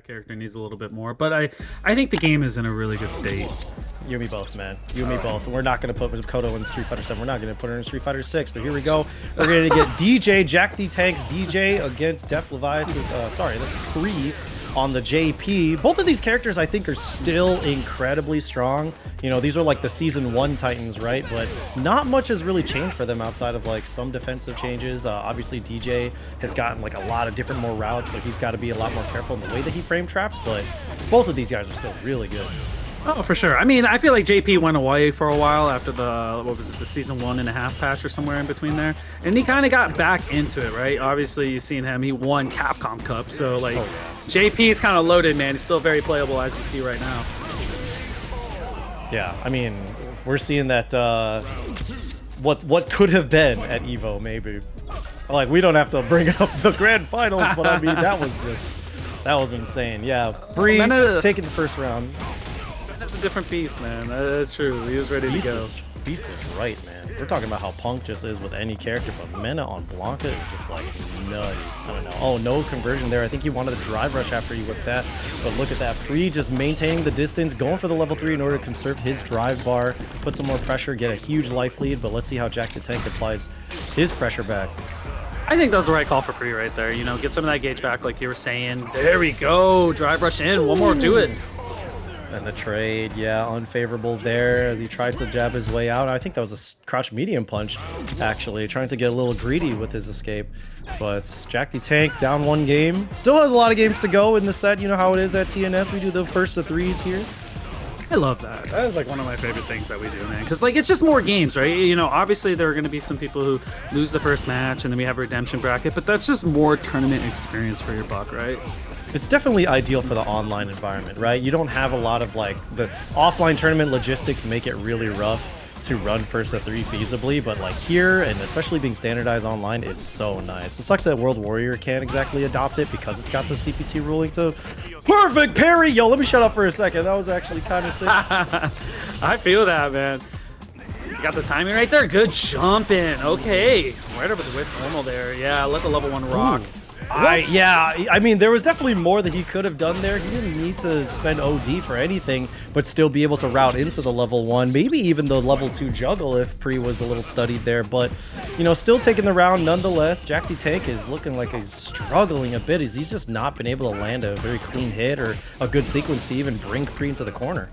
character needs a little bit more. But I think the game is in a really good state. You and me both, man. You and me both. And we're not going to put Kodo in Street Fighter 7. We're not going to put her in Street Fighter 6. But here we go. We're going to get DJ, JackDTank's DJ against Def Levias's, sorry, that's Pre on the JP. Both of these characters, I think, are still incredibly strong. You know, these are like the Season 1 Titans, right? But not much has really changed for them outside of like some defensive changes. Obviously, DJ has gotten like a lot of different more routes, so he's got to be a lot more careful in the way that he frame traps. But both of these guys are still really good. Oh, for sure. I mean, I feel like JP went away for a while after the, what was it, the Season 1.5 patch or somewhere in between there. And he kind of got back into it, right? Obviously, you've seen him. He won Capcom Cup. So, like, JP is kind of loaded, man. He's still very playable, as you see right now. Yeah, I mean, we're seeing that what could have been at EVO, maybe. Like, we don't have to bring up the grand finals, but I mean, that was insane. Yeah, Bree taking the first round. That's a different beast, man. That's true. He was ready to go. Beast is right, man. We're talking about how Punk just is with any character, but Mena on Blanka is just like nutty. I don't know. Oh, no conversion there. I think he wanted to drive rush after you whipped that, but look at that. Pre just maintaining the distance, going for the level 3 in order to conserve his drive bar, put some more pressure, get a huge life lead, but let's see how JackDTank applies his pressure back. I think that was the right call for Pre right there. You know, get some of that gauge back like you were saying. There we go. Drive rush in. One more. Do it. And the trade, yeah, unfavorable there as he tried to jab his way out. I think that was a crouch medium punch, actually, trying to get a little greedy with his escape. But JackDTank down 1 game. Still has a lot of games to go in the set. You know how it is at TNS. We do the first of 3s here. I love that. That is like one of my favorite things that we do, man. Because like it's just more games, right? You know, obviously there are going to be some people who lose the first match, and then we have a redemption bracket. But that's just more tournament experience for your buck, right? It's definitely ideal for the online environment, right? You don't have a lot of like the offline tournament logistics make it really rough to run first of 3 feasibly, but like here, and especially being standardized online, it's so nice. It sucks that World Warrior can't exactly adopt it because it's got the CPT ruling to perfect parry. Yo, let me shut up for a second. That was actually kind of sick. I feel that, man. You got the timing right there. Good jumping. Okay, right over the width normal there. Yeah, let the level 1 rock. Ooh. Yeah, I mean, there was definitely more that he could have done there. He didn't need to spend OD for anything, but still be able to route into the level 1, maybe even the level 2 juggle if Pre was a little studied there. But, you know, still taking the round nonetheless. JackDTank is looking like he's struggling a bit. He's just not been able to land a very clean hit or a good sequence to even bring Pre into the corner.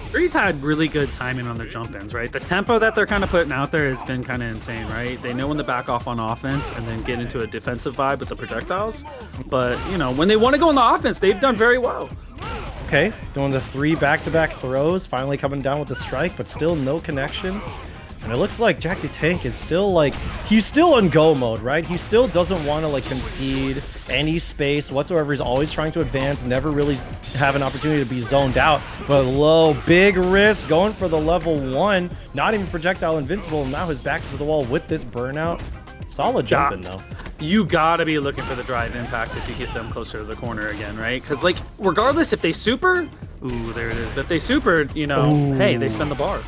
Jury's had really good timing on their jump-ins, right? The tempo that they're kind of putting out there has been kind of insane, right? They know when to back off on offense and then get into a defensive vibe with the projectiles. But, you know, when they want to go on the offense, they've done very well. Okay, doing the 3 back-to-back throws, finally coming down with the strike, but still no connection. And it looks like JackDTank is still like, he's still in go mode, right? He still doesn't want to like concede any space whatsoever. He's always trying to advance, never really have an opportunity to be zoned out. But low, big risk, going for the level 1, not even projectile invincible. Now his back is to the wall with this burnout. Solid jumping though. You gotta be looking for the drive impact if you get them closer to the corner again, right? Because like, regardless if they super, ooh, there it is. But if they super, you know, hey, they spend the bar.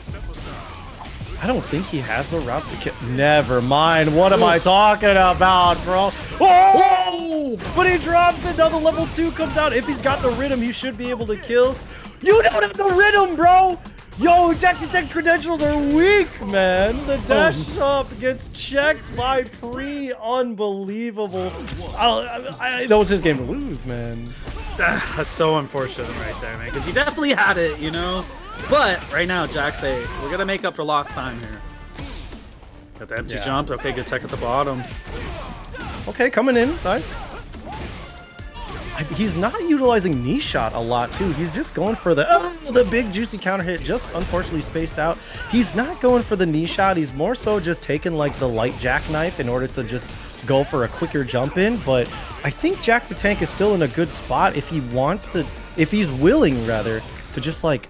I don't think he has the route to kill. Never mind. What am I talking about, bro? Oh! But he drops it. Now the level 2 comes out. If he's got the rhythm, he should be able to kill. You don't have the rhythm, bro! Yo, JackDTank credentials are weak, man. The dash up gets checked by Pre. Unbelievable. That was his game to lose, man. That's so unfortunate right there, man. Because he definitely had it, you know? But right now, Jack say, we're going to make up for lost time here. Got the empty jump. Okay, good tech at the bottom. Okay, coming in. Nice. He's not utilizing knee shot a lot, too. He's just going for the big juicy counter hit, just unfortunately spaced out. He's not going for the knee shot. He's more so just taking like the light jackknife in order to just go for a quicker jump in. But I think JackDTank is still in a good spot if he wants to, if he's willing, rather, to just like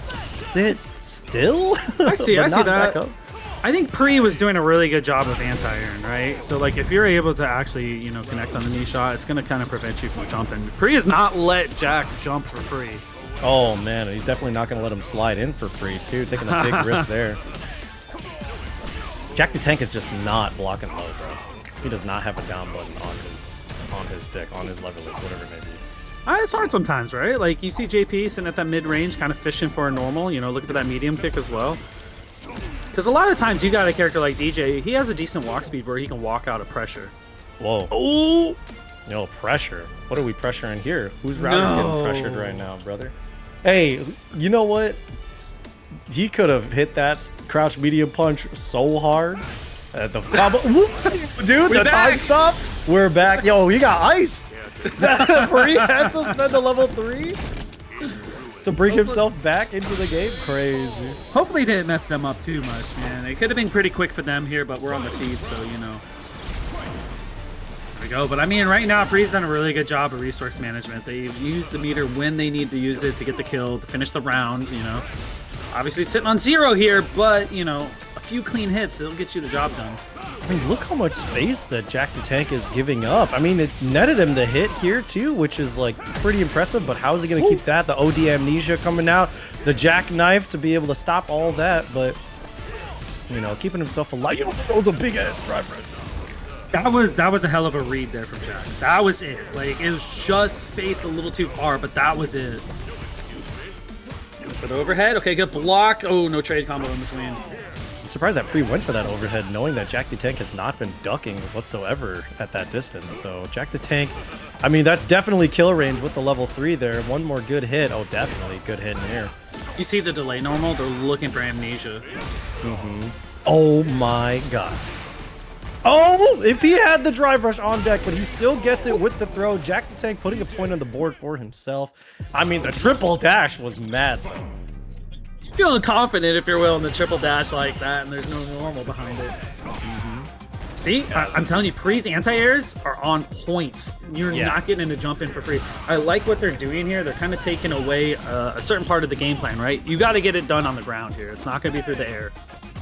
sit still. I see that. I think Pre was doing a really good job of anti-airing, right? So like if you're able to actually, you know, connect on the knee shot, it's going to kind of prevent you from jumping. Pre has not let Jack jump for free. Oh man, he's definitely not going to let him slide in for free too, taking a big risk there. JackDTank is just not blocking low, bro. He does not have a down button on his stick, on his lever list, whatever it may be. It's hard sometimes, right? Like, you see JP sitting at that mid-range, kind of fishing for a normal, you know, looking for that medium kick as well. Because a lot of times you got a character like DJ, he has a decent walk speed where he can walk out of pressure. Whoa. Oh! No, pressure. What are we pressuring here? Whose router's getting pressured right now, brother? Hey, you know what? He could have hit that crouch medium punch so hard. The dude, the time stop. We're back. Yo, he got iced. Free had to spend a level 3 to bring himself back into the game. Crazy. Hopefully, it didn't mess them up too much, man. It could have been pretty quick for them here, but we're on the feed, so you know. There we go. But I mean, right now, Free's done a really good job of resource management. They've used the meter when they need to use it to get the kill, to finish the round, you know. Obviously sitting on 0 here, but, you know, a few clean hits, it'll get you the job done. I mean, look how much space that JackDTank is giving up. I mean, it netted him the hit here, too, which is, like, pretty impressive, but how is he going to keep that? The OD Amnesia coming out, the Jackknife to be able to stop all that, but, you know, keeping himself alive. You know, that was a big-ass driver. That was a hell of a read there from Jack. That was it. Like, it was just spaced a little too far, but that was it. For the overhead, okay, good block. Oh, no trade combo in between. I'm surprised that Pre went for that overhead, knowing that JackDTank has not been ducking whatsoever at that distance. So JackDTank, I mean, that's definitely kill range with the level 3 there. One more good hit. Oh, definitely good hit in here. You see the delay normal? They're looking for Amnesia. Oh my god. Oh, if he had the drive rush on deck, but he still gets it with the throw. JackDTank putting a point on the board for himself. I mean, the triple dash was mad. Feeling confident if you're willing to triple dash like that, and there's no normal behind it. See, I'm telling you, Pre's anti-airs are on point. You're not getting into jump in for free. I like what they're doing here. They're kind of taking away a certain part of the game plan, right? You got to get it done on the ground here. It's not going to be through the air.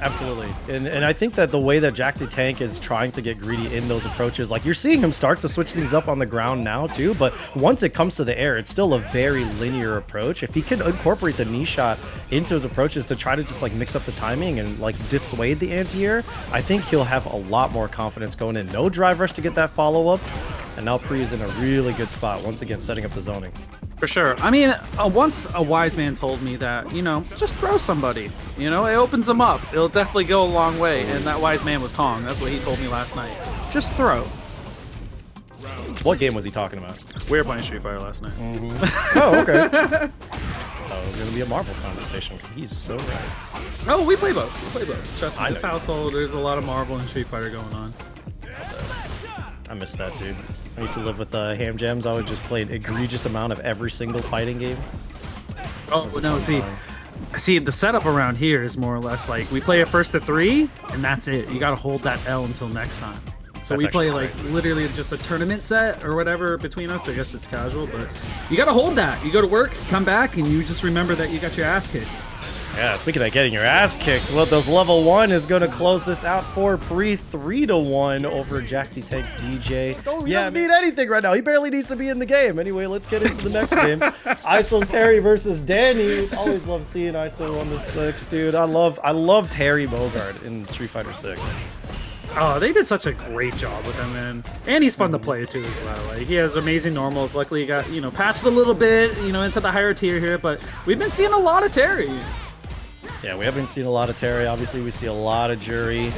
Absolutely. And I think that the way that JackDTank is trying to get greedy in those approaches, like you're seeing him start to switch things up on the ground now too, but once it comes to the air, it's still a very linear approach. If he could incorporate the knee shot into his approaches to try to just like mix up the timing and like dissuade the anti-air, I think he'll have a lot more confidence going in. No drive rush to get that follow-up, and now Pre is in a really good spot, once again setting up the zoning. For sure. I mean, once a wise man told me that, you know, just throw somebody. You know, it opens them up. It'll definitely go a long way. And that wise man was Tong. That's what he told me last night. Just throw. What game was he talking about? We were playing Street Fighter last night. Oh, okay. Oh, it's going to be a Marvel conversation because he's so right. Oh, we play both. We play both. Trust me, this household, there's a lot of Marvel and Street Fighter going on. I miss that, dude. I used to live with Ham Jams. I would just play an egregious amount of every single fighting game. Oh, no, see, the setup around here is more or less like we play a first to 3, and that's it. You got to hold that L until next time. So we play like literally just a tournament set or whatever between us. I guess it's casual, but you got to hold that. You go to work, come back, and you just remember that you got your ass kicked. Yeah, speaking of getting your ass kicked, well, those level 1 is going to close this out for Pre 3-1 over JackDTank's DJ. Oh, he doesn't need anything right now. He barely needs to be in the game. Anyway, let's get into the next game. ISO's Terry versus Danny. Always love seeing ISO on the 6, dude. I love Terry Bogard in Street Fighter 6. Oh, they did such a great job with him, man. And he's fun to play too as well. Like, he has amazing normals. Luckily, he got, you know, patched a little bit, you know, into the higher tier here, but we've been seeing a lot of Terry. Yeah, we haven't seen a lot of Terry. Obviously, we see a lot of Juri.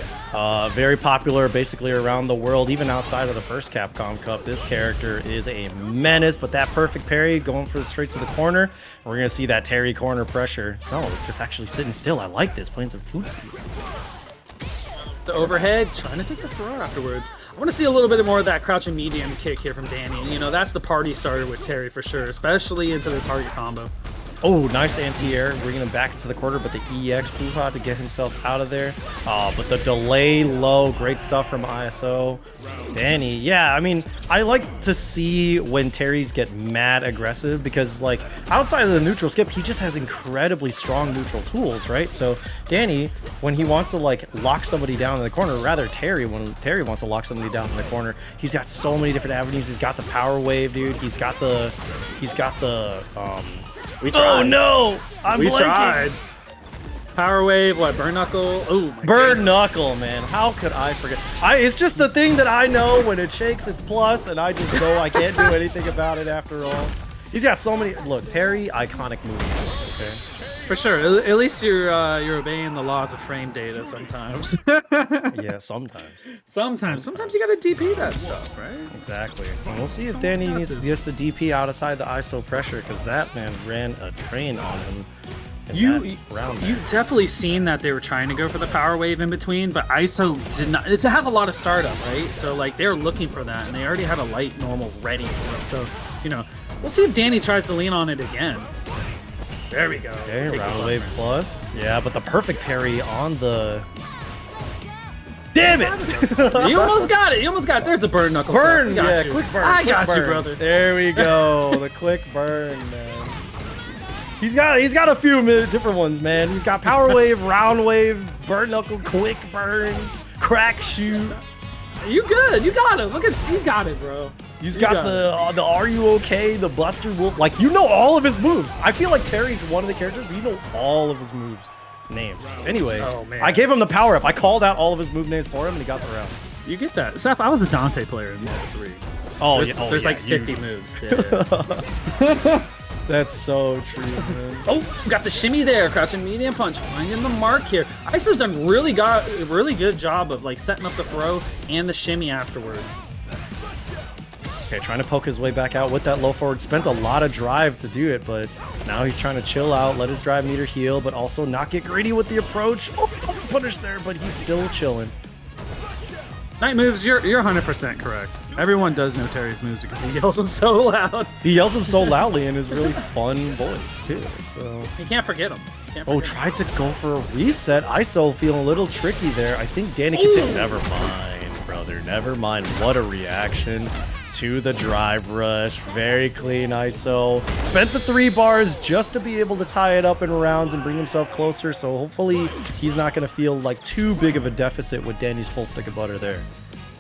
Very popular basically around the world, even outside of the first Capcom Cup. This character is a menace, but that perfect parry going for straight to the corner. We're going to see that Terry corner pressure. No, just actually sitting still. I like this, playing some footsies. The overhead, trying to take the throw afterwards. I want to see a little bit more of that crouching medium kick here from Danny. You know, that's the party starter with Terry for sure, especially into the target combo. Oh, nice anti-air, bringing him back into the corner, but the EX Fuha to get himself out of there. But the delay low, great stuff from ISO. Danny, yeah, I mean, I like to see when Terry's get mad aggressive because, like, outside of the neutral skip, he just has incredibly strong neutral tools, right? So Danny, when he wants to, like, lock somebody down in the corner, or rather Terry, when Terry wants to lock somebody down in the corner, he's got so many different avenues. He's got the power wave, dude. He's got the we tried. Oh no! We tried. Power wave, what? Burn knuckle? Oh, burn knuckle, man. How could I forget? It's just the thing that I know when it shakes, it's plus, and I just know I can't do anything about it after all. He's got so many. Look, Terry, iconic movie. Okay. For sure. At least you're obeying the laws of frame data sometimes. Yeah, sometimes. Sometimes you gotta DP that stuff, right? Exactly. And we'll see if Danny gets the DP outside the ISO pressure, because that man ran a train on him. You've definitely seen that they were trying to go for the power wave in between, but ISO did not. It has a lot of startup, right? So like they're looking for that, and they already had a light normal ready for it. So we'll see if Danny tries to lean on it again. There we go. Okay, round wave plus. Yeah, but the perfect parry on the. Damn it! You almost got it. You almost got it. There's the burn knuckle. Burn, yeah, quick burn. I got you, brother. There we go. The quick burn, man. He's got a few different ones, man. He's got power wave, round wave, burn knuckle, quick burn, crack shoot. You good? You got it. Look at you got it, bro. He's got the Are You Okay? The Buster Wolf. Like, you know all of his moves. I feel like Terry's one of the characters, but you know all of his moves names. Anyway, I gave him the power up. I called out all of his move names for him, and he got the round. You get that. Seth, I was a Dante player in level 3. Oh, there's like 50 moves. Yeah. That's so true, man. Oh, got the shimmy there. Crouching medium punch. Finding the mark here. ISO's done really good job of like setting up the throw and the shimmy afterwards. Okay, trying to poke his way back out with that low forward. Spent a lot of drive to do it, but now he's trying to chill out, let his drive meter heal, but also not get greedy with the approach. Oh, punish there, but he's still chilling. Night moves, you're 100% correct. Everyone does know Terry's moves because he yells them so loud. He yells them so loudly in his really fun voice, too. So you can't forget him. Tried to go for a reset. ISO feeling a little tricky there. I think Danny can take. Never mind, brother. Never mind. What a reaction to the drive rush. Very clean ISO. Spent the 3 bars just to be able to tie it up in rounds and bring himself closer. So hopefully he's not going to feel like too big of a deficit with Danny's full stick of butter there.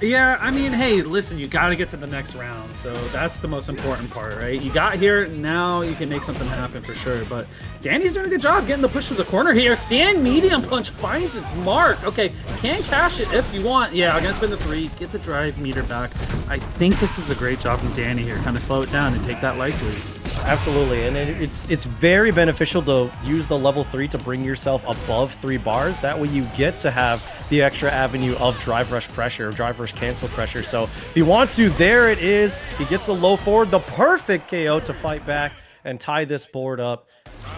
Yeah, I mean, hey, listen, you got to get to the next round, so that's the most important part, right? You got here, now you can make something happen for sure, but Danny's doing a good job getting the push to the corner here. Stand medium punch finds its mark. Okay, can cash it if you want. Yeah, I'm going to spin the 3, get the drive meter back. I think this is a great job from Danny here. Kind of slow it down and take that life lead. Absolutely, and it's very beneficial to use the level 3 to bring yourself above 3 bars. That way you get to have the extra avenue of drive rush pressure, drive rush cancel pressure. So if he wants to, there it is. He gets the low forward, the perfect KO to fight back and tie this board up.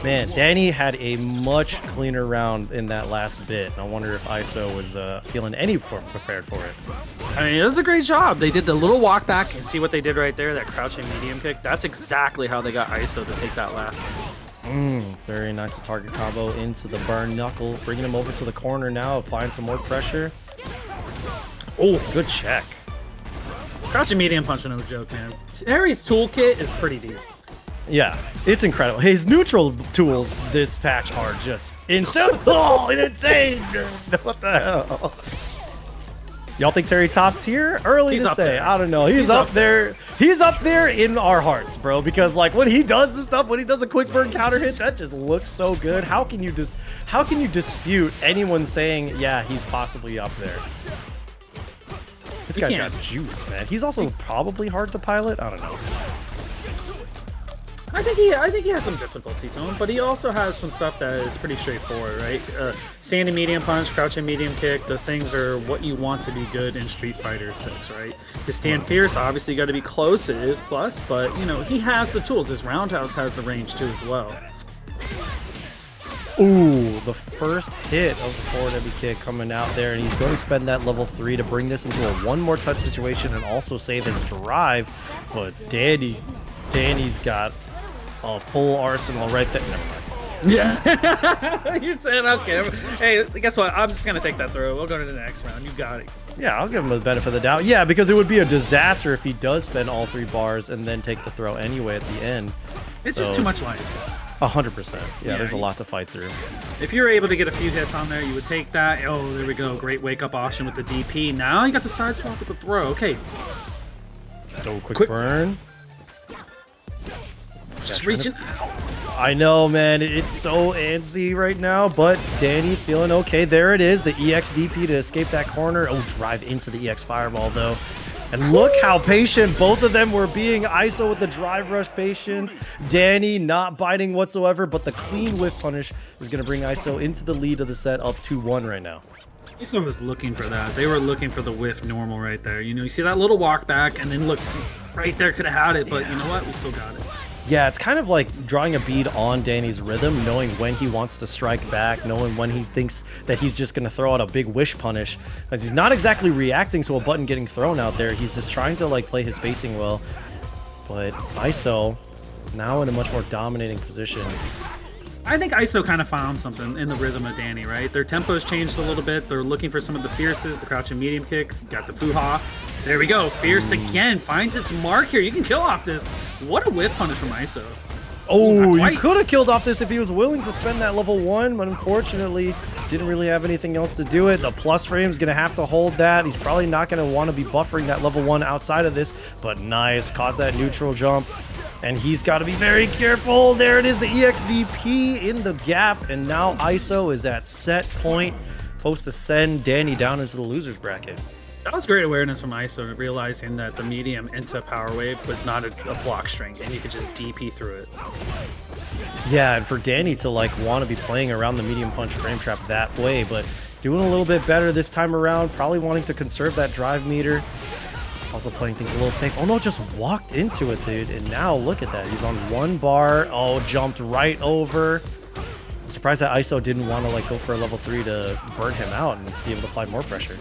Man, Danny had a much cleaner round in that last bit. I wonder if ISO was feeling any prepared for it. I mean, it was a great job. They did the little walk back and see what they did right there, that crouching medium kick. That's exactly how they got ISO to take that last one. Very nice target combo into the burn knuckle, bringing him over to the corner now, applying some more pressure. Oh, good check. Crouching medium punch, no joke, man. Terry's toolkit is pretty deep. Yeah, it's incredible. His neutral tools this patch are just insane. Oh, insane! What the hell? Y'all think Terry top tier? Early to say. I don't know. He's up there. He's up there in our hearts, bro. Because like when he does this stuff, when he does a quick burn counter hit, that just looks so good. How can you dispute anyone saying, yeah, he's possibly up there? This guy's got juice, man. He's also probably hard to pilot. I don't know. I think he has some difficulty to him, but he also has some stuff that is pretty straightforward, right? Standing medium punch, crouching medium kick, those things are what you want to be good in Street Fighter 6, right? His stand fierce, obviously got to be close, it is plus, but you know, he has the tools. His roundhouse has the range too as well. Ooh, the first hit of the forward heavy kick coming out there, and he's going to spend that level 3 to bring this into a one more touch situation and also save his drive, but Danny's got a full arsenal right there. Never mind. Yeah. You said, okay. Hey, guess what? I'm just going to take that throw. We'll go to the next round. You got it. Yeah, I'll give him the benefit of the doubt. Yeah, because it would be a disaster if he does spend all 3 bars and then take the throw anyway at the end. It's just too much life. 100%. Yeah, there's a lot to fight through. If you're able to get a few hits on there, you would take that. Oh, there we go. Great wake-up option with the DP. Now you got the side swap with the throw. Okay. So quick burn. Just reaching out. I know, man. It's so antsy right now, but Danny feeling okay. There it is, the EX DP to escape that corner. Oh, drive into the EX Fireball, though. And look how patient both of them were being. ISO with the drive rush patience. Danny not biting whatsoever, but the clean whiff punish is going to bring ISO into the lead of the set up 2-1 right now. ISO was looking for that. They were looking for the whiff normal right there. You know, you see that little walk back, and then look, right there could have had it, but you know what? We still got it. Yeah, it's kind of like drawing a bead on Danny's rhythm, knowing when he wants to strike back, knowing when he thinks that he's just going to throw out a big wish punish. Because he's not exactly reacting to a button getting thrown out there. He's just trying to like play his spacing well. But ISO now in a much more dominating position. I think ISO kind of found something in the rhythm of Danny, right? Their tempo's changed a little bit. They're looking for some of the fierces, the crouching medium kick, got the Fuha. There we go. Fierce again finds its mark here. You can kill off this. What a whiff punish from ISO. Oh, you could have killed off this if he was willing to spend that level 1, but unfortunately didn't really have anything else to do it. The plus frame is going to have to hold that. He's probably not going to want to be buffering that level 1 outside of this, but nice. Caught that neutral jump. And he's got to be very careful. There it is, the EXDP in the gap. And now ISO is at set point. Supposed to send Danny down into the loser's bracket. That was great awareness from ISO, realizing that the medium into Power Wave was not a block string, and you could just DP through it. Yeah, and for Danny to like want to be playing around the medium punch frame trap that way, but doing a little bit better this time around, probably wanting to conserve that drive meter. Also playing things a little safe. Oh no, just walked into it, dude. And now look at that. He's on 1 bar. Oh, jumped right over. I'm surprised that ISO didn't want to like go for a level 3 to burn him out and be able to apply more pressure.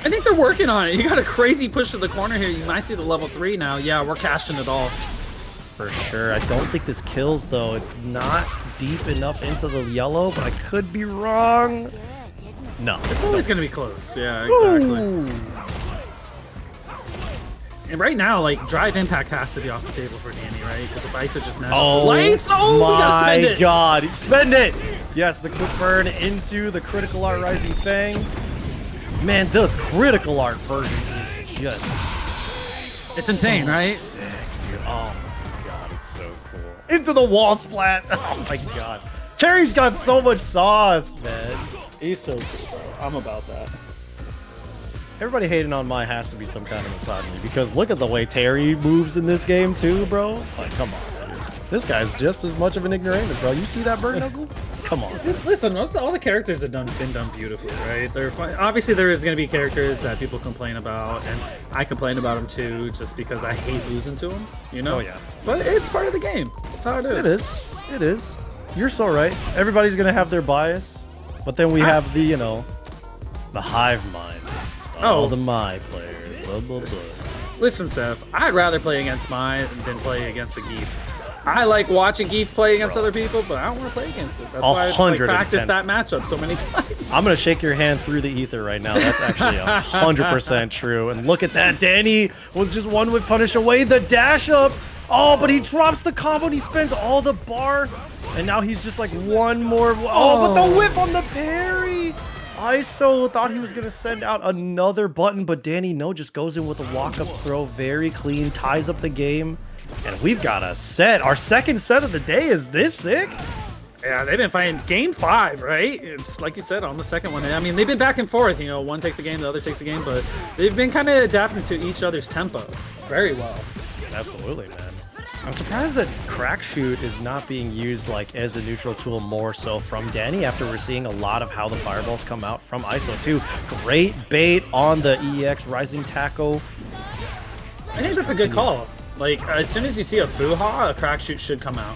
I think they're working on it. You got a crazy push to the corner here. You might see the level 3 now. Yeah, we're cashing it all. For sure. I don't think this kills though. It's not deep enough into the yellow, but I could be wrong. No. It's always going to be close. Yeah, exactly. Ooh. And right now, like, drive impact has to be off the table for Danny, right? Because if ISO just matches the lights, we gotta spend it. God, spend it! Yes, the quick burn into the critical art rising fang. Man, the critical art version is just... It's insane, so right? Sick, dude. Oh my god, it's so cool. Into the wall splat! Oh my god. Terry's got so much sauce, man. He's so cool, bro. I'm about that. Everybody hating on my has to be some kind of misogyny because look at the way Terry moves in this game too, bro. Like, come on, dude. This guy's just as much of an ignoramus, bro. You see that bird knuckle? Come on. Listen, all the characters have been done beautifully, right? They're fun. Obviously, there is going to be characters that people complain about, and I complain about them too, just because I hate losing to them, you know? Oh, yeah. But it's part of the game. That's how it is. It is. It is. You're so right. Everybody's going to have their bias, but then we have the, you know, the hive mind. All the my players. Blah, blah, blah. Listen, Seth, I'd rather play against mine than play against the Geef. I like watching Geef play against other people, but I don't want to play against it. That's why I like, practice that matchup so many times. I'm going to shake your hand through the ether right now. That's actually 100% true. And look at that. Danny was just 1 with punish away. The dash up. Oh, but he drops the combo and he spends all the bar. And now he's just like 1 more. Oh, but the whip on the parry. ISO thought he was going to send out another button, but Danny, no, just goes in with a walk-up throw. Very clean, ties up the game. And we've got a set. Our second set of the day. Is this sick? Yeah, they've been fighting game 5, right? It's like you said on the second one. I mean, they've been back and forth. You know, one takes a game, the other takes a game, but they've been kind of adapting to each other's tempo very well. Absolutely, man. I'm surprised that Crack Shoot is not being used like as a neutral tool more so from Danny after we're seeing a lot of how the fireballs come out from ISO too. Great bait on the EX Rising Taco. I think that's a good call. Like, as soon as you see a Fuha, a Crack Shoot should come out.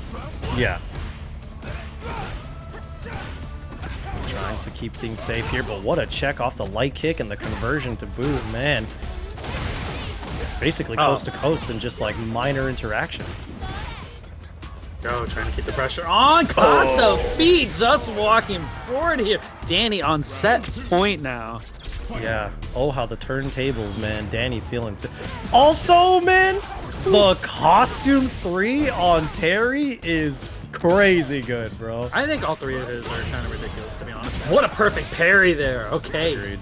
Yeah. Trying to keep things safe here, but what a check off the light kick and the conversion to boot, man. Basically coast to coast and just like minor interactions. Go, trying to keep the pressure on. Caught the feet, just walking forward here. Danny on set point now. Yeah. Oh, how the turntables, man. Danny feeling also, man, the costume 3 on Terry is crazy good, bro. I think all 3 of his are kind of ridiculous, to be honest. What a perfect parry there. Okay. Agreed.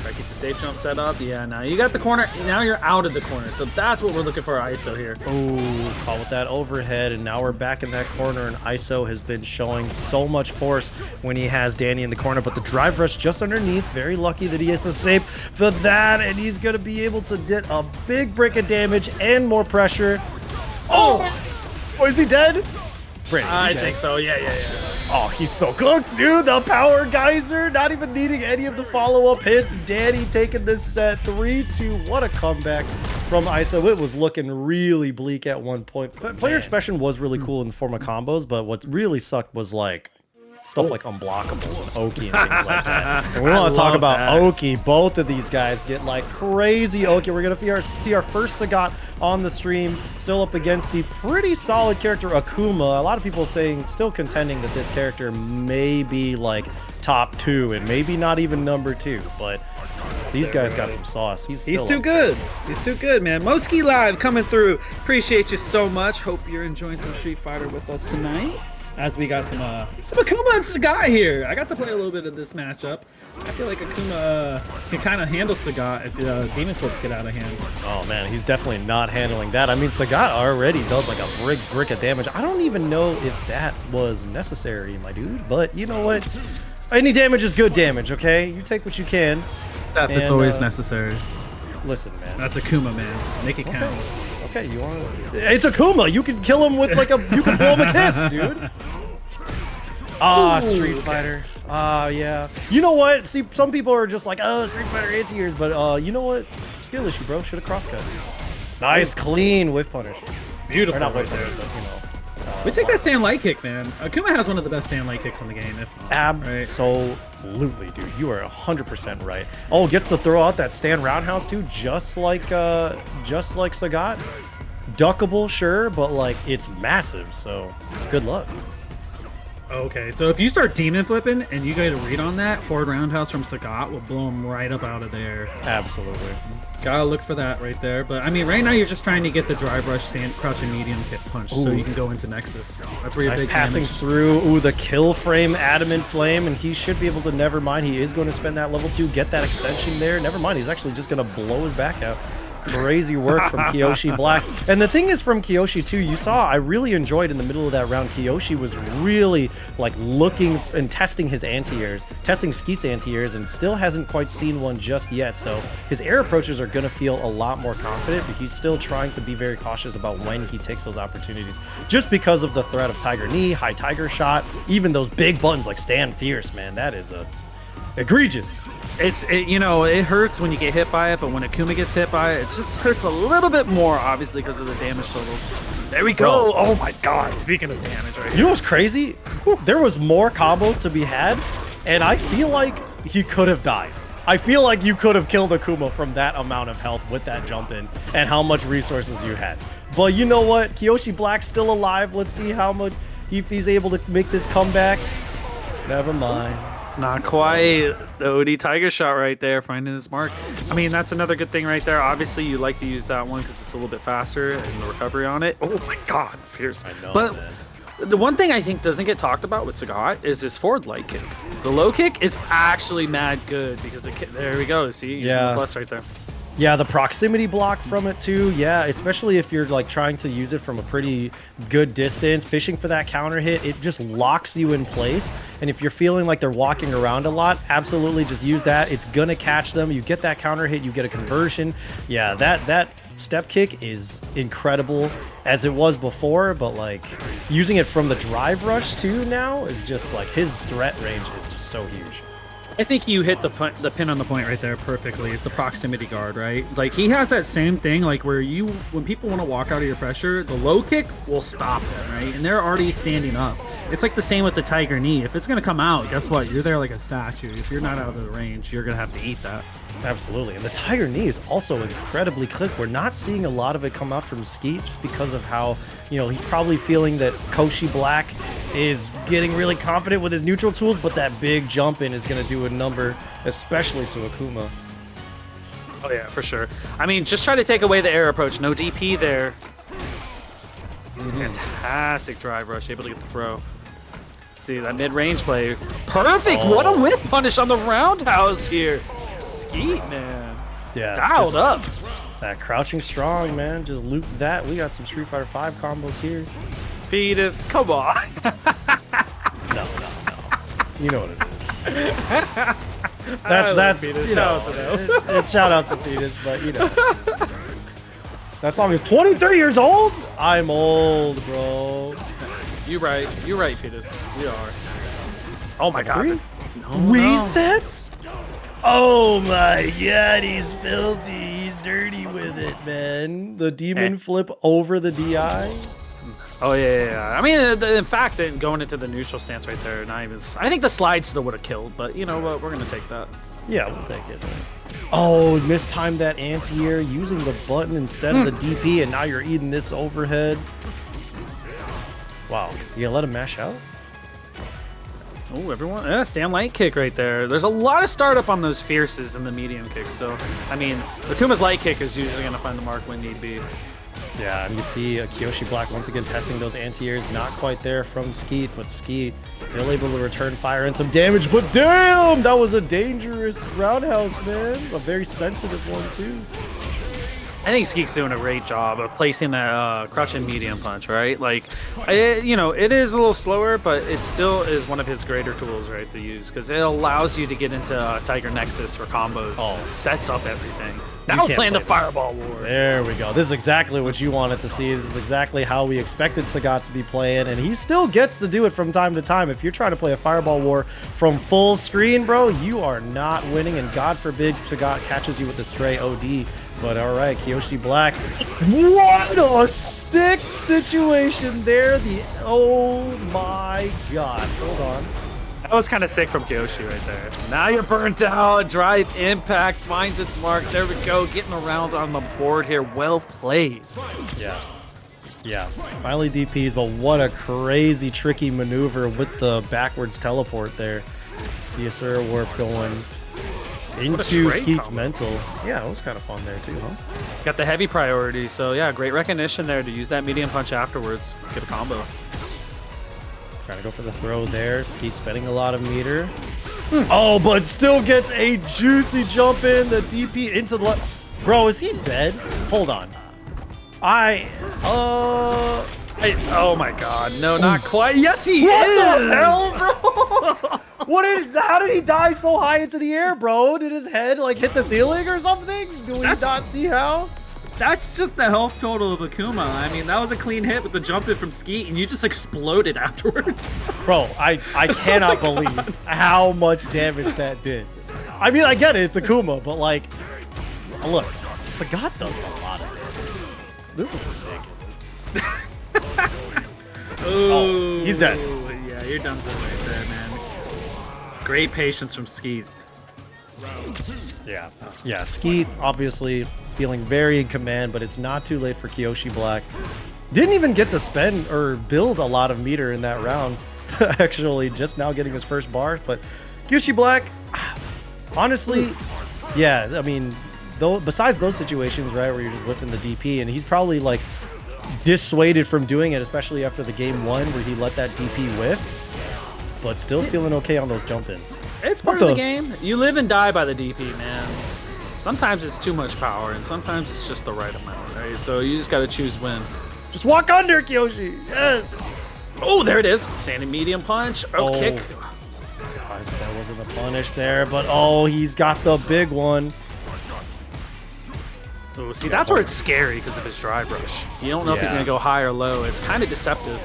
Gotta keep the safe jump set up. Yeah, now you got the corner. Now you're out of the corner. So that's what we're looking for ISO here. Oh, caught with that overhead, and now we're back in that corner, and ISO has been showing so much force when he has Danny in the corner, but the drive rush just underneath. Very lucky that he has escaped for that, and he's going to be able to get a big brick of damage and more pressure. Oh, is he dead? Brandon, I think so. Yeah. Oh, he's so cooked, dude. The power geyser, not even needing any of the follow-up hits. Danny taking this set 3-2. What a comeback from ISO. It was looking really bleak at one point. But player expression was really cool in the form of combos, but what really sucked was like stuff like unblockables and Oki and things like that. And we want to talk about Oki. Both of these guys get like crazy Oki. We're going to see our first Sagat on the stream, still up against the pretty solid character Akuma. A lot of people saying, still contending that this character may be like top 2 and maybe not even number 2, but these guys got some sauce. He's too good. He's too good, man. Moski Live coming through. Appreciate you so much. Hope you're enjoying some Street Fighter with us tonight. As we got some Akuma and Sagat here. I got to play a little bit of this matchup. I feel like Akuma can kind of handle Sagat if Demon Flips get out of hand. Oh man, he's definitely not handling that. I mean, Sagat already does like a brick of damage. I don't even know if that was necessary, my dude. But you know what? Any damage is good damage, okay? You take what you can. Steph, it's always necessary. Listen, man. That's Akuma, man. Make it count. Okay, you want to... It's Akuma. You can kill him with like a... You can blow him a kiss, dude. Ah, Street Fighter. Ah, yeah. You know what? See, some people are just like, oh, Street Fighter anti-airs, but you know what? Skill issue, bro. Should have crosscut. Nice, clean whiff punish. Beautiful. Or not whiff punish, but you know. We take that stand light kick, man. Akuma has one of the best stand light kicks in the game, if not. Absolutely, dude. You are 100% right. Oh, gets to throw out that stand roundhouse too, just like Sagat. Duckable, sure, but like it's massive. So good luck. Okay, so if you start demon flipping and you get a read on that, forward roundhouse from Sagat will blow him right up out of there. Absolutely. Gotta look for that right there. But I mean, right now you're just trying to get the drive rush, stand, crouch, and medium kick punch, so you can go into Nexus. That's where you're big passing damage. through. Ooh, the kill frame, adamant flame, and he should be able to. Never mind, he is going to spend that level 2, get that extension there. Never mind, he's actually just going to blow his back out. Crazy work from Kiyoshi Black. And the thing is, from Kiyoshi too, you saw, I really enjoyed in the middle of that round, Kiyoshi was really like looking and testing his anti-airs, testing Skeet's anti-airs, and still hasn't quite seen one just yet. So his air approaches are going to feel a lot more confident, but he's still trying to be very cautious about when he takes those opportunities, just because of the threat of Tiger Knee, high Tiger Shot, even those big buttons like Stand Fierce, man. That is egregious. You know, it hurts when you get hit by it, but when Akuma gets hit by it, it just hurts a little bit more, obviously, because of the damage totals. There we go. Bro. Oh my god. Speaking of damage right here. You know what's crazy? There was more combo to be had, and I feel like he could have died. I feel like you could have killed Akuma from that amount of health with that jump in and how much resources you had. But you know what? Kiyoshi Black's still alive. Let's see how much if he's able to make this comeback. Never mind. Not quite. The OD Tiger Shot right there, finding his mark. I mean, that's another good thing right there. Obviously, you like to use that one because it's a little bit faster and the recovery on it. Oh my god, fierce. I know, but man. The one thing I think doesn't get talked about with Sagat is his forward light kick. The low kick is actually mad good because there we go. See, using the plus right there. Yeah, the proximity block from it too. Yeah, especially if you're like trying to use it from a pretty good distance, fishing for that counter hit, it just locks you in place. And if you're feeling like they're walking around a lot, absolutely just use that. It's gonna catch them. You get that counter hit, you get a conversion. Yeah, that step kick is incredible as it was before, but like using it from the drive rush too now is just like his threat range is just so huge. I think you hit the pin on the point right there perfectly. It's the proximity guard, right? Like he has that same thing, like where when people want to walk out of your pressure, the low kick will stop them, right? And they're already standing up. It's like the same with the Tiger Knee. If it's gonna come out, guess what? You're there like a statue. If you're not out of the range, you're gonna have to eat that. Absolutely, and the Tiger Knee is also incredibly quick. We're not seeing a lot of it come out from Skeet just because of how, you know, he's probably feeling that Koshi Black is getting really confident with his neutral tools, but that big jump in is going to do a number, especially to Akuma. Oh yeah, for sure. I mean, just try to take away the air approach. No DP there. Fantastic drive rush, able to get the throw. See that mid-range play. Perfect! What a whip punish on the roundhouse here. Skeet, man. Yeah. Dialed up. That crouching strong, man. Just loop that. We got some Street Fighter 5 combos here. Fetus, come on. No. You know what it is. That's Fetus. you know, it's shout outs to Fetus, but you know. That song is 23 years old? I'm old, bro. You right, Fetus. We are. Oh my god. No. Resets? Oh my god, he's filthy. He's dirty with it, man. The demon flip over the DI. Oh yeah. I mean, in fact, going into the neutral stance right there, not even. I think the slide still would have killed, but you know what? We're gonna take that. Yeah, we'll take it. Oh, mistimed that anti-air using the button instead of the DP, and now you're eating this overhead. Wow, you gonna let him mash out? Oh, everyone, stand light kick right there. There's a lot of startup on those fierces and the medium kicks. So, I mean, Akuma's light kick is usually gonna find the mark when need be. Yeah, and you see Kyoshi Black once again testing those anti-airs. Not quite there from Skeet, but Skeet still able to return fire and some damage. But damn, that was a dangerous roundhouse, man. A very sensitive one, too. I think Skeet's doing a great job of placing that crouch and medium punch, right? Like, you know, it is a little slower, but it still is one of his greater tools, right, to use, because it allows you to get into Tiger Nexus for combos. Oh. It sets up everything. Now we're playing the Fireball War. There we go. This is exactly what you wanted to see. This is exactly how we expected Sagat to be playing, and he still gets to do it from time to time. If you're trying to play a Fireball War from full screen, bro, you are not winning, and God forbid Sagat catches you with the stray OD. But all right, Kyoshi Black. What a sick situation there. Oh my God. Hold on. That was kind of sick from Kyoshi right there. Now you're burnt out. Drive impact finds its mark. There we go. Getting around on the board here. Well played. Yeah. Finally DPs, but what a crazy, tricky maneuver with the backwards teleport there. The Asura Warp going into Skeet's mental. Yeah, it was kind of fun there too, huh? Got the heavy priority, so yeah, great recognition there to use that medium punch afterwards. Get a combo. Trying to go for the throw there. Skeet spending a lot of meter. Oh, but still gets a juicy jump in. The DP into the left. Bro, is he dead? Hold on. Oh my god, no, not quite. Yes, he is! What the hell, bro? How did he die so high into the air, bro? Did his head like hit the ceiling or something? Do we not see how? That's just the health total of Akuma. I mean, that was a clean hit with the jump in from Skeet, and you just exploded afterwards. Bro, I cannot believe how much damage that did. I mean, I get it, it's Akuma, but like, look, Sagat does a lot of damage. This is ridiculous. Oh, he's dead. Yeah, you're done right there, man. Great patience from Skeet. Yeah, Skeet obviously feeling very in command, but it's not too late for Kyoshi Black. Didn't even get to spend or build a lot of meter in that round. Actually, just now getting his first bar. But Kyoshi Black, honestly, yeah, I mean, though, besides those situations, right, where you're just whiffing the DP, and he's probably like dissuaded from doing it, especially after the game one where he let that DP whiff. But still feeling okay on those jump-ins. It's part of the game. You live and die by the DP, man. Sometimes it's too much power, and sometimes it's just the right amount, right? So you just got to choose when. Just walk under, Kyoshi. Yes. Oh, there it is. Standing medium punch. Kick. That wasn't a punish there, but oh, he's got the big one. Oh, see, that's where it's scary because of his drive rush. You don't know if he's going to go high or low. It's kind of deceptive.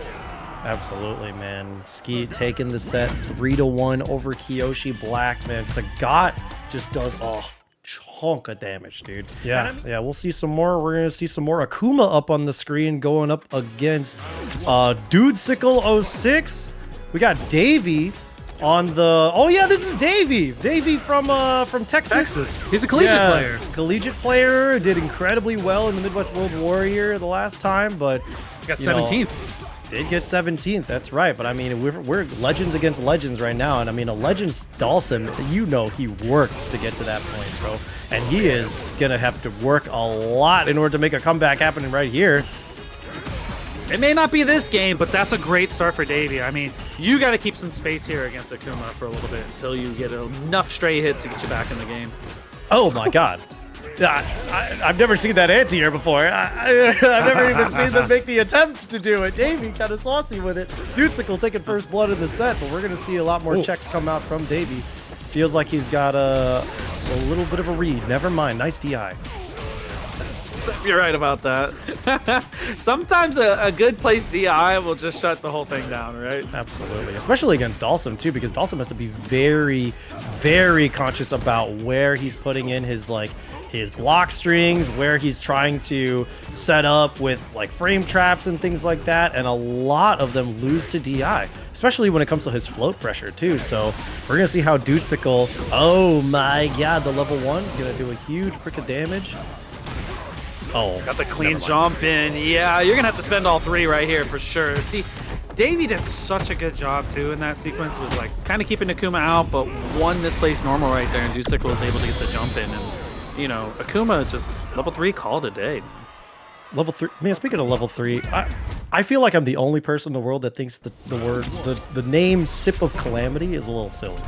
Absolutely, man. Skeet taking the set 3-1 over Kyoshi Black, man. Sagat just does a chunk of damage, dude. Yeah, we'll see some more. We're gonna see some more Akuma up on the screen going up against Dude Sickle 06. We got Davy on the. Oh yeah, this is Davy. Davy from Texas. He's a collegiate player. Collegiate player, did incredibly well in the Midwest World Warrior the last time, but got 17th. Did get 17th, that's right. But I mean, we're legends against legends right now, and I mean, a legend's Dhalsim, you know, he worked to get to that point, bro, and he is gonna have to work a lot in order to make a comeback happening right here. It may not be this game, but that's a great start for Davy. I mean, you got to keep some space here against Akuma for a little bit until you get enough stray hits to get you back in the game. Oh my god. I've never seen that anti-air before. I've never even seen them make the attempts to do it. Davy kind of saucy with it. Dudesicle taking first blood in the set, but we're going to see a lot more checks come out from Davy. Feels like he's got a little bit of a read. Never mind. Nice DI. You're right about that. Sometimes a good placed DI will just shut the whole thing down, right? Absolutely, especially against Dhalsim too, because Dhalsim has to be very, very conscious about where he's putting in his his block strings, where he's trying to set up with like frame traps and things like that, and a lot of them lose to DI, especially when it comes to his float pressure too. So we're gonna see how Dudesicle, oh my god, the level 1 is gonna do a huge prick of damage. Oh, got the clean jump in. Yeah, you're gonna have to spend all 3 right here for sure. See, Davy did such a good job too in that sequence. Was like kind of keeping Akuma out, but one misplaced normal right there, and Dudesicle was able to get the jump in. And you know, Akuma just level 3 called a day. Level 3. Man, speaking of level 3, I feel like I'm the only person in the world that thinks the name Sip of Calamity is a little silly.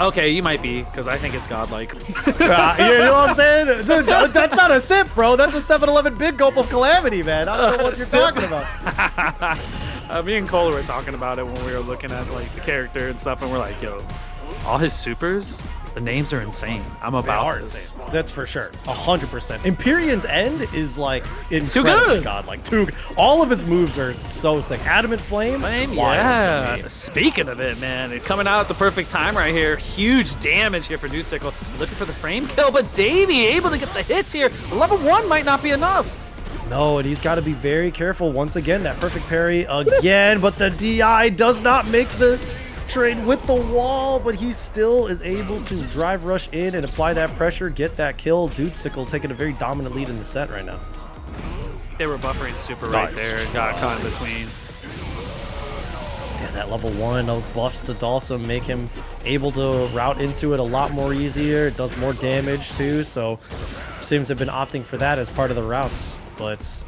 Okay, you might be, because I think it's godlike. You know what I'm saying? That's not a sip, bro. That's a 7-Eleven big gulp of calamity, man. I don't know what you're talking about. Me and Cole were talking about it when we were looking at like the character and stuff, and we're like, yo, all his supers, the names are insane. I'm about this. Insane. That's for sure. 100%. Empyrean's End is like too good. Godlike. All of his moves are so sick. Adamant Flame. Yeah. Speaking of it, man, coming out at the perfect time right here. Huge damage here for Dudesicle. Looking for the frame kill, but Davy able to get the hits here. Level 1 might not be enough. No, and he's got to be very careful. Once again, that perfect parry again, but the DI does not make the trade with the wall, but he still is able to drive rush in and apply that pressure, get that kill. Dudesicle taking a very dominant lead in the set right now. They were buffering super right there and got caught in between. Yeah, that level 1, those buffs to Dhalsim make him able to route into it a lot more easier. It does more damage too, so Sims have been opting for that as part of the routes. But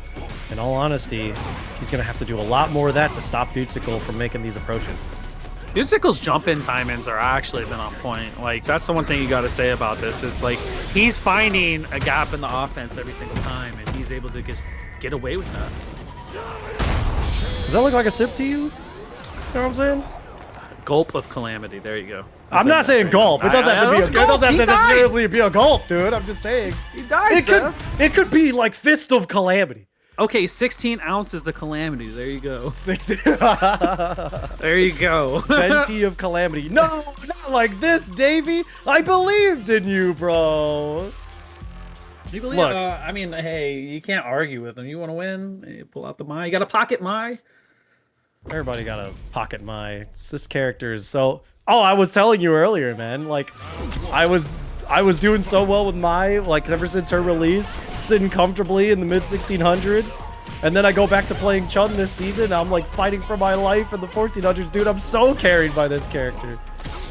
in all honesty, he's going to have to do a lot more of that to stop Dudesicle from making these approaches. Dudesicle's jump-in time-ins are actually been on point. Like, that's the one thing you got to say about this is, like, he's finding a gap in the offense every single time, and he's able to just get away with that. Does that look like a sip to you? You know what I'm saying? Gulp of calamity. There you go. I'm not saying gulp. It doesn't have to be a gulp. It doesn't have to necessarily be a gulp, dude. I'm just saying. He died, it could be like Fist of Calamity. Okay, 16 ounces of calamity. There you go. 16. There you go. Venti of Calamity. No, not like this, Davy. I believed in you, bro. You believe? Look, I mean, hey, you can't argue with him. You want to win? You pull out the Mai. You got to pocket Mai. Everybody got to pocket Mai. This character is so... Oh, I was telling you earlier, man. Like, I was doing so well with Mai, like, ever since her release, sitting comfortably in the mid-1600s. And then I go back to playing Chun this season, I'm, like, fighting for my life in the 1400s. Dude, I'm so carried by this character.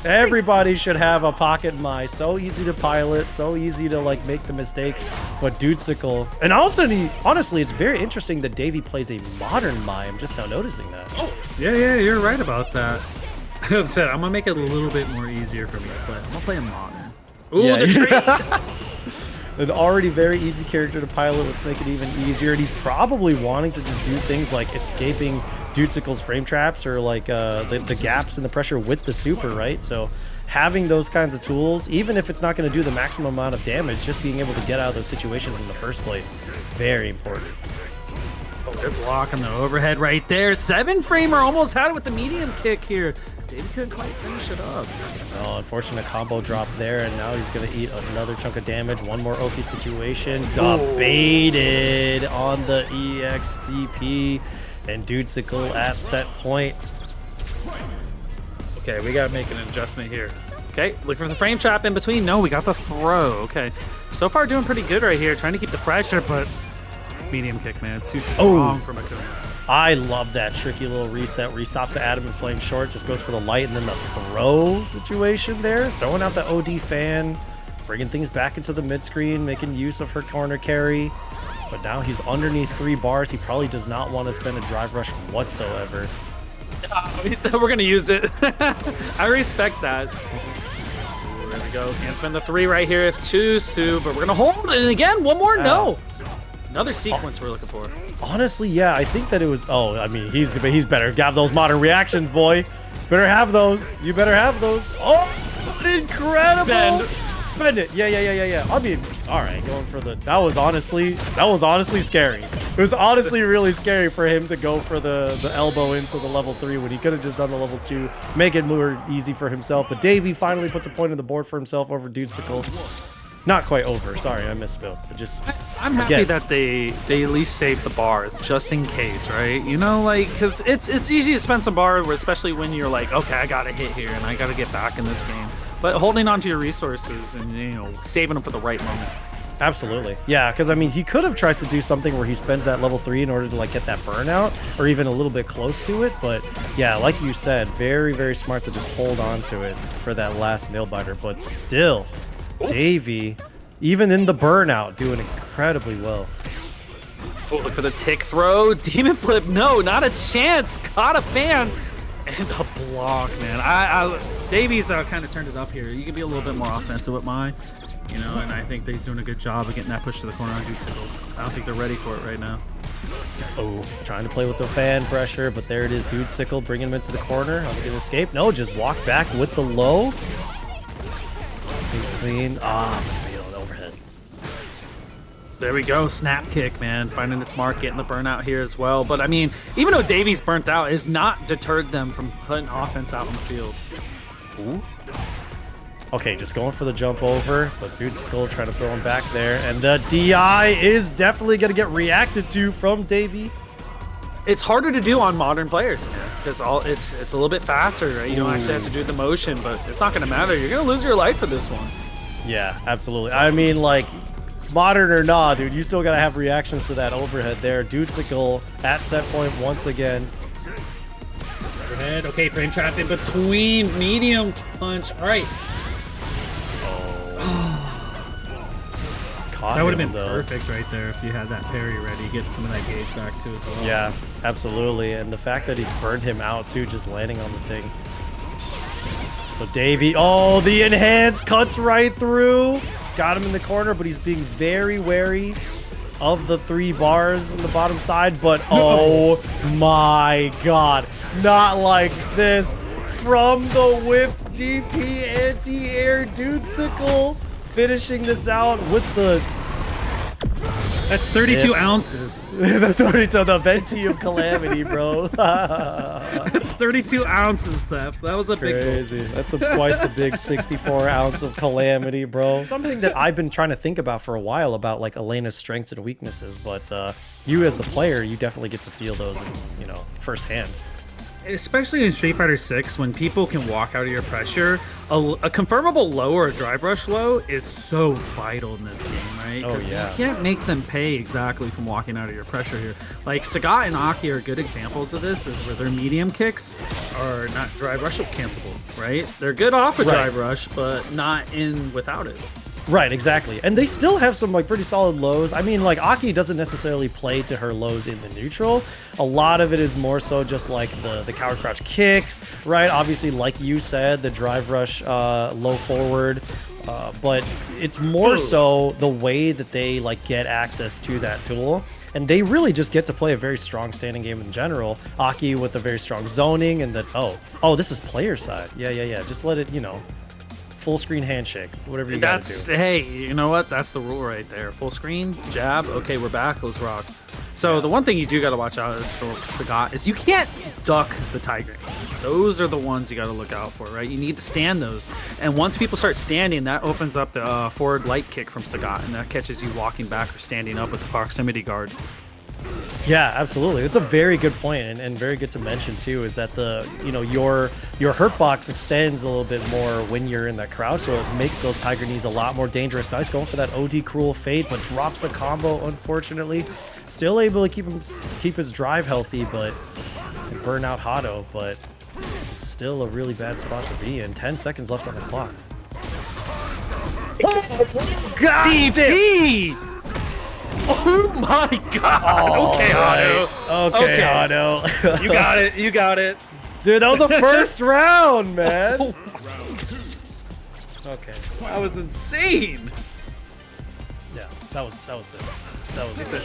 Everybody should have a pocket Mai. So easy to pilot, so easy to, like, make the mistakes. But Dudesicle... And also, honestly, it's very interesting that Davy plays a modern Mai. I'm just now noticing that. Oh, yeah, you're right about that. I said, I'm going to make it a little bit more easier for me, but I'm going to play a modern. Ooh, yeah, the tree! An already very easy character to pilot, let's make it even easier. And he's probably wanting to just do things like escaping Dudesicle's frame traps or like the gaps in the pressure with the super, right? So having those kinds of tools, even if it's not going to do the maximum amount of damage, just being able to get out of those situations in the first place, very important. Oh, good block on the overhead right there. 7-framer almost had it with the medium kick here. Davy couldn't quite finish it up. Oh, unfortunate combo drop there, and now he's going to eat another chunk of damage. One more OP situation. Got baited on the EXDP, and Dudesicle at set point. Okay, we got to make an adjustment here. Okay, look for the frame trap in between. No, we got the throw. Okay, so far doing pretty good right here. Trying to keep the pressure, but medium kick, man. It's too strong for Akuma. I love that tricky little reset where he stops at Adamant Flame short, just goes for the light, and then the throw situation there. Throwing out the OD fan, bringing things back into the mid-screen, making use of her corner carry. But now he's underneath 3 bars. He probably does not want to spend a drive rush whatsoever. He said we're going to use it. I respect that. go. Can't spend the 3 right here if choose to, but we're gonna hold it. And again, one more, no. Another sequence we're looking for. Honestly, yeah, I think that it was. Oh, I mean, he's better have those modern reactions, boy. Better have those. You better have those. Oh, incredible! Spend it. Yeah. I mean, all right, going for the. That was honestly scary. It was honestly really scary for him to go for the elbow into the level 3 when he could have just done the level 2, make it more easy for himself. But Davy finally puts a point on the board for himself over Dudesicle. Not quite over. Sorry, I misspelled. But just. I'm happy that they at least saved the bar just in case, right? You know, like, because it's easy to spend some bar, especially when you're like, okay, I got to hit here and I got to get back in this game. But holding on to your resources and, you know, saving them for the right moment. Absolutely. Yeah, because, I mean, he could have tried to do something where he spends that level 3 in order to, like, get that burnout or even a little bit close to it. But, yeah, like you said, very, very smart to just hold on to it for that last nail biter. But still, Davy, even in the burnout, doing incredibly well. Oh, look for the tick throw. Demon flip. No, not a chance. Caught a fan. And a block, man. Davy's kind of turned it up here. You can be a little bit more offensive with mine, you know, and I think that he's doing a good job of getting that push to the corner on Dudesicle. I don't think they're ready for it right now. Oh, trying to play with the fan pressure, but there it is, Dudesicle bringing him into the corner. Are they going to escape? No, just walk back with the low. He's clean. Overhead. There we go, snap kick, man. Finding its mark, getting the burnout here as well. But I mean, even though Davy's burnt out, has not deterred them from putting offense out in the field. Ooh. Okay, just going for the jump over, but Dudesicle trying to throw him back there. And the DI is definitely going to get reacted to from Davy. It's harder to do on modern players, man, because it's a little bit faster, right? You don't actually have to do the motion, but it's not going to matter. You're going to lose your life for this one. Yeah, absolutely. I mean, like, modern or not, dude, you still got to have reactions to that overhead there. Dudesicle at set point once again. Overhead. Okay, frame trapped in between. Medium punch. All right. That would have been perfect right there if you had that parry ready. Get some of that gauge back too as well. Yeah, absolutely. And the fact that he burned him out too, just landing on the thing. So Davy, oh, the enhance cuts right through. Got him in the corner, but he's being very wary of the 3 bars on the bottom side. But oh my god, not like this. From the whipped DP anti-air, Dudesicle finishing this out with the... That's 32 ounces. the 32, the venti of calamity, bro. That's 32 ounces, Seth. That was a crazy. Big goal. That's quite the big 64 ounce of calamity, bro. Something that I've been trying to think about for a while about like Elena's strengths and weaknesses, but you as the player, you definitely get to feel those, you know, firsthand. Especially in Street Fighter 6, when people can walk out of your pressure, a confirmable low or a drive rush low is so vital in this game, right? Oh, yeah. You can't make them pay exactly from walking out of your pressure here. Like, Sagat and Aki are good examples of this, is where their medium kicks are not drive rush cancelable, right? They're good off a drive rush, but not in without it. Right, exactly. And they still have some like pretty solid lows. I mean, like Aki doesn't necessarily play to her lows in the neutral. A lot of it is more so just like the coward crouch kicks, right? Obviously, like you said, the drive rush low forward. But it's more so the way that they like get access to that tool. And they really just get to play a very strong standing game in general. Aki with a very strong zoning and that, oh, this is player side. Yeah. Just let it, you know, full screen handshake, whatever you gotta do. Hey, you know what? That's the rule right there. Full screen, jab. Okay, we're back. Let's rock. So the one thing you do got to watch out is for Sagat is you can't duck the Tiger. Those are the ones you got to look out for, right? You need to stand those. And once people start standing, that opens up the forward light kick from Sagat, and that catches you walking back or standing up with the proximity guard. Yeah, absolutely. It's a very good point, and very good to mention too, is that your hurt box extends a little bit more when you're in that crouch, so it makes those Tiger knees a lot more dangerous. Nice going for that OD Cruel Fate, but drops the combo, unfortunately. Still able to keep his drive healthy, but burn out Hado, but it's still a really bad spot to be in. 10 seconds left on the clock. Oh, God! DP! Oh my god! All okay, right. Hado. Okay, Hado. You got it. You got it. Dude, that was a first round, man. Okay. That was insane. Yeah, that was sick. That was sick.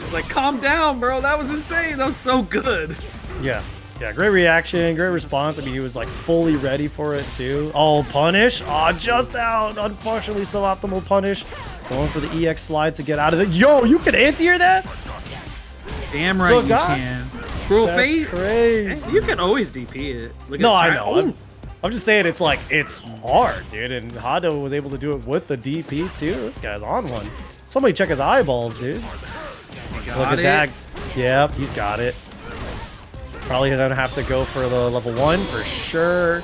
It's like, calm down, bro. That was insane. That was so good. Yeah. Yeah, great reaction, great response. I mean, he was like fully ready for it too. Oh, punish. Oh, just out. Unfortunately, suboptimal punish. Going for the EX slide to get out of it. Yo, you can anti-air that? Damn right you can. Bro, That's crazy. You can always DP it. Look No, at I know. I'm just saying it's like, it's hard, dude. And Hado was able to do it with the DP too. This guy's on one. Somebody check his eyeballs, dude. Look at that. Yep, he's got it. Probably gonna have to go for the level 1 for sure.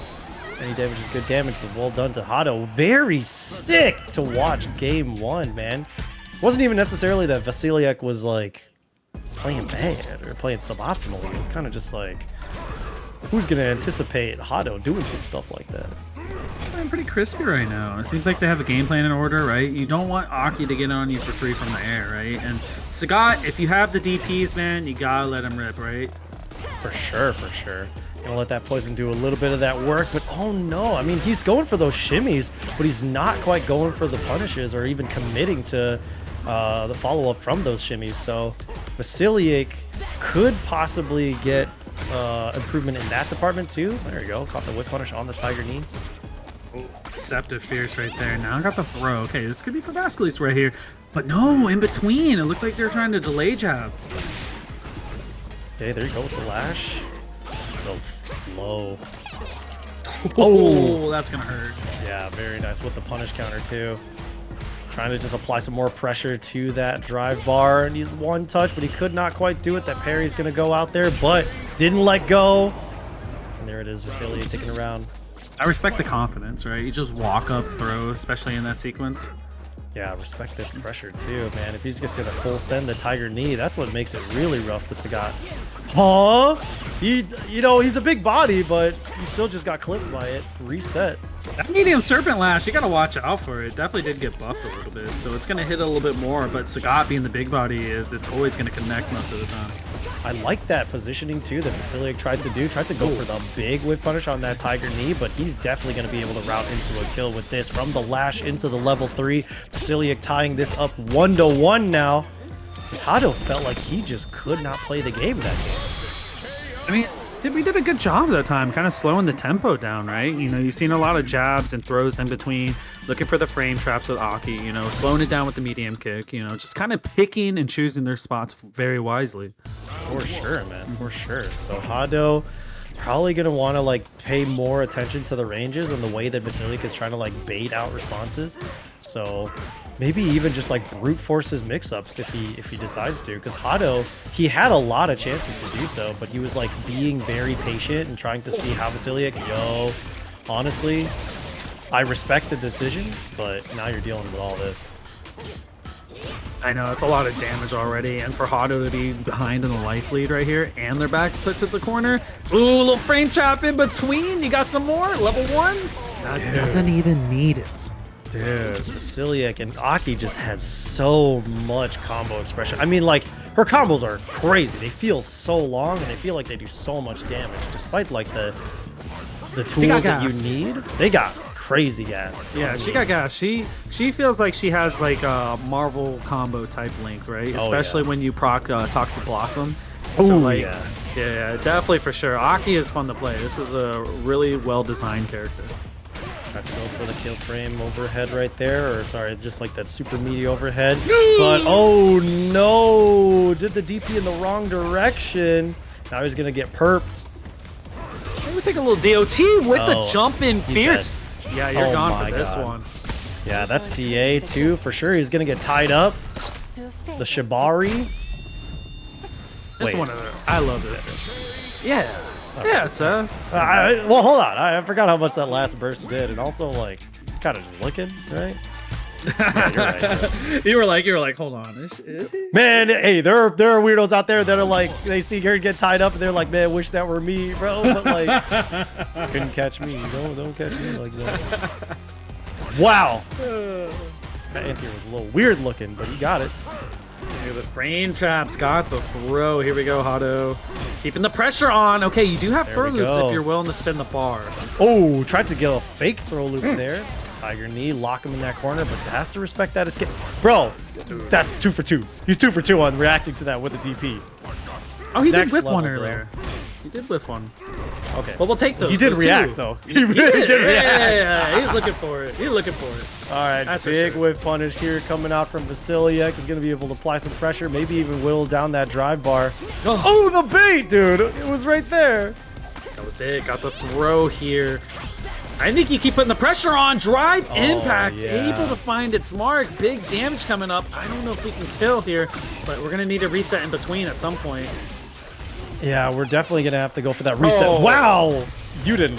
Any damage is good damage, but well done to Hado. Very sick to watch game 1, man. It wasn't even necessarily that Vasiliek was like playing bad or playing suboptimally. It was kind of just like, who's gonna anticipate Hado doing some stuff like that? It's playing pretty crispy right now. It seems like they have a game plan in order, right? You don't want Aki to get on you for free from the air, right? And Sagat, if you have the DPs, man, you gotta let him rip, right? For sure, for sure. Gonna let that poison do a little bit of that work, but oh no, I mean, he's going for those shimmies, but he's not quite going for the punishes or even committing to the follow-up from those shimmies. So Vasiliek could possibly get improvement in that department too. There you go, caught the whip punish on the Tiger Knee. Oh, deceptive fierce right there. Now I got the throw. Okay, this could be for Vasiliek right here, but no, in between. It looked like they're trying to delay jab. Okay, there you go with the lash. Go low. Oh, that's gonna hurt. Yeah, very nice with the punish counter too. Trying to just apply some more pressure to that drive bar, and he's one touch, but he could not quite do it. That parry's gonna go out there, but didn't let go. And there it is, Vasiliek taking around. I respect the confidence, right? You just walk up, throw, especially in that sequence. Yeah, respect this pressure too, man. If he's just gonna full send the Tiger Knee, that's what makes it really rough to Sagat. Huh? You know, he's a big body, but he still just got clipped by it. Reset. That medium Serpent Lash, you gotta watch out for it. Definitely did get buffed a little bit, so it's gonna hit a little bit more, but Sagat being the big body it's always gonna connect most of the time. I like that positioning too that Vasiliek tried to do. Tried to go for the big whip punish on that Tiger Knee, but he's definitely going to be able to route into a kill with this. From the lash into the level 3, Vasiliek tying this up 1-1 now. Hado felt like he just could not play the game that game. I mean, we did a good job that time, kind of slowing the tempo down, right? You know, you've seen a lot of jabs and throws in between, looking for the frame traps with Aki, you know, slowing it down with the medium kick, you know, just kind of picking and choosing their spots very wisely. For sure, man, for sure. So Hado probably going to want to like pay more attention to the ranges and the way that Vasiliek is trying to like bait out responses. So maybe even just like brute force his mix-ups if he decides to, because Hado, he had a lot of chances to do so, but he was like being very patient and trying to see how Vasiliek, honestly, I respect the decision, but now you're dealing with all this. I know, it's a lot of damage already, and for Hado to be behind in the life lead right here, and they're back put to the corner. Ooh, a little frame trap in between. You got some more? Level 1? That doesn't even need it. Dude, Vasiliek and Aki just has so much combo expression. I mean, like, her combos are crazy. They feel so long, and they feel like they do so much damage, despite, like, the tools that you need. They got crazy gas. Yeah, she got gas. She feels like she has, like, a Marvel combo type length, right? Especially when you proc Toxic Blossom. Oh, so, like, yeah. Yeah, definitely for sure. Aki is fun to play. This is a really well-designed character. Tried to go for the kill frame overhead right there, or sorry, just like that super meaty overhead. But oh no, did the DP in the wrong direction. Now he's gonna get perped. Let me take a little DOT with the jump in fierce. Dead. Yeah, you're gone for this one. Yeah, that's CA too for sure. He's gonna get tied up. The Shibari. This one, I love this. Yeah. Okay. Yeah, so. Well, hold on. I forgot how much that last burst did, and also like kind of just looking, right? Yeah, you're right. you were like, hold on, is he? Man, hey, there are weirdos out there that are like, they see her get tied up, and they're like, man, wish that were me, bro. But like, couldn't catch me. Don't catch me like that. Wow. That anti-air was a little weird looking, but he got it. Look at the frame traps, got the throw. Here we go, Hado. Keeping the pressure on. Okay, you do have throw loops if you're willing to spin the bar. Oh, tried to get a fake throw loop there. Tiger knee, lock him in that corner, but has to respect that escape. Bro, that's 2 for 2. He's 2 for 2 on reacting to that with a DP. Oh, he Next did whiff one level, earlier. He did whiff one. Okay. But we'll take those. He did those react, two. though. He really did react. Yeah, he's looking for it. He's looking for it. All right, That's big whip punish here coming out from Vasiliek. Is going to be able to apply some pressure, maybe even whittle down that drive bar. Oh, the bait, dude. It was right there. That was it. Got the throw here. I think you keep putting the pressure on. Drive impact. Yeah. Able to find its mark. Big damage coming up. I don't know if we can kill here, but we're going to need a reset in between at some point. Yeah, we're definitely going to have to go for that reset. Oh. Wow. You didn't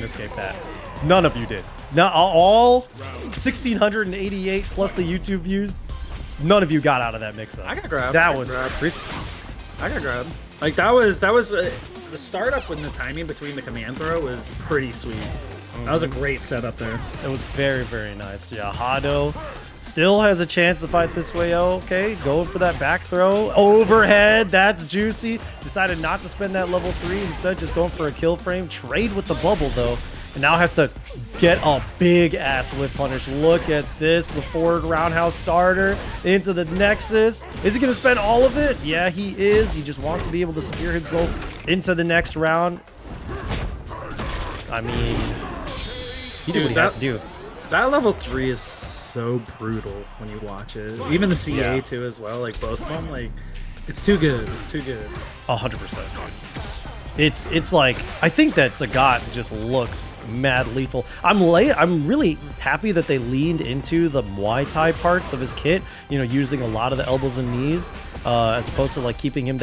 escape that. None of you did. Not all 1,688 plus the YouTube views. None of you got out of that mix-up. I got grabbed. That I was grabbed. crazy. I got grabbed. Like that was the startup when the timing between the command throw was pretty sweet. That was a great setup there. It was very, very nice. Yeah, Hado still has a chance to fight this way. Okay, going for that back throw. Overhead, that's juicy. Decided not to spend that level 3. Instead, just going for a kill frame. Trade with the bubble, though. And now has to get a big-ass whip punish. Look at this. The forward roundhouse starter into the Nexus. Is he going to spend all of it? Yeah, he is. He just wants to be able to secure himself into the next round. I mean, he did what he had to do. That level 3 is so brutal when you watch it. Even the CA too as well, like both of them, like it's too good. It's too good. 100%. It's like, I think that Sagat just looks mad lethal. I'm really happy that they leaned into the Muay Thai parts of his kit, you know, using a lot of the elbows and knees, as opposed to like keeping him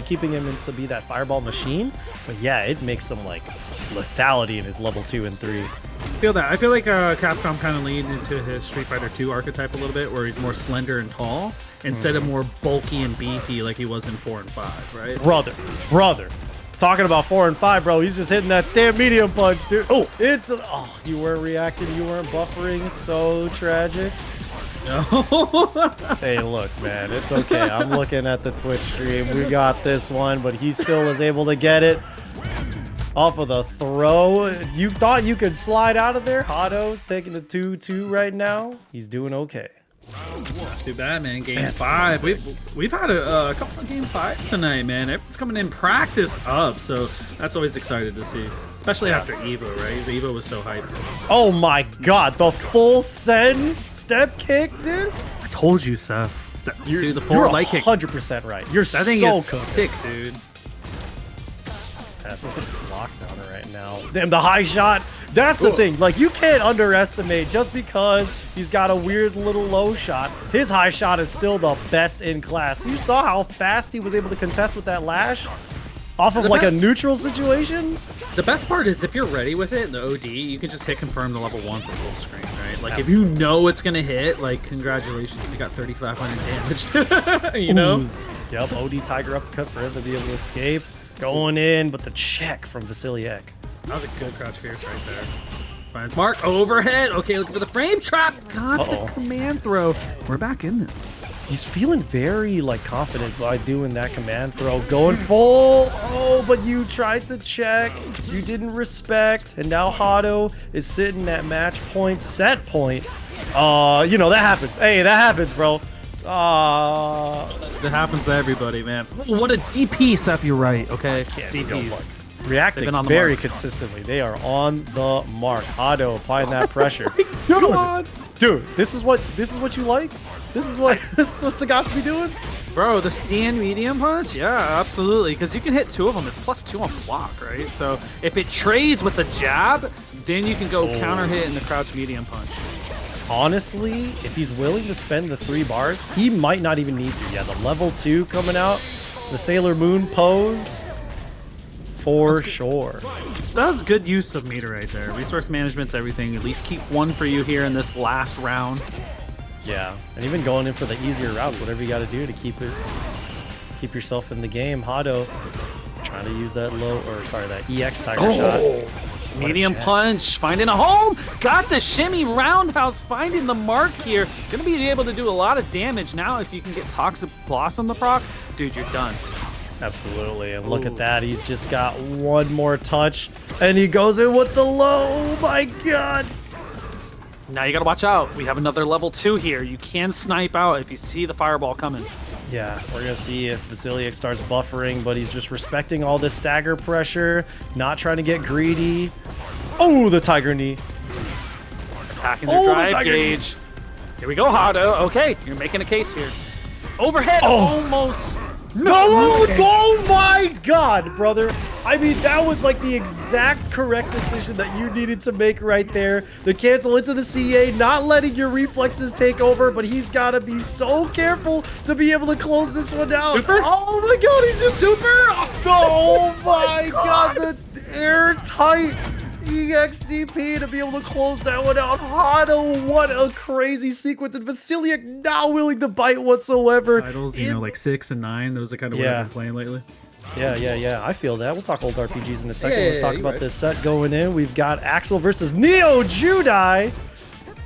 keeping him to be that fireball machine. But yeah, it makes some like lethality in his level 2 and 3. Feel that. I feel like Capcom kind of leaned into his Street Fighter 2 archetype a little bit, where he's more slender and tall instead of more bulky and beefy like he was in 4 and 5, right? Brother. Talking about 4 and 5, bro. He's just hitting that stand medium punch, dude. Oh, you weren't reacting. You weren't buffering. So tragic. No. Hey, look, man. It's okay. I'm looking at the Twitch stream. We got this one, but he still was able to get it off of the throw. You thought you could slide out of there? Hado taking the 2-2 right now. He's doing okay. Not too bad, man. Game 5. We've had a couple of game 5s tonight, man. Everyone's coming in practiced up, so that's always exciting to see. Especially after Evo, right? Evo was so hyped. Oh my god, the full send step kick, dude. I told you, Seth. Dude, the You're forward light kick. 100% right. You're That thing so is cooked. sick, dude. That's lockdown right now. Damn, the high shot. That's the thing. Like, you can't underestimate just because he's got a weird little low shot. His high shot is still the best in class. You saw how fast he was able to contest with that lash off of like a neutral situation. The best part is if you're ready with it in the OD, you can just hit confirm the level 1 for full screen, right? Like, if you know it's going to hit, like, congratulations, you got 3,500 damage, you know? Ooh. Yep, OD Tiger uppercut for him to be able to escape. Going in, but the check from Vasiliek. That was a good crouch fierce right there. Finds mark, overhead. Okay, looking for the frame trap. Got the command throw. We're back in this. He's feeling very like confident by doing that command throw. Going full. Oh, but you tried to check. You didn't respect. And now Hado is sitting at match point, set point. You know, that happens. Hey, that happens, bro. It happens to everybody, man. What a DP, Seth, you're right, okay? DPs. Reacting on the very mark. consistently. They are on the mark. Hado applying that pressure. God. Dude, this is what you like? This is what Sagat's be doing? Bro, the stand medium punch? Yeah, absolutely. Because you can hit 2 of them. It's +2 on block, right? So if it trades with the jab, then you can go counter hit in the crouch medium punch. Honestly, if he's willing to spend the 3 bars, he might not even need to. Yeah, the level 2 coming out, the Sailor Moon pose, for sure. That was good use of meter right there. Resource management's everything. At least keep 1 for you here in this last round. Yeah, and even going in for the easier routes, whatever you got to do to keep yourself in the game. Hado trying to use that that EX Tiger shot. Medium punch, finding a home. Got the shimmy roundhouse, finding the mark here. Gonna be able to do a lot of damage now if you can get Toxic Blossom the proc. Dude, you're done. Absolutely, and look at that. He's just got one more touch, and he goes in with the low. Oh my god. Now you gotta watch out. We have another level 2 here. You can snipe out if you see the fireball coming. Yeah, we're gonna see if Vasiliek starts buffering, but he's just respecting all this stagger pressure, not trying to get greedy. Oh, the tiger knee. Attacking the drive gauge. Here we go, Hado. Okay, you're making a case here. Overhead, almost. No! Oh my god, brother. I mean, that was like the exact correct decision that you needed to make right there. The cancel into the CA, not letting your reflexes take over, but he's got to be so careful to be able to close this one out. Super? Oh my god, he's just super. Oh my god, the airtight EXDP to be able to close that one out. Hado, what a crazy sequence. And Vasiliek not willing to bite whatsoever. Titles, you know, like 6 and 9. Those are kind of what I've been playing lately. Yeah. I feel that. We'll talk old RPGs in a second. Let's talk about this set going in. We've got Axel versus NeoJudai.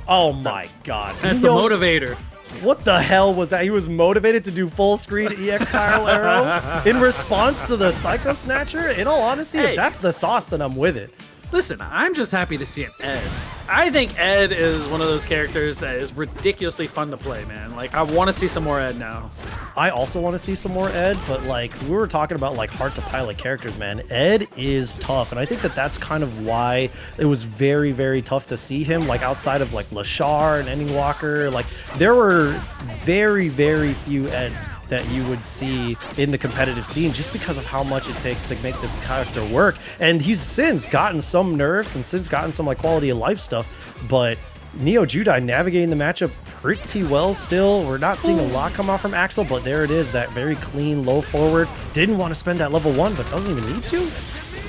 Oh my god. That's the motivator. What the hell was that? He was motivated to do full screen EX spiral arrow in response to the Psycho Snatcher? In all honesty, if that's the sauce, then I'm with it. Listen, I'm just happy to see an Ed. I think Ed is one of those characters that is ridiculously fun to play, man. Like, I want to see some more Ed now. I also want to see some more Ed, but like we were talking about like hard to pilot characters, man. Ed is tough, and I think that that's kind of why it was very, very tough to see him. Like outside of like Lashar and Endingwalker, like there were very, very few Eds that you would see in the competitive scene just because of how much it takes to make this character work. And he's since gotten some nerfs and since gotten some like quality of life stuff, but NeoJudai navigating the matchup pretty well still. We're not seeing a lot come out from Axel, but there it is, that very clean low forward. Didn't want to spend that level 1, but doesn't even need to.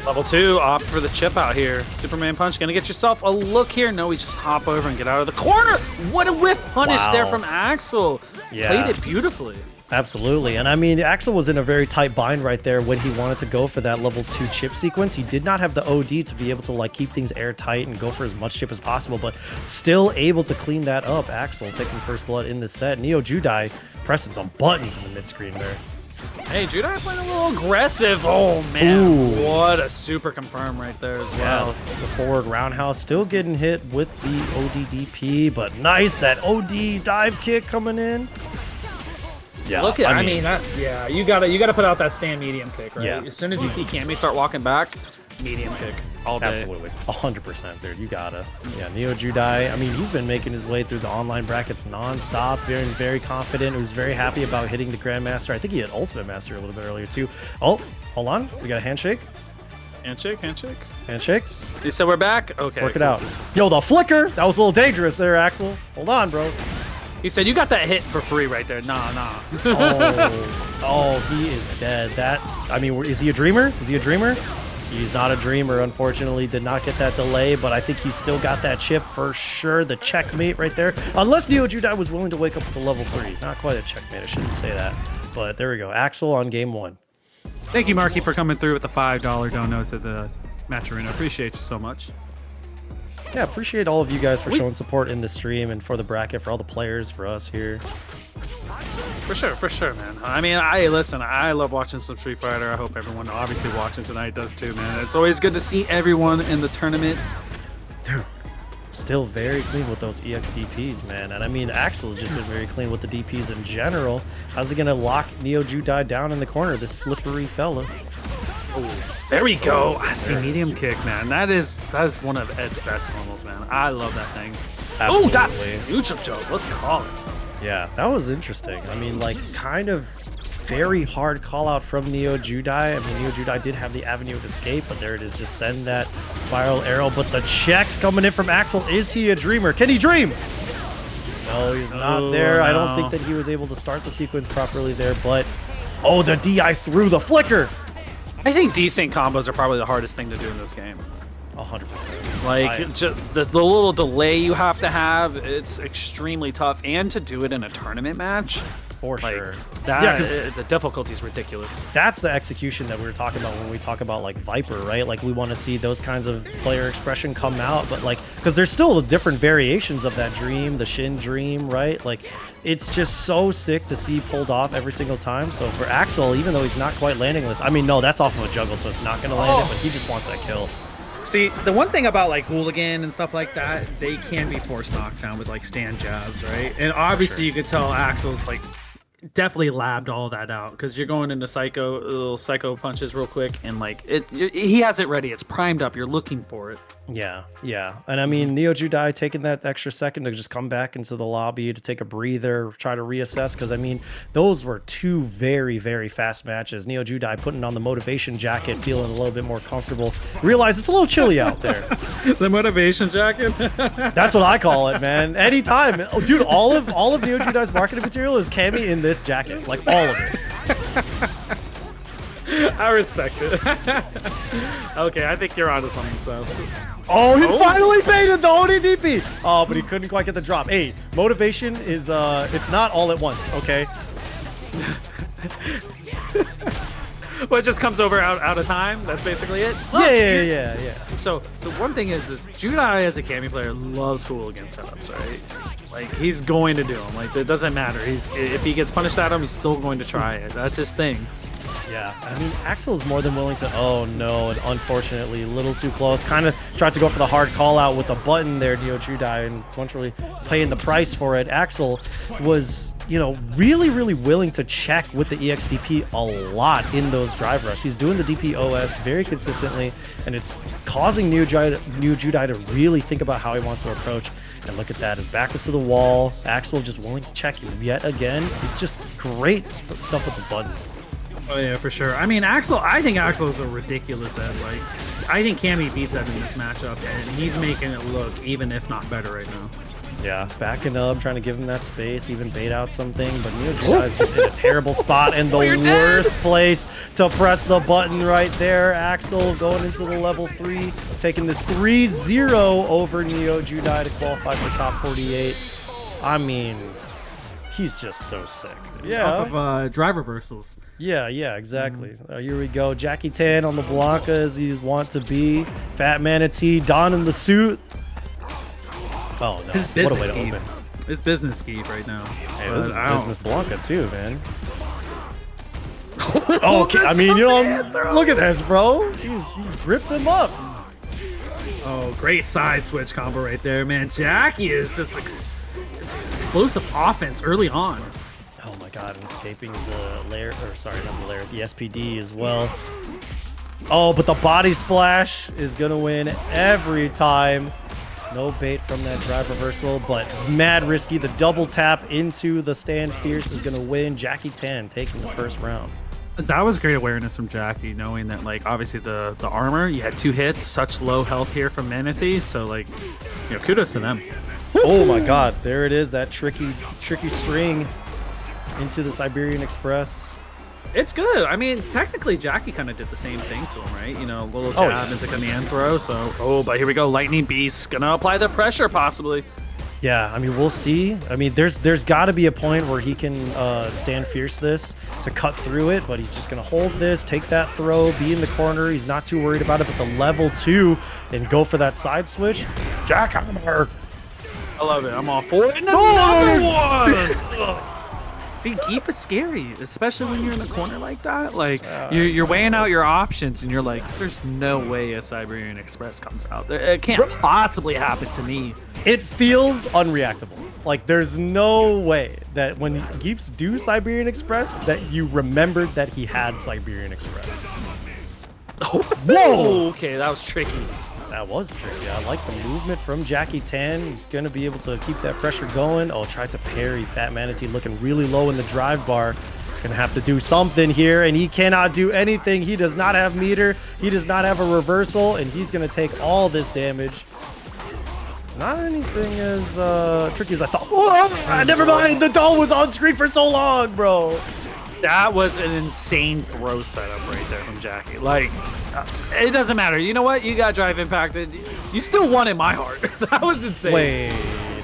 Level 2, opt for the chip out here. Superman punch, gonna get yourself a look here. No, we just hop over and get out of the corner. What a whiff punish there from Axel. Played it beautifully. Absolutely. And I mean, Axel was in a very tight bind right there when he wanted to go for that level 2 chip sequence. He did not have the OD to be able to like keep things airtight and go for as much chip as possible, but still able to clean that up. Axel taking first blood in the set. NeoJudai pressing some buttons in the mid screen there. Hey, Judai playing a little aggressive. Oh man, what a super confirm right there as well. The forward roundhouse still getting hit with the ODDP, but nice, that OD dive kick coming in. Yeah, look at, I mean you gotta put out that stand medium kick, right? Yeah. As soon as you see Cammy start walking back, medium kick all day. Absolutely, 100%, dude. You gotta. Yeah, NeoJudai. I mean, he's been making his way through the online brackets non-stop, very confident. He was very happy about hitting the Grandmaster. I think he hit Ultimate Master a little bit earlier too. Oh, hold on, we got a handshake. Handshakes. You said we're back. Okay. Work it out. Yo, the flicker. That was a little dangerous there, Axel. Hold on, bro. He said, you got that hit for free right there. Nah. Oh, he is dead. That, I mean, is he a dreamer? He's not a dreamer, unfortunately. Did not get that delay, but I think he's still got that chip for sure. The checkmate right there. Unless NeoJudai was willing to wake up with the level 3. Not quite a checkmate, I shouldn't say that. But there we go. Axel on game 1. Thank you, Marky, for coming through with the $5 dono to the match arena. Appreciate you so much. Yeah, appreciate all of you guys for showing support in the stream and for the bracket, for all the players, for us here. For sure, man. I mean, listen, I love watching some Street Fighter. I hope everyone obviously watching tonight does too, man. It's always good to see everyone in the tournament. Dude, still very clean with those EXDPs, man. And I mean, Axel's just been very clean with the DPs in general. How's he gonna lock NeoJudai down in the corner, this slippery fella? Oh, there we go. I see medium kick, man. That is one of Ed's best normals, man. I love that thing. Absolutely. Oh, that neutral choke. Let's call it. Yeah, that was interesting. I mean, like, kind of very hard call out from NeoJudai. I mean, NeoJudai did have the avenue of escape, but there it is. Just send that spiral arrow. But the checks coming in from Axel. Is he a dreamer? Can he dream? No, he's not there. No. I don't think that he was able to start the sequence properly there, but oh, the DI through the flicker. I think desync combos are probably the hardest thing to do in this game. 100%. Like, just the little delay you have to have, it's extremely tough. And to do it in a tournament match, For like, sure. That, Yeah, the difficulty is ridiculous. that's the execution that we were talking about when we talk about like Viper, right? Like we want to see those kinds of player expression come out, but like because there's still different variations of that dream, the Shin dream, right? Like it's just so sick to see pulled off every single time. So for Axel, even though he's not quite landing this, I mean, no, that's off of a juggle, so it's not going to land it, but he just wants that kill. See, the one thing about like Hooligan and stuff like that, they can be forced knockdown with like stand jabs, right? And obviously you could tell Axel's like definitely labbed all that out because you're going into little psycho punches real quick, and like he has it ready. It's primed up. You're looking for it. Yeah, yeah. And I mean, NeoJudai taking that extra second to just come back into the lobby to take a breather, try to reassess, because I mean, those were two very, very fast matches. NeoJudai putting on the motivation jacket, feeling a little bit more comfortable. Realize it's a little chilly out there. The motivation jacket? That's what I call it, man. Anytime. Oh, dude, all of NeoJudai's marketing material is Cammy in this jacket. Like, all of it. I respect it. Okay, I think you're onto something, so. Oh, he finally baited the ODDP. Oh, but he couldn't quite get the drop. Hey, motivation is, it's not all at once, okay? Well, it just comes over out of time. That's basically it. Yeah. So the one thing is Judai as a Cammy player loves Hooligan setups, right? Like he's going to do them. Like it doesn't matter. If he gets punished at him, he's still going to try it. That's his thing. Yeah, I mean, Axel's more than willing to... Oh, no, and unfortunately, a little too close. Kind of tried to go for the hard call-out with a button there, NeoJudai, and wasn't really paying the price for it. Axel was, you know, really, really willing to check with the EXDP a lot in those drive rush. He's doing the DPOS very consistently, and it's causing NeoJudai to really think about how he wants to approach. And look at that, his back was to the wall. Axel just willing to check yet again. He's just great stuff with his buttons. Oh yeah, for sure. I mean, I think Axel is a ridiculous Ed. Like, I think Cammy beats Ed in this matchup, and he's making it look even if not better right now. Yeah, backing up, trying to give him that space, even bait out something, but NeoJudai is just in a terrible spot and the worst place to press the button right there. Axel going into the level 3, taking this 3-0 over NeoJudai to qualify for top 48. I mean, he's just so sick. Yeah. Off of drive reversals. Yeah, exactly. Here we go. JackDTank on the Blanka as he's want to be. FatManatee donning the suit. Oh no! His business what a way to Skeet. open. His business Skeet right now. Hey, this is business Blanka too, man. Okay, I mean, you know, look at this, bro. He's gripped him up. Oh, great side switch combo right there, man. Jackie is just explosive offense early on. Oh my god, I'm escaping the layer, or sorry, not the layer, the SPD as well. Oh, but the body splash is gonna win every time. No bait from that drive reversal, but mad risky. The double tap into the stand fierce is gonna win. JackDTank taking the first round. That was great awareness from Jackie, knowing that like obviously the armor, you had 2 hits, such low health here from Manatee, so like, you know, kudos to them. Oh my god, there it is, that tricky string into the Siberian Express. It's good. I mean, technically Jackie kind of did the same thing to him, right? You know, a little jab into command throw. So, oh, but here we go. Lightning Beast gonna apply the pressure possibly. Yeah, I mean, we'll see. I mean, there's got to be a point where he can stand fierce this to cut through it, but he's just going to hold this, take that throw, be in the corner. He's not too worried about it, but the level 2 and go for that side switch. Jackhammer. I love it. I'm all for it. And another one! See, Geef is scary, especially when you're in a corner like that. Like, you're weighing out your options, and you're like, there's no way a Siberian Express comes out. It can't possibly happen to me. It feels unreactable. Like, there's no way that when Geefs do Siberian Express that you remembered that he had Siberian Express. Whoa! Okay, that was tricky. That was tricky. I like the movement from JackDTank. He's going to be able to keep that pressure going. Oh, tried to parry. FatManatee looking really low in the drive bar. Going to have to do something here, and he cannot do anything. He does not have meter. He does not have a reversal, and he's going to take all this damage. Not anything as tricky as I thought. Oh, never mind. The doll was on screen for so long, bro. That was an insane throw setup right there from Jackie. Like, it doesn't matter. You know what? You got drive impacted. You still won in my heart. That was insane. Wait.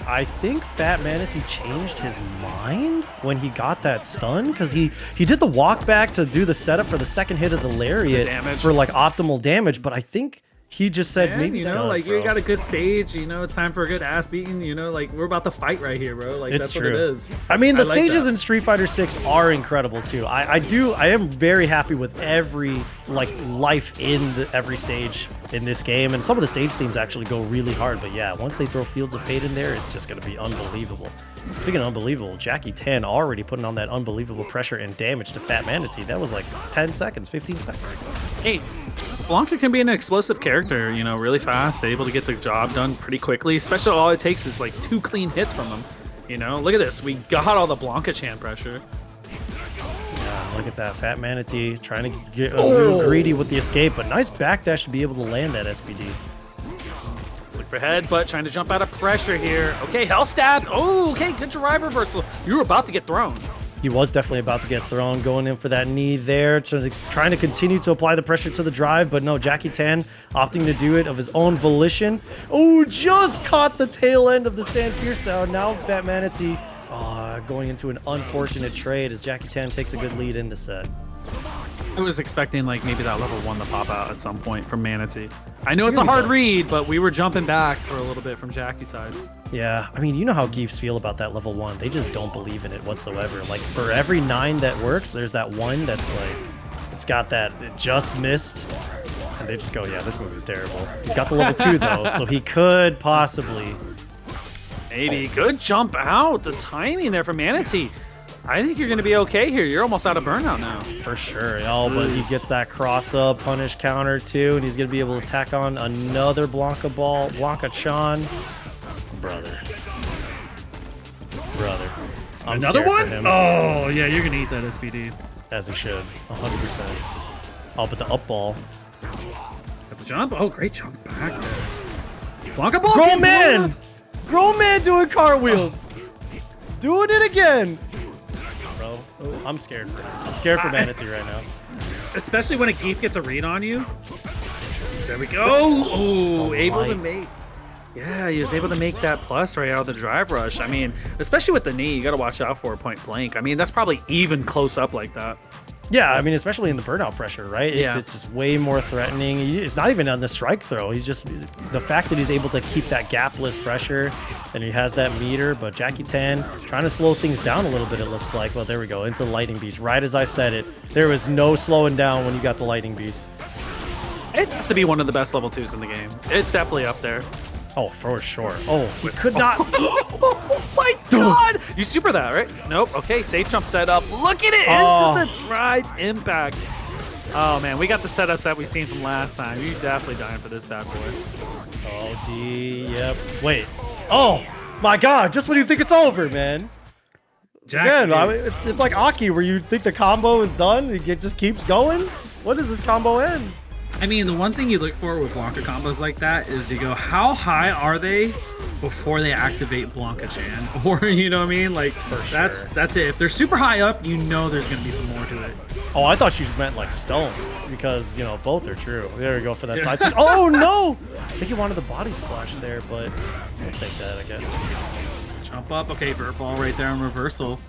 I think TheFatManatee changed his mind when he got that stun, because he did the walk back to do the setup for the second hit of the lariat for like optimal damage, but I think he just said, man, maybe you know, like you got a good stage, you know, it's time for a good ass beating, you know, like we're about to fight right here, bro. Like that's what it is. I mean, the stages in Street Fighter 6 are incredible too. I am very happy with every like life in every stage in this game, and some of the stage themes actually go really hard. But yeah, once they throw Fields of Fate in there, it's just gonna be unbelievable. Speaking of unbelievable, JackDTank already putting on that unbelievable pressure and damage to TheFatManatee. That was like 10 seconds, 15 seconds. Hey, Blanka can be an explosive character, you know, really fast, able to get the job done pretty quickly, especially all it takes is like 2 clean hits from him. You know, look at this. We got all the Blanka Chan pressure. Yeah, look at that. TheFatManatee trying to get a little greedy with the escape, but nice backdash to be able to land that SPD. Look for headbutt, trying to jump out of pressure here. Okay, hell stab. Oh, okay, good drive reversal. You were about to get thrown. He was definitely about to get thrown, going in for that knee there, trying to continue to apply the pressure to the drive, but no, JackDTank opting to do it of his own volition. Oh, just caught the tail end of the Stand Fierce down. Now TheFatManatee going into an unfortunate trade as JackDTank takes a good lead in the set. I was expecting like maybe that level 1 to pop out at some point from Manatee. I know it's a hard read, but we were jumping back for a little bit from Jackie's side. Yeah, I mean, you know how Geefs feel about that level 1. They just don't believe in it whatsoever. Like, for every 9 that works, there's that 1 that's like, it's got that, it just missed. And they just go, yeah, this movie's terrible. He's got the level 2, though, so he could possibly. Maybe. Good jump out. The timing there from Manatee. I think you're going to be okay here. You're almost out of burnout now. For sure. Oh, but he gets that cross-up punish counter, too, and he's going to be able to tack on another Blanka ball. Blanka Chan. Brother. I'm another one? For him. Oh, yeah, you're going to eat that SPD. As he should. 100%. Oh, but the up ball. Got the jump? Oh, great jump back there. Blanka ball! Grown man! Grown man doing cartwheels! Doing it again! Bro, I'm scared for him. I'm scared for Manatee right now. Especially when a Geef gets a read on you. There we go! Oh, able to make... Yeah, he was able to make that plus right out of the drive rush. I mean, especially with the knee, you got to watch out for point blank. I mean, that's probably even close up like that. Yeah, I mean, especially in the burnout pressure, right? It's just way more threatening. It's not even on the strike throw. He's just, the fact that he's able to keep that gapless pressure and he has that meter, but JackDTank trying to slow things down a little bit, it looks like. Well, there we go, into the Lightning Beast. Right as I said it, there was no slowing down when you got the Lightning Beast. It has to be one of the best level 2s in the game. It's definitely up there. Oh, for sure. Oh, he could not. Oh my god! You super that, right? Nope. Okay, safe jump setup. Look at it into the drive impact. Oh man, we got the setups that we've seen from last time. You're definitely dying for this bad boy. Oh, D. Yep. Wait. Oh my god! Just when you think it's over, man. Again, it's like Aki, where you think the combo is done, it just keeps going. What does this combo end? I mean, the one thing you look for with Blanka combos like that is you go, how high are they before they activate Blanka Chan? Or, you know what I mean? Like, that's it. If they're super high up, you know there's going to be some more to it. Oh, I thought you meant like stone, because, you know, both are true. There we go for that side switch. Oh, no! I think he wanted the body splash there, but I'll take that, I guess. Jump up. Okay, vert ball right there in reversal.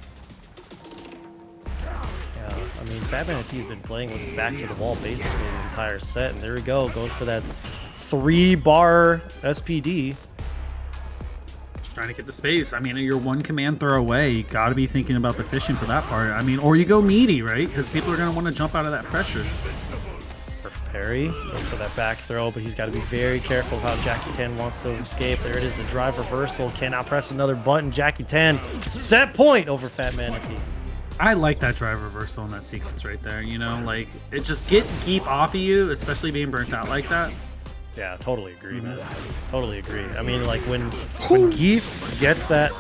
I mean, TheFatManatee's been playing with his back to the wall basically the entire set, and there we go, goes for that 3-bar SPD. Just trying to get the space. I mean, you're 1 command throw away. You got to be thinking about the fishing for that part. I mean, or you go meaty, right? Because people are going to want to jump out of that pressure. Perfect parry. Goes for that back throw, but he's got to be very careful of how JackDTank wants to escape. There it is, the drive reversal. Cannot press another button. JackDTank, set point over TheFatManatee. I like that drive reversal in that sequence right there, you know, like, it just get Geef off of you, especially being burnt out like that. Yeah, totally agree, man. Totally agree. I mean, like, when Geef gets that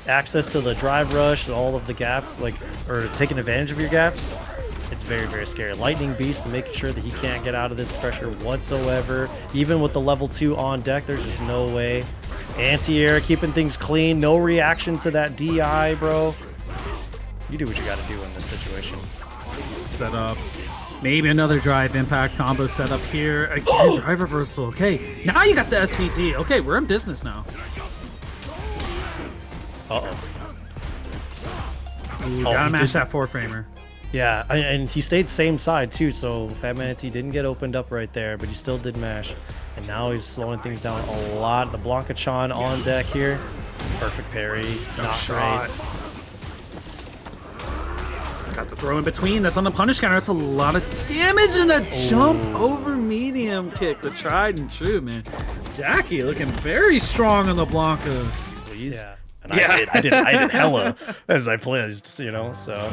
access to the drive rush, all of the gaps, like, or taking advantage of your gaps, it's very, very scary. Lightning Beast, making sure that he can't get out of this pressure whatsoever. Even with the level 2 on deck, there's just no way. Anti-air, keeping things clean, no reaction to that DI, bro. You do what you got to do in this situation. Set up. Maybe another drive impact combo set up here. Again, drive reversal. Okay, now you got the SVT. Okay, we're in business now. Uh-oh. You gotta mash that 4-framer. Yeah, and he stayed same side too, so FatManatee didn't get opened up right there, but he still did mash. And now he's slowing things down a lot. The Blanka-chan on deck here. Perfect parry. Not great. Got the throw in between. That's on the punish counter. That's a lot of damage. And that jump over medium kick. The tried and true, man. Jackie looking very strong on the Blanka. Please. Yeah. And I did hella as I pleased, you know, so...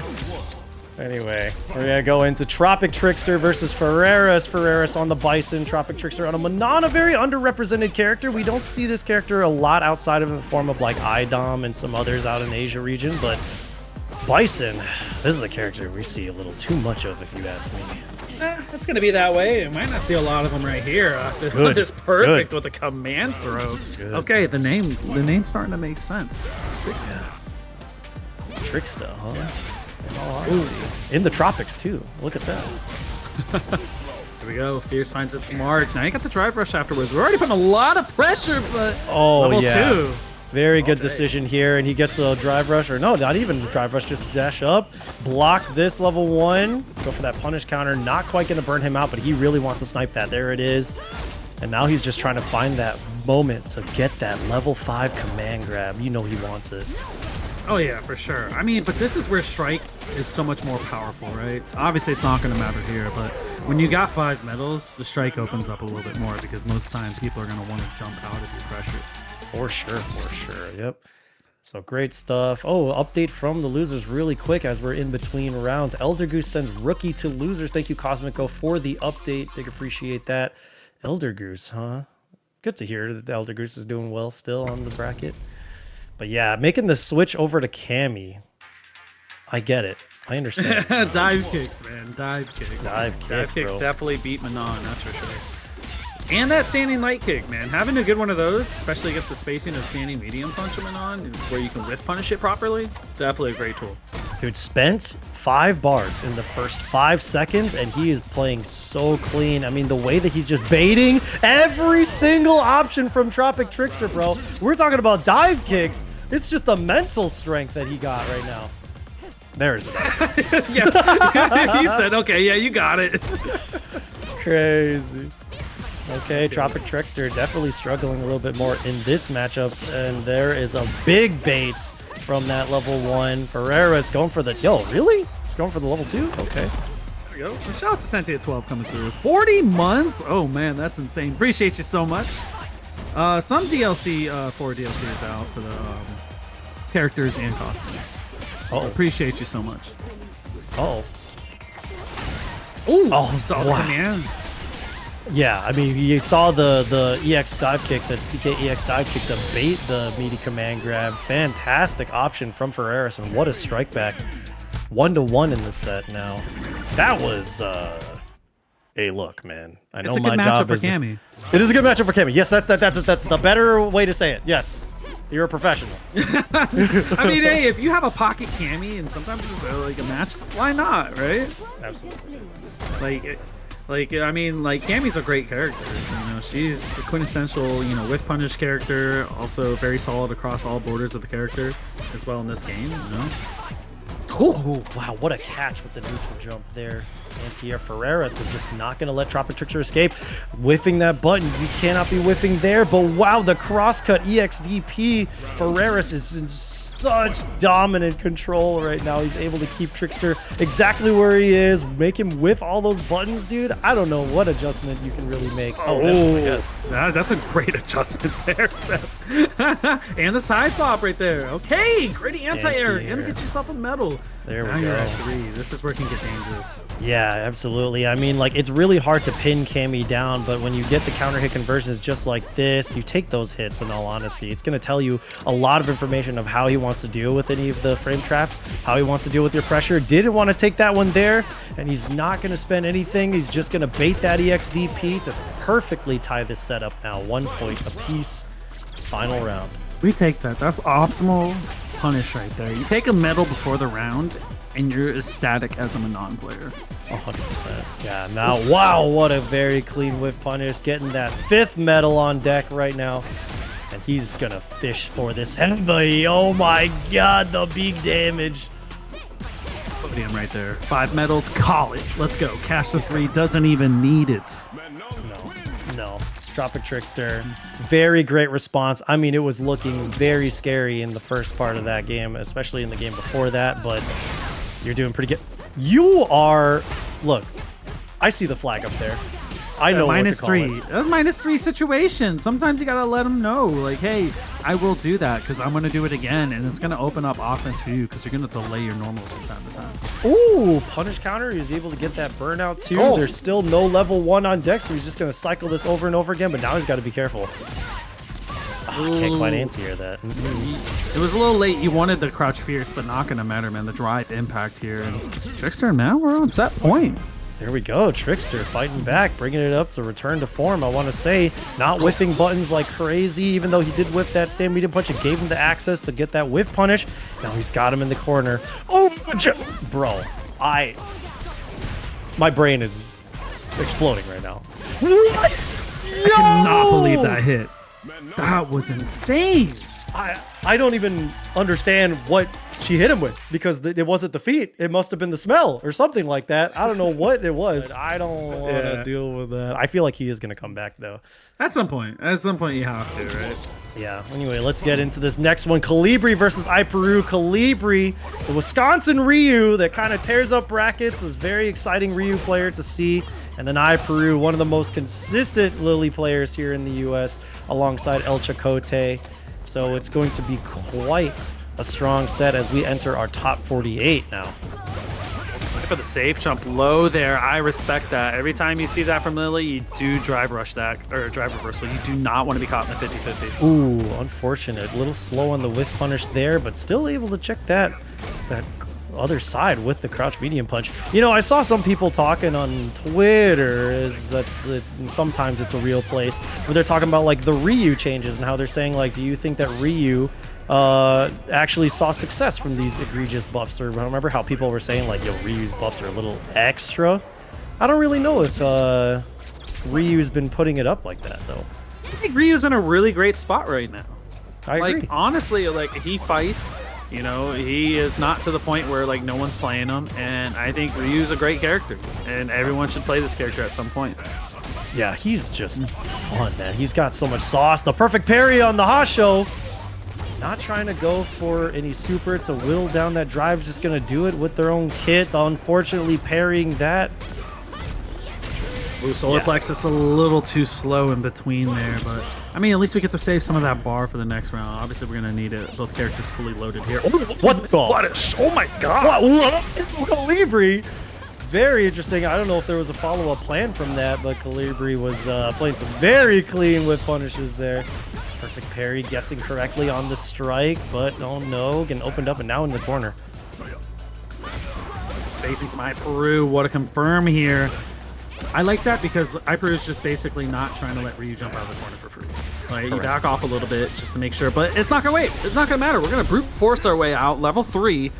Anyway, we're going to go into TropicTrickster versus Ferreras. Ferreras on the Bison, TropicTrickster on a Manon, a very underrepresented character. We don't see this character a lot outside of the form of like IDOM and some others out in Asia region, but Bison, this is a character we see a little too much of, if you ask me. It's going to be that way. You might not see a lot of them right here. Good. This perfect with a command throw. Good. Okay, the name's starting to make sense. Trickster, huh? Yeah. In the tropics too. Look at that. Here we go. Fierce finds its mark. Now you got the drive rush afterwards. We're already putting a lot of pressure, but level 2. Very good decision here, and he gets a drive rush, or no, not even drive rush, just dash up, block this level 1, go for that punish counter. Not quite going to burn him out, but he really wants to snipe that. There it is. And now he's just trying to find that moment to get that level 5 command grab. You know he wants it. Oh yeah, for sure. I mean, but this is where strike is so much more powerful, right? Obviously, it's not going to matter here, but when you got 5 medals, the strike opens up a little bit more because most of the time people are going to want to jump out of your pressure. For sure. Yep. So great stuff. Oh, update from the losers really quick as we're in between rounds. Elder Goose sends rookie to losers. Thank you, Cosmico, for the update. Big appreciate that. Elder Goose, huh? Good to hear that the Elder Goose is doing well still on the bracket. But yeah, making the switch over to Cammy, I get it. I understand. Dive kicks, man. Dive kicks. Dive kicks, bro. Definitely beat Manon, that's for sure. And that standing light kick, man. Having a good one of those, especially against the spacing of standing medium punch of Manon, where you can whiff punish it properly, definitely a great tool. Dude, spent 5 bars in the first 5 seconds, and he is playing so clean. I mean, the way that he's just baiting every single option from TropicTrickster, bro. We're talking about dive kicks. It's just the mental strength that he got right now. There's it. Yeah, he said, okay, yeah, you got it. Crazy. Okay, TropicTrickster definitely struggling a little bit more in this matchup, and there is a big bait from that level 1. Ferreras going for the... Yo, really? He's going for the level 2? Okay. There we go. The shout out to Senti at 12 coming through. 40 months? Oh, man, that's insane. Appreciate you so much. Some DLC, 4 DLC is out for the characters and costumes. Appreciate you so much. Ooh, saw wow. the command. Yeah, I mean, you saw the EX dive kick, the TK EX dive kick to bait the meaty command grab. Fantastic option from Ferreras, and what a strike back. 1-1 in the set now. That was, hey, look, man. I know my job is... Cammy. It is a good matchup for Cammy. Yes, that's the better way to say it. Yes. You're a professional. I mean, hey, if you have a pocket Cammy and sometimes it's like a match, why not, right? Absolutely. I mean, Cammy's a great character. You know, she's a quintessential, whiff punish character. Also very solid across all borders of the character as well in this game. Oh, wow, what a catch with the neutral jump there. Anti-air Ferreras is just not going to let TropicTrickster escape. Whiffing that button, you cannot be whiffing there, but wow, the crosscut EXDP. Ferreras is in such dominant control right now. He's able to keep Trickster exactly where he is, make him whiff all those buttons, dude. I don't know what adjustment you can really make. That's a great adjustment there, Seth. And the side swap right there. Okay, great anti-air. And get yourself a medal. There we now go. You're at 3. This is where it can get dangerous. Yeah, absolutely. I mean, it's really hard to pin Cammy down, but when you get the counter hit conversions just like this, you take those hits, in all honesty. It's going to tell you a lot of information of how he wants to deal with any of the frame traps, how he wants to deal with your pressure. Didn't want to take that one there, and he's not going to spend anything. He's just going to bait that EXDP to perfectly tie this setup now. 1 point apiece. Final round. We take that. That's optimal punish right there. You take a medal before the round, and you're ecstatic as a Manon player. 100%. Yeah, now, wow, what a very clean whip punish. Getting that 5th medal on deck right now. And he's gonna fish for this heavy. Oh my god, the big damage. Podium right there. 5 medals, call it. Let's go. Cash the 3, doesn't even need it. No. TropicTrickster, very great response. I mean, it was looking very scary in the first part of that game, especially in the game before that, but you're doing pretty good. You are, look, I see the flag up there. I know minus what to call 3. it. That's -3 situation. Sometimes you gotta let them know, like, hey, I will do that because I'm gonna do it again, and it's gonna open up offense for you because you're gonna delay your normals from time to time. Ooh, punish counter. He's able to get that burnout too. Oh. There's still no level 1 on deck, so he's just gonna cycle this over and over again. But now he's got to be careful. Oh, I can't quite anti-air that. It was a little late. You wanted the crouch fierce, but not gonna matter, man. The drive impact here, and Trickster. Now we're on set point. There we go, Trickster fighting back, bringing it up to return to form. I want to say, not whiffing buttons like crazy, even though he did whiff that stand medium punch. It gave him the access to get that whiff punish. Now he's got him in the corner. Oh, bro, my brain is exploding right now. What? I cannot believe that hit. That was insane. I don't even understand what she hit him with because it wasn't the feet. It must have been the smell or something like that. I don't know what it was. I don't want to deal with that. I feel like he is going to come back though. At some point you have to, right? Yeah. Anyway, let's get into this next one. Kolibri versus iPeru. Kolibri, the Wisconsin Ryu that kind of tears up brackets, is very exciting Ryu player to see. And then iPeru, one of the most consistent Lily players here in the U.S. alongside El Chacote. So it's going to be quite a strong set as we enter our top 48 now. For the safe jump low there, I respect that. Every time you see that from Lily, you do drive rush that, or drive reversal. You do not want to be caught in the 50-50. Ooh, unfortunate. A little slow on the whiff punish there, but still able to check that other side with the crouch medium punch. You know, I saw some people talking on Twitter, sometimes it's a real place, where they're talking about like the Ryu changes and how they're saying like, do you think that Ryu actually saw success from these egregious buffs? Or I remember how people were saying like, yo, Ryu's buffs are a little extra. I don't really know if Ryu's been putting it up like that though. I think Ryu's in a really great spot right now. I agree. Like honestly, like he fights. You know, he is not to the point where like no one's playing him, and I think Ryu's a great character, and everyone should play this character at some point. Yeah, he's just fun, man. He's got so much sauce. The perfect parry on the Hado. Not trying to go for any super to whittle down that drive, just gonna do it with their own kit. Unfortunately, parrying that. Ooh, solar plexus a little too slow in between there, but I mean, at least we get to save some of that bar for the next round. Obviously, we're gonna need it. Both characters fully loaded here. Oh, what the? Oh my god! What? Kolibri. Very interesting. I don't know if there was a follow-up plan from that, but Kolibri was playing some very clean whip punishes there. Perfect parry, guessing correctly on the strike, but oh no, getting opened up and now in the corner. Spacing from iPeru. What a confirm here. I like that because iPeru is just basically not trying to let Ryu jump out of the corner for free. Like, you back off a little bit just to make sure, but it's not gonna wait. It's not gonna matter. We're gonna brute force our way out. Level 3.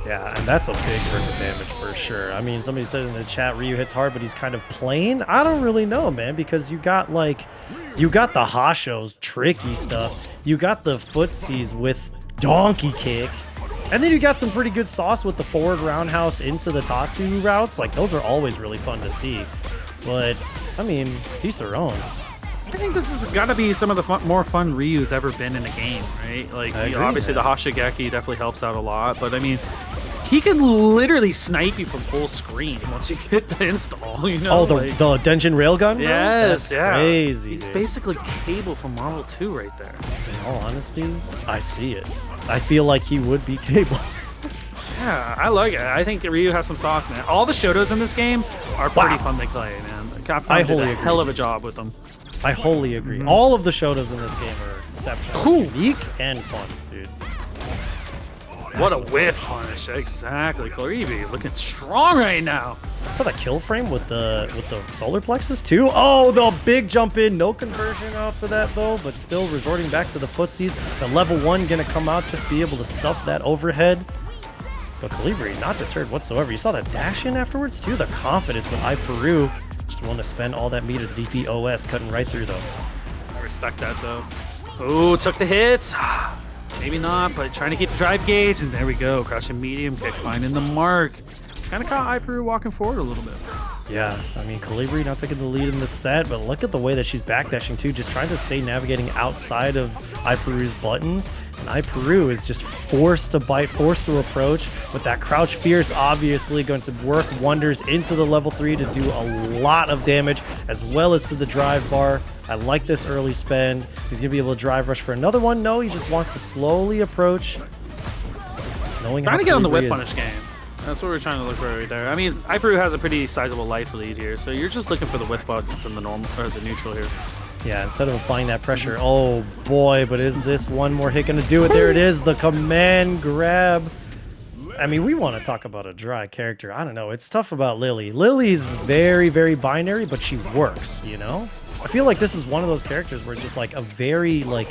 Yeah, and that's a big hurt of damage for sure. I mean, somebody said in the chat, Ryu hits hard, but he's kind of plain. I don't really know, man, because you got the Hasho's tricky stuff. You got the footsies with donkey kick. And then you got some pretty good sauce with the forward roundhouse into the Tatsu routes. Like, those are always really fun to see. But, I mean, teach their own. I think this has got to be some of the more fun Ryu's ever been in a game, right? Like, obviously the Hashigeki definitely helps out a lot, but I mean, he can literally snipe you from full screen once you get the install, you know? Oh, the Denjin Railgun? Yes, That's crazy. He's basically Cable from Marvel 2 right there. In all honesty, I see it. I feel like he would be Cable. Yeah, I like it. I think Ryu has some sauce, man. All the Shotos in this game are pretty fun to play, man. Capcom did a hell of a job with them. I wholly agree. All of the Shotos in this game are exceptional, unique, and fun, dude. What a whiff punish! Exactly, Kolibri looking strong right now. Saw that kill frame with the solar plexus too. Oh, the big jump in, no conversion off of that though, but still resorting back to the footsies. The level 1 gonna come out, just be able to stuff that overhead. But Kolibri not deterred whatsoever. You saw that dash in afterwards too. The confidence with iPeru. Just want to spend all that meat at DPOS, cutting right through though. respect that though. Oh, took the hits. Maybe not, but trying to keep the drive gauge, and there we go. Crouching medium kick, finding the mark. Kind of caught iPeru walking forward a little bit. Yeah, I mean, Kolibri not taking the lead in the set, but look at the way that she's backdashing too, just trying to stay navigating outside of iPeru's buttons. And iPeru is just forced to bite, forced to approach. With that crouch fierce, obviously going to work wonders into the level 3 to do a lot of damage, as well as to the drive bar. I like this early spend. He's going to be able to drive rush for another one. No, he just wants to slowly approach. Knowing Trying how to get on the Kolibri whip is. punish game. That's what we're trying to look for right there. I mean, iPeru has a pretty sizable life lead here, so you're just looking for the whip buttons in the normal or the neutral here. Yeah, instead of applying that pressure. Oh boy, but is this one more hit going to do it? There it is, the command grab. I mean, we want to talk about a dry character. I don't know. It's tough about Lily. Lily's very, very binary, but she works, you know? I feel like this is one of those characters where just like a very like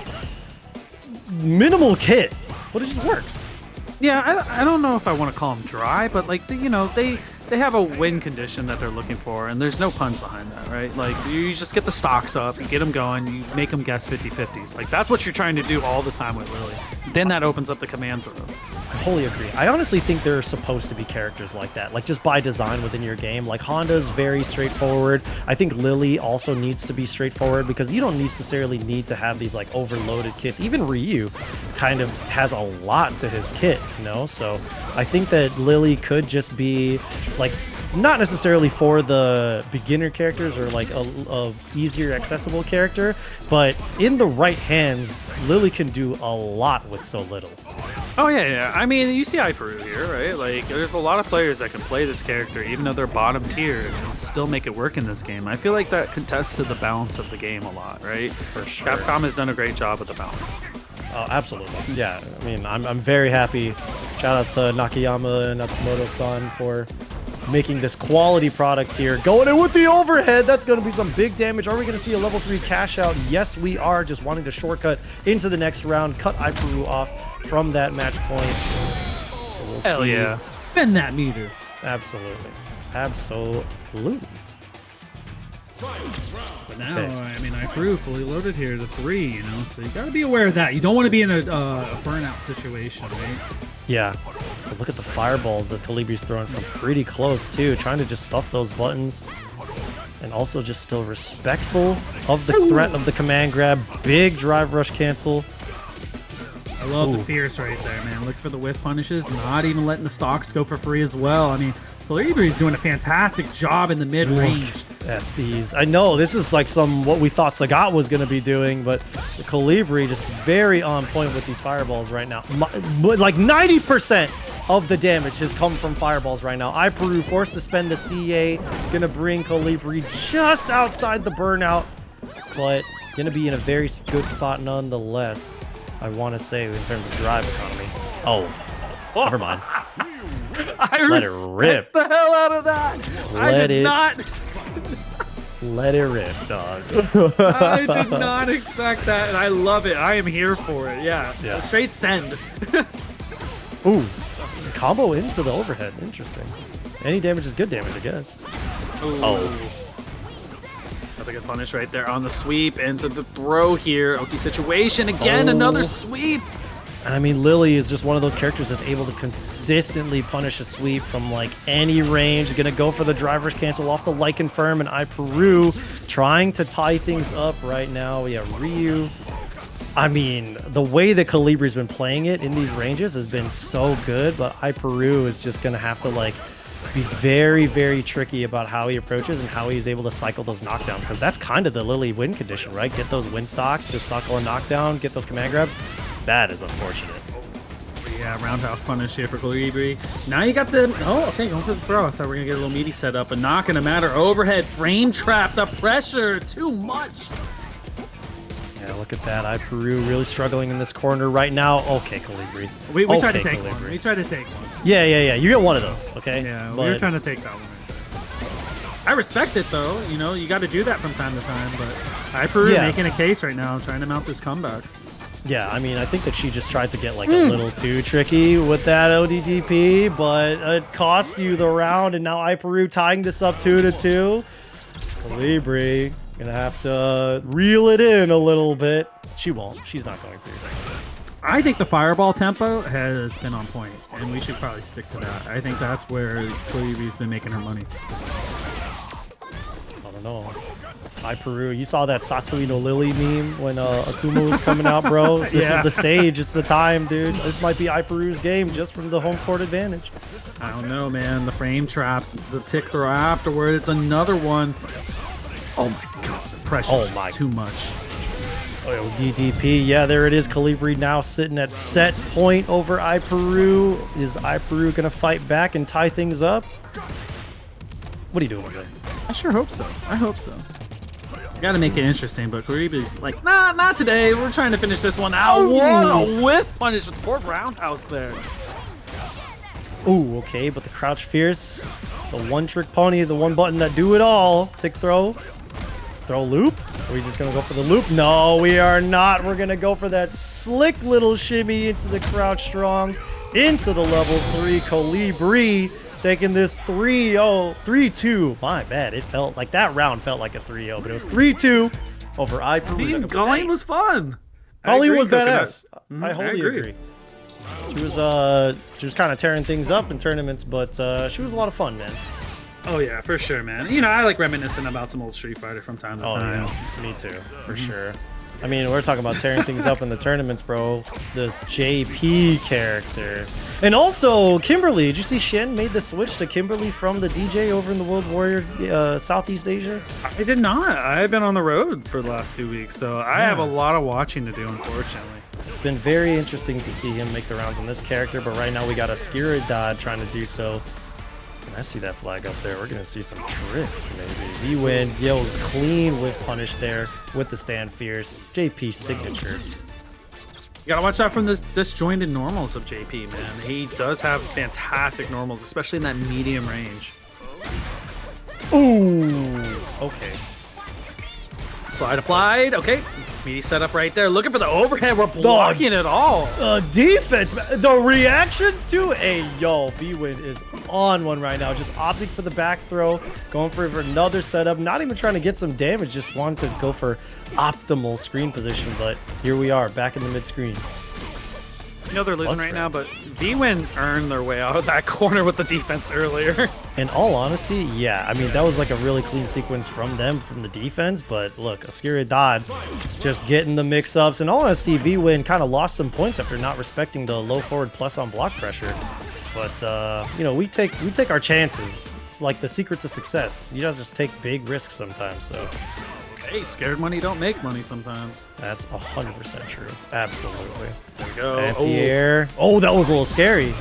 minimal kit, but it just works. Yeah, I don't know if I want to call them dry, but like you know they have a win condition that they're looking for, and there's no puns behind that, right? Like you just get the stocks up, you get them going, you make them guess 50-50s. Like that's what you're trying to do all the time with Lily. Then that opens up the command throw. I wholly agree. I honestly think there are supposed to be characters like that, like just by design within your game. Like Honda's very straightforward. I think Lily also needs to be straightforward because you don't necessarily need to have these like overloaded kits. Even Ryu kind of has a lot to his kit, you know? So I think that Lily could just be like not necessarily for the beginner characters or like a easier accessible character, but in the right hands, Lily can do a lot with so little. Oh yeah. I mean, you see iPeru here, right? Like, there's a lot of players that can play this character, even though they're bottom tier, and still make it work in this game. I feel like that contests to the balance of the game a lot, right? For sure. Capcom has done a great job with the balance. Oh, absolutely. Yeah, I mean, I'm very happy. Shout outs to Nakayama and Natsumoto-san for making this quality product here. Going in with the overhead. That's going to be some big damage. Are we going to see a level 3 cash out? Yes, we are. Just wanting to shortcut into the next round. Cut iPeru off from that match point. So we'll Hell see. yeah. Spin that meter. Absolutely. Absolutely. But now, Okay. I mean, iPeru fully loaded here to 3, you know, so you got to be aware of that. You don't want to be in a burnout situation, right? Yeah. But look at the fireballs that Kolibri's throwing from pretty close, too. Trying to just stuff those buttons. And also just still respectful of the threat of the command grab. Big drive rush cancel. I love Ooh. the fierce right there, man. Look for the whiff punishes, not even letting the stocks go for free as well. I mean, Kolibri's doing a fantastic job in the mid-range. At these. I know this is like what we thought Sagat was going to be doing, but the Kolibri just very on point with these fireballs right now. Like 90% of the damage has come from fireballs right now. iPeru forced to spend the CA, going to bring Kolibri just outside the burnout, but going to be in a very good spot nonetheless, I want to say, in terms of drive economy. Oh, never mind. Let it rip. The hell out of that. Let it not. Let it rip, dog. I did not expect that, and I love it. I am here for it. Yeah. Yeah. Straight send. Ooh, combo into the overhead. Interesting. Any damage is good damage, I guess. Ooh. Oh. Another good punish right there on the sweep into the throw here. Oki situation again. Another sweep. And I mean, Lily is just one of those characters that's able to consistently punish a sweep from like any range. Gonna go for the driver's cancel off the like confirm, and iPeru trying to tie things up right now. We have Ryu. I mean, the way that Kolibri's been playing it in these ranges has been so good, but iPeru is just gonna have to like be very, very tricky about how he approaches and how he's able to cycle those knockdowns, because that's kind of the Lily win condition, right? Get those win stocks, just cycle a knockdown, get those command grabs. That is unfortunate. Yeah, roundhouse punish here for Kolibri. Now you got the... Oh, okay, going for the throw. I thought we were going to get a little meaty setup, but not going to matter. Overhead, frame trap, the pressure, too much. Yeah, look at that. iPeru really struggling in this corner right now. Okay, Kolibri. We okay, tried to take Kolibri. one. We tried to take one. Yeah. You get one of those, okay? Yeah, we But were trying to take that one. I respect it, though. You know, you got to do that from time to time, but iPeru making a case right now, trying to mount this comeback. yeah, I mean, I think that she just tried to get like a little too tricky with that ODDP, but it cost you the round, and now iPeru tying this up 2-2. Kolibri Gonna have to reel it in a little bit. She won't. She's not going to. I think the fireball tempo has been on point, and we should probably stick to that. I think that's where Kolibri's been making her money. I don't know. iPeru, you saw that Satsuino Lily meme when Akuma was coming out, bro? This is the stage. It's the time, dude. This might be iPeru's game just from the home court advantage. I don't know, man. The frame traps, it's the tick throw afterward. It's another one. Oh my god, the pressure is too much. Oh, DDP, yeah, there it is. Kolibri now sitting at set point over iPeru. Is iPeru gonna fight back and tie things up? What are you doing with it? I sure hope so. I hope so. Gotta make it interesting, but Kolibri's like, nah, not today. We're trying to finish this one out. Oh. What a whiff punish with the fourth roundhouse there. Ooh, okay, but the crouch fierce, the one trick pony, the one button that do it all. Tick throw. Throw loop? Are we just gonna go for the loop? No, we are not. We're gonna go for that slick little shimmy into the crouch strong, into the level 3 Kolibri, taking this 3-0, 3-2. My bad. It felt like that round felt like a 3-0, but it was 3-2 over iPeru. Colleen was fun. Colleen was badass. Mm-hmm. I wholly agree. She was kind of tearing things up in tournaments, but she was a lot of fun, man. Oh yeah, for sure, man. You know, I like reminiscing about some old Street Fighter from time to time. Yeah, me too, for sure. I mean, we're talking about tearing things up in the tournaments, bro. This JP character. And also, Kimberly. Did you see Shen made the switch to Kimberly from the DJ over in the World Warrior Southeast Asia? I did not. I've been on the road for the last 2 weeks, so I have a lot of watching to do, unfortunately. It's been very interesting to see him make the rounds on this character, but right now we got Oscuridad trying to do so. I see that flag up there. We're going to see some tricks, maybe. vWind, yo, clean with punish there with the stand fierce. JP signature. You gotta watch out from the disjointed normals of JP, man. He does have fantastic normals, especially in that medium range. Ooh, okay. Slide applied, okay. Meaty setup right there. Looking for the overhead. We're blocking it all. Defense, the reactions too. Hey, yo, vWind is on one right now. Just opting for the back throw, going for another setup. Not even trying to get some damage. Just wanted to go for optimal screen position. But here we are, back in the mid screen. You know they're losing right now, but vWind earned their way out of that corner with the defense earlier. In all honesty, yeah. I mean, that was like a really clean sequence from them, from the defense. But look, Oscuridad just getting the mix-ups. In all honesty, vWind kind of lost some points after not respecting the low forward plus on block pressure. But, you know, we take our chances. It's like the secret to success. You guys just take big risks sometimes, so... Hey, scared money don't make money sometimes. That's 100% true. Absolutely. There we go. Anti-air. Oh, that was a little scary.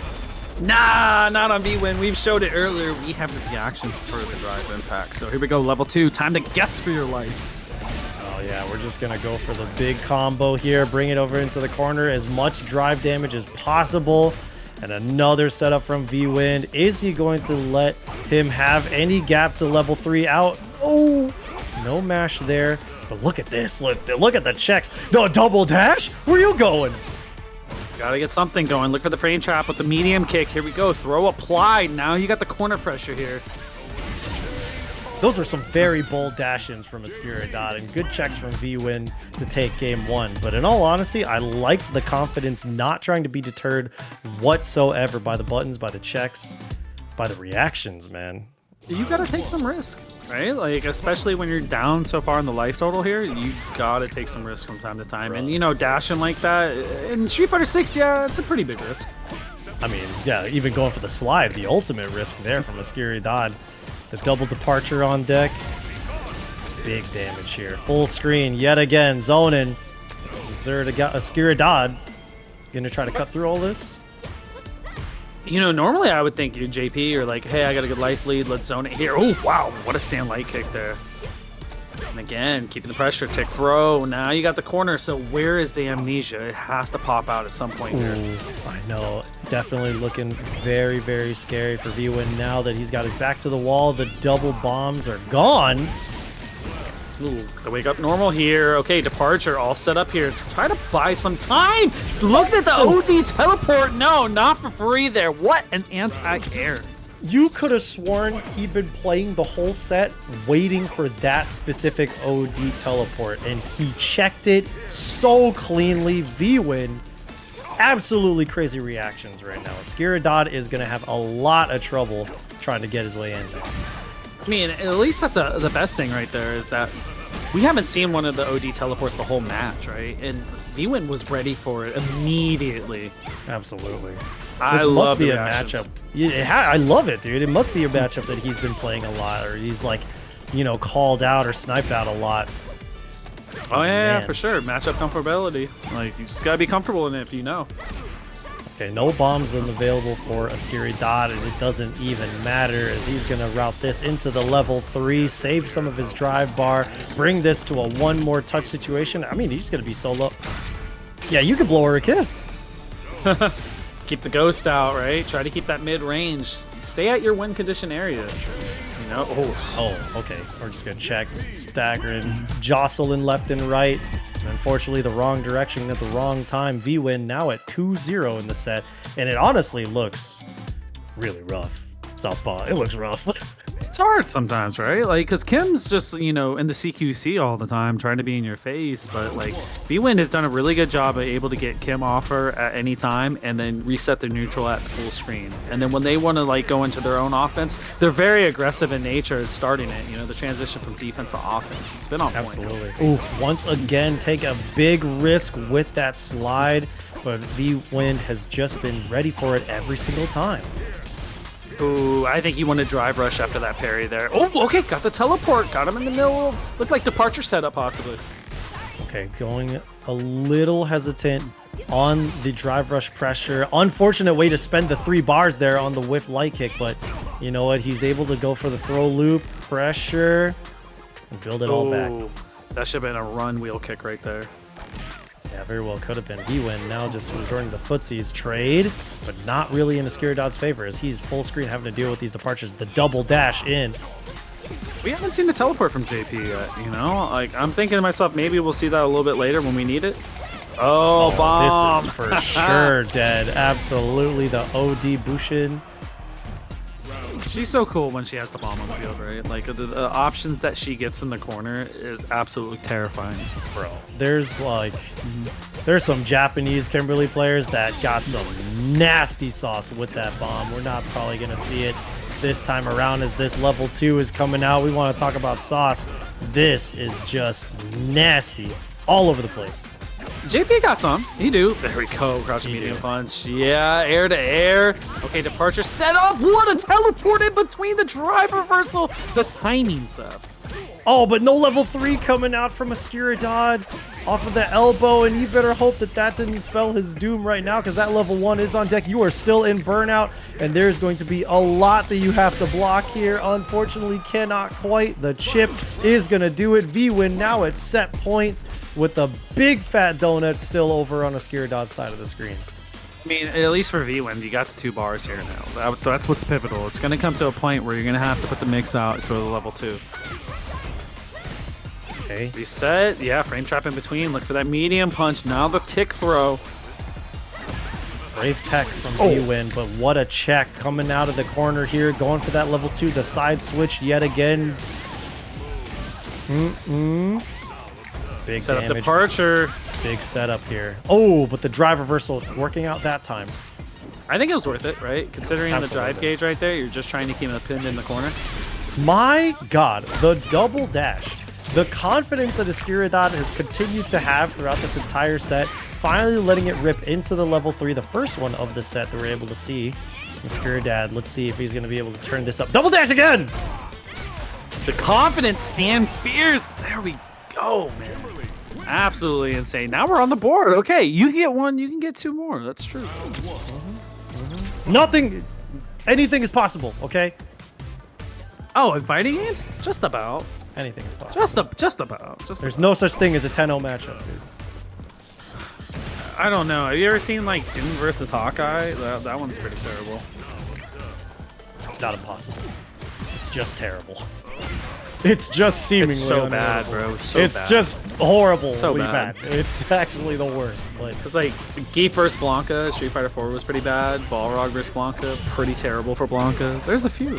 Nah, not on vWind. We've showed it earlier. We have the reactions for the drive impact. So here we go, level 2. Time to guess for your life. Oh yeah, we're just gonna go for the big combo here. Bring it over into the corner. As much drive damage as possible. And another setup from vWind. Is he going to let him have any gap to level 3 out? Oh! No mash there, but look at this. Look at the checks. The double dash? Where are you going? Gotta get something going. Look for the frame trap with the medium kick. Here we go. Throw applied. Now you got the corner pressure here. Those were some very bold dash-ins from Oscuridad and good checks from vWind to take game 1. But in all honesty, I liked the confidence, not trying to be deterred whatsoever by the buttons, by the checks, by the reactions, man. You gotta take some risk, right? Like, especially when you're down so far in the life total here, you gotta take some risk from time to time. And, you know, dashing like that, in Street Fighter 6, yeah, it's a pretty big risk. I mean, yeah, even going for the slide, the ultimate risk there from Oscuridad. The double departure on deck. Big damage here. Full screen yet again, zoning. Is there Oscuridad gonna try to cut through all this? You know, normally I would think you JP, you're like, hey, I got a good life lead, let's zone it here. Oh, wow, what a stand light kick there. And again, keeping the pressure, tick throw. Now you got the corner, so where is the amnesia? It has to pop out at some point here. Ooh, I know, it's definitely looking very, very scary for vWind now that he's got his back to the wall. The double bombs are gone. Ooh, the wake up normal here. Okay, departure all set up here. Try to buy some time. Look at the OD teleport. No, not for free there. What an anti-air. You could have sworn he'd been playing the whole set waiting for that specific OD teleport, and he checked it so cleanly. vWind, absolutely crazy reactions right now. Oscuridad is going to have a lot of trouble trying to get his way in there. I mean, at least the best thing right there is that we haven't seen one of the OD teleports the whole match, right? And vWind was ready for it immediately. Absolutely. I love the matchup. I love it, dude. It must be a matchup that he's been playing a lot, or he's like, you know, called out or sniped out a lot. Oh yeah, for sure. Matchup comfortability. Like, you just gotta be comfortable in it if you know. Okay, no bombs available for Oscuridad, and it doesn't even matter as he's gonna route this into the level 3, save some of his drive bar, bring this to a one more touch situation. I mean, he's gonna be solo. Yeah, you could blow her a kiss. Keep the ghost out, right? Try to keep that mid-range. Stay at your win condition area. You know? Oh, okay. We're just gonna check. Staggering, jostling left and right. Unfortunately, the wrong direction at the wrong time. vWind now at 2-0 in the set, and it honestly looks really rough. Southpaw, it looks rough. It's hard sometimes, right? Like, because Kim's just, you know, in the CQC all the time, trying to be in your face. But, like, vWind has done a really good job of able to get Kim off her at any time and then reset their neutral at full screen. And then when they want to, like, go into their own offense, they're very aggressive in nature at starting it. You know, the transition from defense to offense. It's been on point. Absolutely. Ooh, once again, take a big risk with that slide. But vWind has just been ready for it every single time. Ooh, I think you want to drive rush after that parry there. Oh, okay, got the teleport. Got him in the middle. Looked like departure setup, possibly. Okay, going a little hesitant on the drive rush pressure. Unfortunate way to spend the 3 bars there on the whiff light kick, but you know what? He's able to go for the throw loop, pressure, and build it all back. That should have been a run wheel kick right there. Yeah, very well could have been. vWind now just enjoying the footsies trade, but not really in Oscuridad's favor as he's full screen having to deal with these departures. The double dash in. We haven't seen the teleport from JP yet, you know? Like, I'm thinking to myself, maybe we'll see that a little bit later when we need it. Oh, bomb! This is for sure dead. Absolutely, the OD Bushin. She's so cool when she has the bomb on the field, right? Like, the options that she gets in the corner is absolutely terrifying. Bro, there's some Japanese Kimberly players that got some nasty sauce with that bomb. We're not probably going to see it this time around as this level 2 is coming out. We want to talk about sauce. This is just nasty all over the place. JP got some. He do. There we go. Crouching medium punch. Yeah, air to air. Okay, departure set up. What a teleport in between the drive reversal. The timing stuff. Oh, but no level 3 coming out from Oscuridad off of the elbow, and you better hope that that didn't spell his doom right now because that level 1 is on deck. You are still in burnout, and there's going to be a lot that you have to block here. Unfortunately, cannot quite. The chip is going to do it. vWind now at set point with the big fat donut still over on Oscuridad's side of the screen. I mean, at least for vWind, you got the 2 bars here now. That's what's pivotal. It's going to come to a point where you're going to have to put the mix out for the level 2. Okay. Reset. Yeah, frame trap in between. Look for that medium punch. Now the tick throw. Brave tech from vWind, but what a check coming out of the corner here. Going for that level 2. The side switch yet again. Big Set damage. up departure. Big setup here. Oh, but the drive reversal working out that time. I think it was worth it, right? Considering Absolutely. the drive gauge right there, you're just trying to keep him pinned in the corner. My God, the double dash. The confidence that Oscuridad has continued to have throughout this entire set, finally letting it rip into the level 3, the first one of the set that we're able to see. Oscuridad, let's see if he's going to be able to turn this up. Double dash again! The confidence stand fierce. There we go, man. Absolutely insane. Now we're on the board. Okay, you get 1, you can get 2 more. That's true. Anything is possible, okay? Oh, in fighting games? Just about. Anything is possible. Just about. There's no such thing as a 10-0 matchup, dude. I don't know. Have you ever seen like Doom versus Hawkeye? That one's pretty terrible. It's not impossible. It's just terrible. It's just seemingly It's so unwinnable. bad, bro. It's so It's bad. just horribly So bad. It's actually the worst. But It's like Geef versus Blanka, Street Fighter 4 was pretty bad. Balrog versus Blanka, pretty terrible for Blanka. There's a few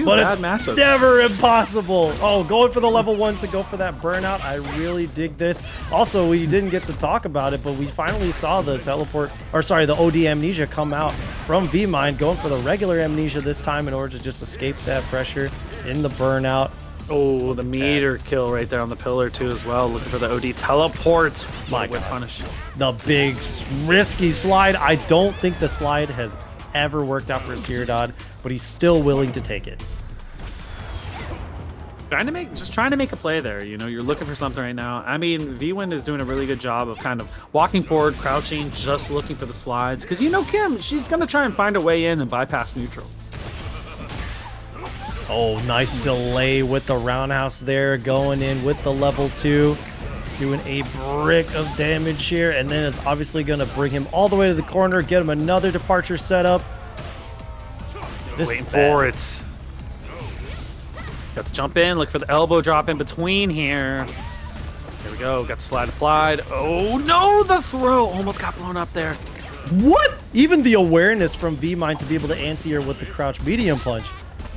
but bad it's matchups. never impossible. Oh, going for the level 1 to go for that burnout. I really dig this. Also, we didn't get to talk about it, but we finally saw the the OD Amnesia come out from vWind, going for the regular Amnesia this time in order to just escape that pressure in the burnout. Oh, the meter kill right there on the pillar too as well. Looking for the OD teleports. My Whip God. punish. The big risky slide. I don't think the slide has ever worked out for Oscuridad, but he's still willing to take it. Just trying to make a play there. You know, you're looking for something right now. I mean, vWind is doing a really good job of kind of walking forward, crouching, just looking for the slides. Because you know Kim, she's gonna try and find a way in and bypass neutral. Oh, nice delay with the roundhouse there, going in with the level 2, doing a brick of damage here, and then it's obviously going to bring him all the way to the corner, get him another departure setup. This Waiting is bad. for it. Got to jump in, look for the elbow drop in between here. There we go, got the slide applied. Oh no, the throw almost got blown up there. What? Even the awareness from vWind to be able to anti-air with the crouch medium punch.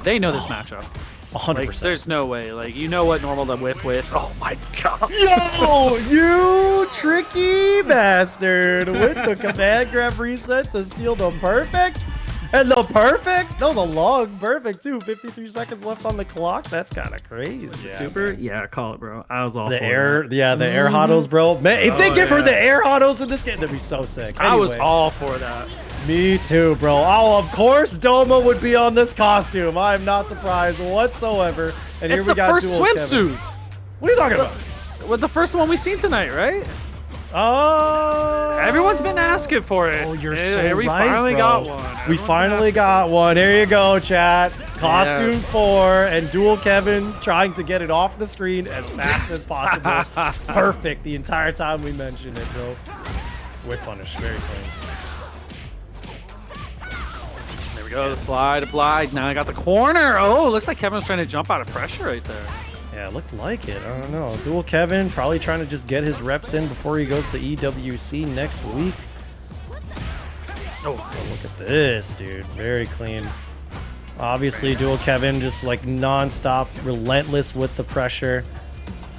They know this matchup. 100%. Like, there's no way. Like, you know what normal to whiff with. Oh my god. Yo, you tricky bastard with the command grab reset to seal the perfect. And the perfect? That was a long perfect too. 53 seconds left on the clock. That's kind of crazy. Super? Yeah, call it, bro. I was all The for air, that. yeah, the air Hados, bro. Man, if they Oh, give her yeah. the air Hados in this game, that'd be so sick. I was Anyway, all for that. me too, bro. Oh, of course, Doma would be on this costume. I'm not surprised whatsoever. And It's here we the got first Dual Kevin. swimsuit. What are you talking about? With the first one we seen tonight, right? Oh, Everyone's been asking for it. Oh, you're Hey, so hey, we right, finally bro. got one. We Everyone's been finally asking got one. There you go, chat. Costume Yes. 4 and Dual Kevin's trying to get it off the screen as fast as possible. Perfect the entire time we mentioned it, bro. Whip punish, very clean. There we go, the slide applied. Now I got the corner. Oh, looks like Kevin's trying to jump out of pressure right there. Yeah, it looked like it. I don't know. Dual Kevin probably trying to just get his reps in before he goes to EWC next week. Oh, Look at this, dude. Very clean. Obviously, Dual Kevin just like non-stop, relentless with the pressure.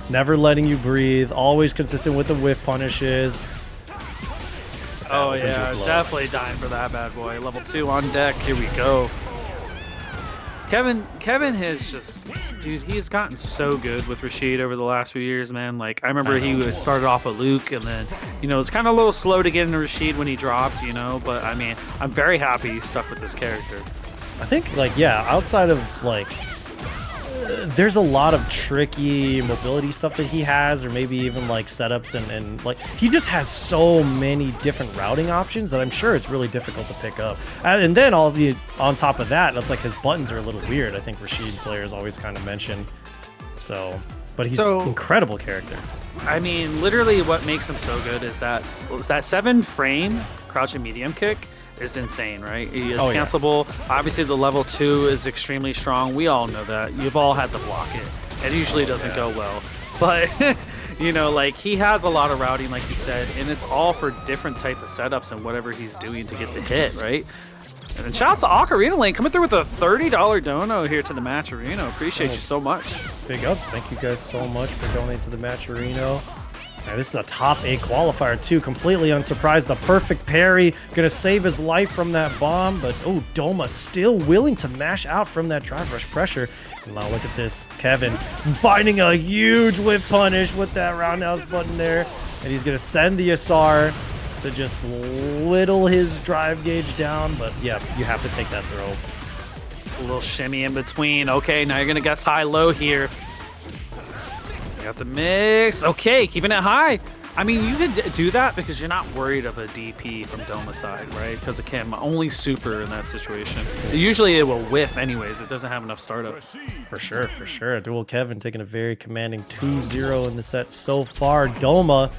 Never letting you breathe. Always consistent with the whiff punishes. oh Opens yeah, your blow. definitely dying for that bad boy. Level 2 on deck. Here we go. Kevin has just, dude, he's gotten so good with Rashid over the last few years, man. Like, I remember he started off with Luke, and then, you know, it's kind of a little slow to get into Rashid when he dropped, you know, but I mean, I'm very happy he's stuck with this character. I think, like, yeah, outside of, like, there's a lot of tricky mobility stuff that he has, or maybe even, like, setups, and like, he just has so many different routing options that I'm sure it's really difficult to pick up. And then all the, on top of that, that's like his buttons are a little weird. I think Rashid players always kind of mention. So, but he's an incredible character. I mean, literally what makes him so good is that 7-frame crouching medium kick is insane, right? It's Oh, yeah. cancelable. Obviously, the level 2 is extremely strong. We all know that. You've all had to block it. It usually doesn't go well. But, you know, like, he has a lot of routing, like you said, and it's all for different type of setups and whatever he's doing to get the hit, right? And then shouts to Ocarina Lane coming through with a $30 dono here to the Matcherino. Appreciate you so much. Big ups. Thank you guys so much for donating to the Matcherino. And this is a top 8 qualifier too. Completely unsurprised. The perfect parry. Gonna save his life from that bomb. But oh, Doma still willing to mash out from that drive rush pressure. And now look at this. Kevin finding a huge whip punish with that roundhouse button there. And he's gonna send the SR to just whittle his drive gauge down. But yeah, you have to take that throw. A little shimmy in between. Okay, now you're going to guess high-low here. Got the mix. Okay, keeping it high. I mean, you could do that because you're not worried of a DP from Doma side, right? Because of Kim, only super in that situation. Usually it will whiff anyways. It doesn't have enough startup. For sure, for sure. Dual Kevin taking a very commanding 2-0 in the set so far. Doma.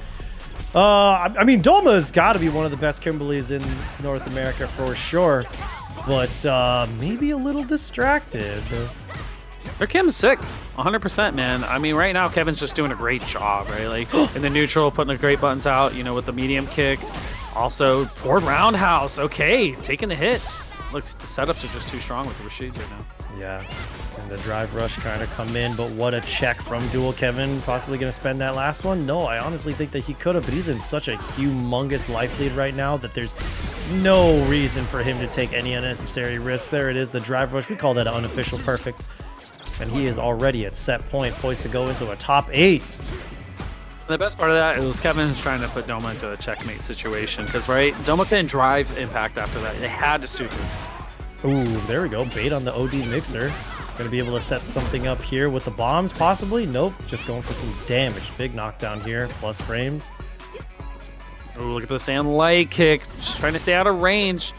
I mean, Doma's got to be one of the best Kimberlys in North America for sure. But maybe a little distracted. Their Kim's sick, 100%, man. I mean, right now, Kevin's just doing a great job, right? Like, in the neutral, putting the great buttons out, you know, with the medium kick. Also, forward roundhouse. Okay, taking the hit. Look, the setups are just too strong with the Rashid right now. Yeah, and the drive rush kind of come in, but what a check from Dual Kevin. Possibly going to spend that last one? No, I honestly think that he could have, but he's in such a humongous life lead right now that there's no reason for him to take any unnecessary risks. There it is, the drive rush. We call that an unofficial perfect. And he is already at set point, poised to go into a top 8. The best part of that is Kevin's trying to put Doma into a checkmate situation because, right, Doma couldn't drive impact after that. They had to super. Ooh, there we go. Bait on the OD mixer. Gonna be able to set something up here with the bombs, possibly? Nope, just going for some damage. Big knockdown here, plus frames. Ooh, look at the sand light kick. Just trying to stay out of range.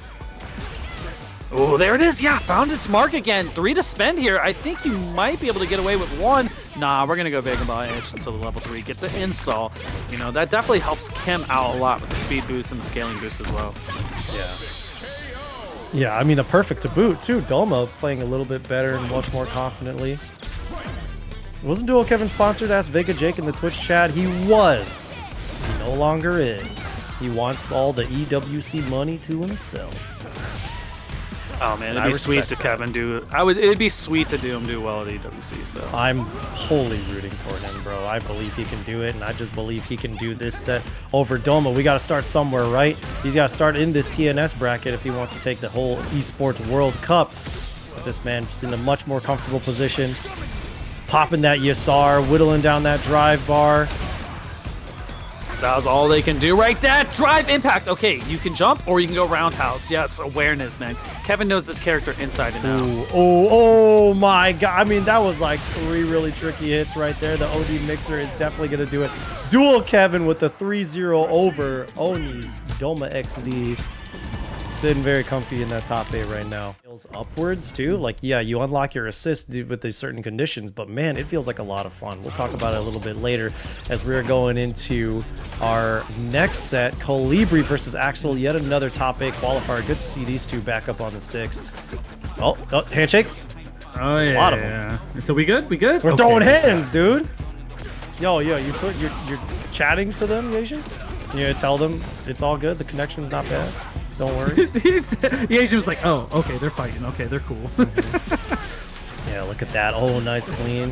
Oh, there it is. Yeah, found its mark again. 3 to spend here. I think you might be able to get away with 1. Nah, we're going to go Vagabond Edge until the level 3. Get the install. You know, that definitely helps Kim out a lot with the speed boost and the scaling boost as well. Yeah. Yeah, I mean, a perfect to boot, too. Doma playing a little bit better and much more confidently. Wasn't Dual Kevin sponsored? Asked Vega Jake in the Twitch chat. He was. He no longer is. He wants all the EWC money to himself. Oh man, it'd be sweet to Kevin do. It'd be sweet to do him do well at EWC. So I'm wholly rooting for him, bro. I believe he can do it, and I just believe he can do this set over Doma. We got to start somewhere, right? He's got to start in this TNS bracket if he wants to take the whole Esports World Cup. But this man's in a much more comfortable position, popping that Yasar, whittling down that drive bar. That was all they can do right there. Drive impact. Okay, you can jump or you can go roundhouse. Yes, awareness, man. Kevin knows this character inside and out. Ooh, oh my god. I mean, that was like 3 really tricky hits right there. The OD mixer is definitely going to do it. Dual Kevin with the 3-0 over Oni's DomaXD. Sitting very comfy in that top 8 right now. Feels upwards too. Like, yeah, you unlock your assist with these certain conditions, but man, it feels like a lot of fun. We'll talk about it a little bit later as we're going into our next set. Kolibri versus Axel, yet another top 8 qualifier. Good to see these two back up on the sticks. Oh, handshakes. Oh yeah, a lot of them. Yeah. So we good? We good? We're throwing hands, dude. Yo, you're chatting to them, Asian? You gonna tell them it's all good. The connection's not bad. Don't worry. The Asian was like, oh, okay, they're fighting. Okay, they're cool. Yeah, look at that. Oh, nice clean.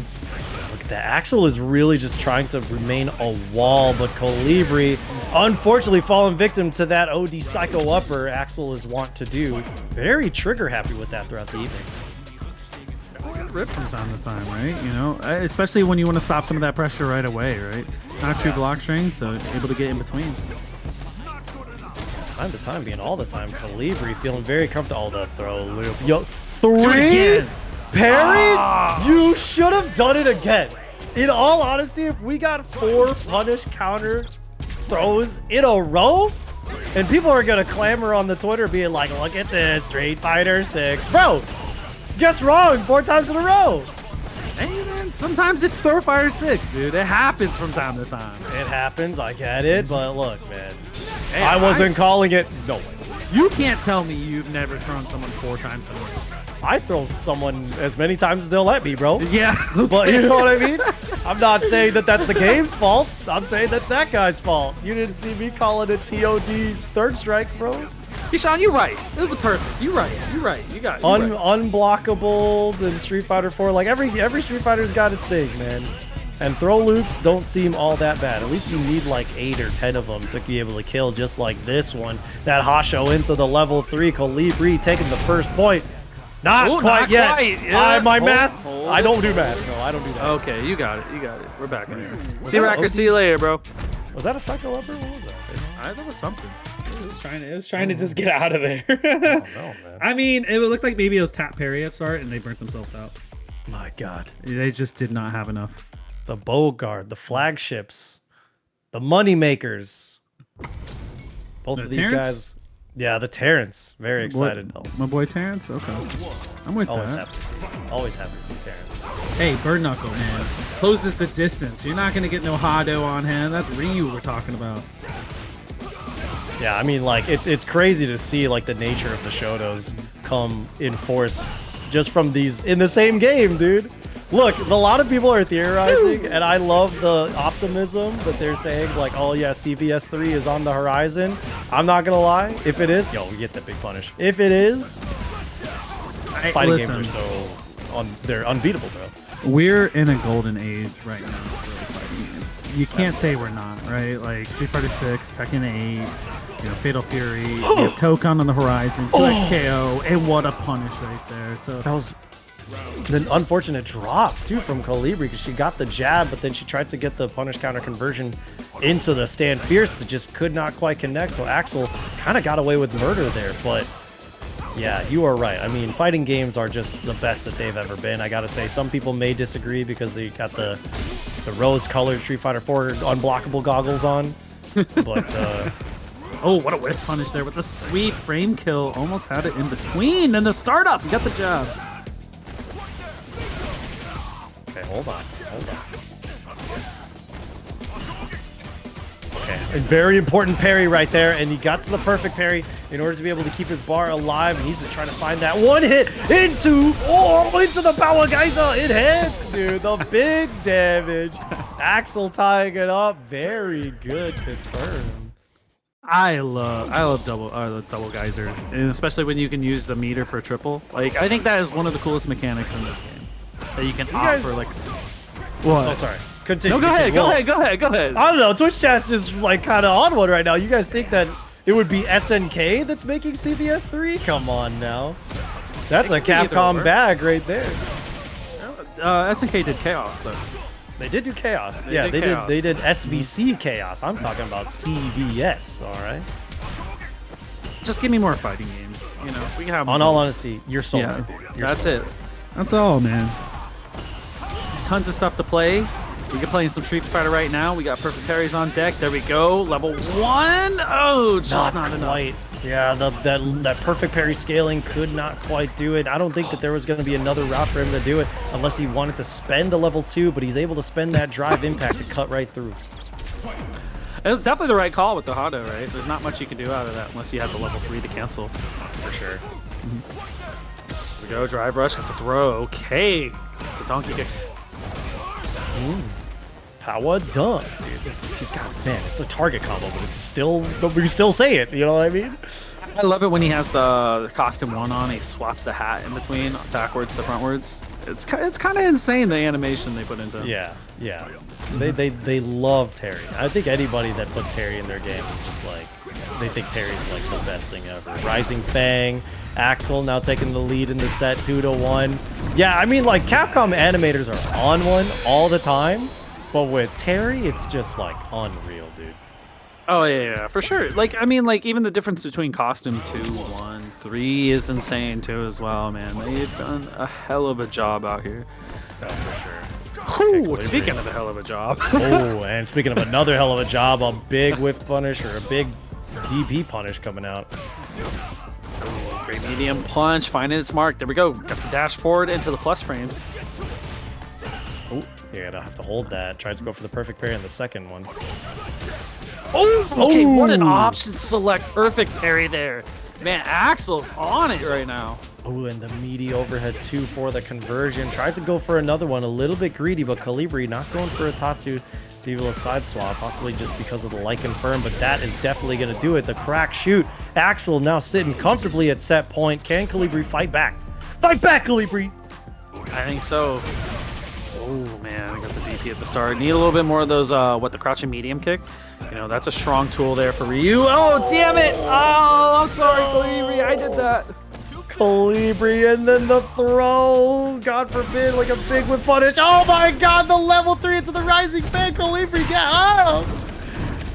Look at that. Axel is really just trying to remain a wall, but Kolibri, unfortunately, fallen victim to that OD Psycho Upper Axel is wont to do. Very trigger happy with that throughout the evening. Rip from time to time, right? You know, especially when you want to stop some of that pressure right away, right? Not true block string, so able to get in between. Time to time being all the time. Kolibri feeling very comfortable. Oh, the throw loop. Yo, 3 parries? You should have done it again. In all honesty, if we got 4 punish counter throws in a row, and people are going to clamor on the Twitter being like, look at this, Street Fighter 6. Bro, guess wrong 4 times in a row. Hey, man, sometimes it's Thor Fire 6, dude. It happens from time to time. It happens, I get it, but look, man. Hey, I wasn't calling it. No way. You can't tell me you've never thrown someone 4 times in a row. I throw someone as many times as they'll let me, bro. Yeah. But you know what I mean? I'm not saying that that's the game's fault. I'm saying that's that guy's fault. You didn't see me calling it TOD third strike, bro. Keyshawn, you're right. This is perfect. You're right. You're right. You got it. Unblockables and Street Fighter 4. Like every Street Fighter's got its thing, man. And throw loops don't seem all that bad. At least you need like 8 or 10 of them to be able to kill, just like this one. That Hado into the level 3. Kolibri taking the first point. Not quite yet. Yeah. My math. I don't do math. No, I don't do that. Okay, you got it. You got it. We're back in here. See Racker, see you later, bro. Was that a Psycho Upper? What was that? I thought it was something. It was trying to just get out of there. I don't know, man. I mean, it looked like maybe it was tap parry at start, and they burnt themselves out. My God. They just did not have enough. The Bogard, the flagships, the money makers. Both of these guys. Yeah, the Terrence. Very excited. My boy Terrence? Okay. I'm with Always that. Always happy to see Terrence. Hey, Bird Knuckle, man. Closes the distance. You're not going to get no Hado on him. That's Ryu we're talking about. Yeah, I mean, like, it's crazy to see, like, the nature of the Shotos come in force just from these in the same game, dude. Look, a lot of people are theorizing, and I love the optimism that they're saying, like, oh yeah, CVS3 is on the horizon. I'm not gonna lie, if it is, yo, we get that big punish. If it is, fighting games are so they're unbeatable, bro. We're in a golden age right now for fighting games. You can't say we're not, right? Like Street Fighter 6, Tekken 8, you know, Fatal Fury, you have Tokon on the horizon, 2XKO, and what a punish right there. So that was the unfortunate drop too from Kolibri, because she got the jab, but then she tried to get the punish counter conversion into the stand fierce, but just could not quite connect. So Axel kind of got away with murder there, but yeah, you are right. I mean, fighting games are just the best that they've ever been. I gotta say, some people may disagree because they got the rose-colored Street Fighter 4 unblockable goggles on, but oh, what a whiff punish there with the sweet frame kill. Almost had it in between and the startup. You got the jab. Okay, hold on. Okay, and very important parry right there, and he got to the perfect parry in order to be able to keep his bar alive, and he's just trying to find that one hit into the power geyser. It hits, dude. The big damage. Axel tying it up. Very good confirm. I love double geyser, and especially when you can use the meter for a triple. Like, I think that is one of the coolest mechanics in this game. That you can opt for, like, what? Oh, sorry. Continue. No, go ahead. I don't know. Twitch chat's just like kind of on one right now. You guys think that it would be SNK that's making CVS3? Come on now. That's a Capcom bag right there. SNK did Chaos though. They did do Chaos. They did SVC Chaos. I'm talking about CVS. All right. Just give me more fighting games. You know, we can have. On all honesty, you're sold. Yeah, that's it. That's all, man. There's tons of stuff to play. We can play some Street Fighter right now. We got perfect parries on deck. There we go. Level 1. Oh, just not enough. Yeah, that perfect parry scaling could not quite do it. I don't think that there was going to be another route for him to do it unless he wanted to spend a level 2, but he's able to spend that drive impact to cut right through. It was definitely the right call with the Hado, right? There's not much you can do out of that unless you have the level 3 to cancel. For sure. Here we go. Drive rush. Got the throw. Okay. The donkey kick. Ooh. Power dunk, dude. He's got, man, it's a target combo, but it's still, but we still say it, you know what I mean? I love it when he has the costume 1 on, he swaps the hat in between, backwards to frontwards. It's kind of insane, the animation they put into him. Yeah. They love Terry. I think anybody that puts Terry in their game is just like, they think Terry's like the best thing ever. Rising Fang, Axel now taking the lead in the set 2-1. Yeah, I mean, like, Capcom animators are on one all the time, but with Terry, it's just like unreal, dude. Oh yeah, for sure. Like, I mean, like, even the difference between costume 2, 1, 3 is insane too as well, man. They've done a hell of a job out here. Oh, for sure. Ooh, speaking of a hell of a job. Oh, and speaking of another hell of a job, a big whiff punish or a big DP punish coming out. Ooh, great medium punch, finding its mark. There we go. Got the dash forward into the plus frames. Oh, you're gonna have to hold that. Tried to go for the perfect parry in the second one. Oh, okay, what an option select. Perfect parry there. Man, Axel's on it right now. Oh, and the meaty overhead 2 for the conversion. Tried to go for another one, a little bit greedy, but Kolibri not going for a Tatsu to able to side swap, possibly just because of the like confirm, but that is definitely going to do it. The crack shoot. Axel now sitting comfortably at set point. Can Kolibri fight back? Fight back, Kolibri! I think so. Oh, man, I got the DP at the start. Need a little bit more of those, the crouching medium kick. You know, that's a strong tool there for Ryu. Oh, damn it! Oh, I'm sorry, Kolibri. I did that. Kolibri, and then the throw. God forbid, like a big whip punish. Oh my God, the level 3 into the Rising Fan. Kolibri, get out!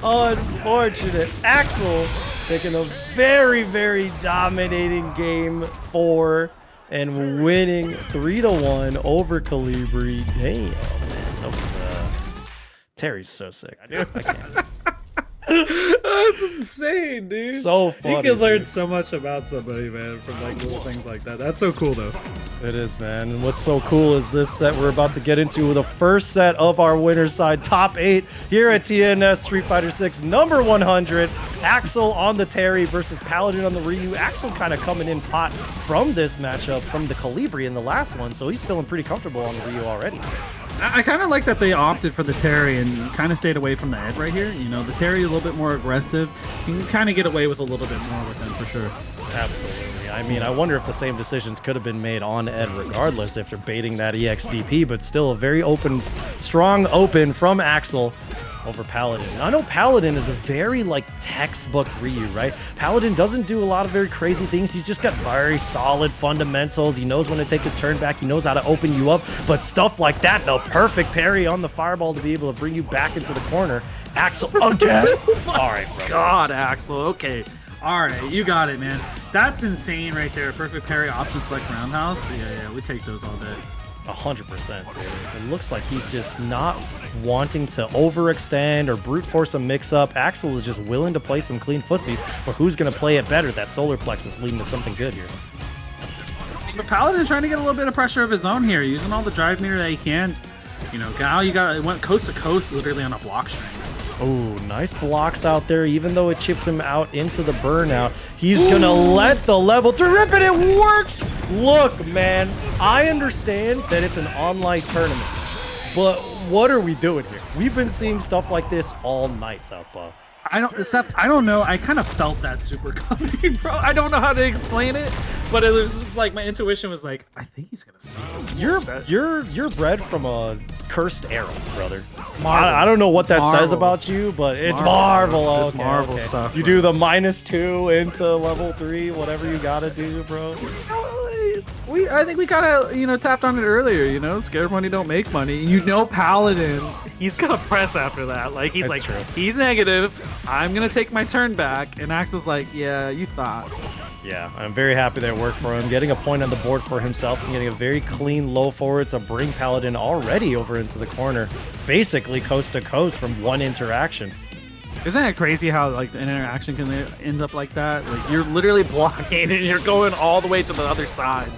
Unfortunate. Axel taking a very, very dominating game 4 and winning 3-1 over Kolibri. Damn, man. That was, Terry's so sick. I can't. That's insane, dude. So funny. You can learn dude. so much about somebody, man, from like little things like that. That's so cool, though. It is, man. And what's so cool is this set we're about to get into, the first set of our winner's side top 8 here at TNS Street Fighter 6 number 100. Axel on the Terry versus Paladin on the Ryu. Axel kind of coming in hot from this matchup from the Kolibri in the last one, so he's feeling pretty comfortable on the Ryu already. I kind of like that they opted for the Terry and kind of stayed away from the Ed right here. You know, the Terry a little bit more aggressive. You can kind of get away with a little bit more with him for sure. Absolutely. I mean, I wonder if the same decisions could have been made on Ed regardless if they're baiting that EXDP, but still a very open, strong open from Axel over Paladin. Now, I know Paladin is a very, like, textbook Ryu, right? Paladin doesn't do a lot of very crazy things. He's just got very solid fundamentals. He knows when to take his turn back. He knows how to open you up. But stuff like that, the perfect parry on the fireball to be able to bring you back into the corner. Axel again. All right, bro. God, Axel. Okay. All right, you got it, man. That's insane right there. Perfect parry options like roundhouse. Yeah, we take those all day. 100%, dude. It looks like he's just not wanting to overextend or brute force a mix-up. Axel is just willing to play some clean footsies, but who's going to play it better? That solar plexus leading to something good here. But Paladin trying to get a little bit of pressure of his own here, using all the drive meter that he can. You know, now it went coast to coast literally on a block string. Oh, nice blocks out there, even though it chips him out into the burnout. He's going to let the level 3 rip, and it works! Look, man, I understand that it's an online tournament, but what are we doing here? We've been seeing stuff like this all night, Southpaw. Seth, I don't know. I kind of felt that super coming, bro. I don't know how to explain it, but it was just like my intuition was like, I think he's gonna sweep. You're bred from a cursed era, brother. I don't know what that says about you, but it's Marvel. Oh, it's Marvel stuff. You do the -2 into level 3, whatever you gotta do, bro. I think we kind of, tapped on it earlier. You know, scared money don't make money. You know, Paladin, he's gonna press after that. Like he's That's true. He's negative. I'm gonna take my turn back, and Axel's like, yeah, you thought. Yeah, I'm very happy that it worked for him. Getting a point on the board for himself and getting a very clean low forward to bring Paladin already over into the corner, basically coast to coast from one interaction. Isn't it crazy how like the interaction can end up like that? Like you're literally blocking and you're going all the way to the other side.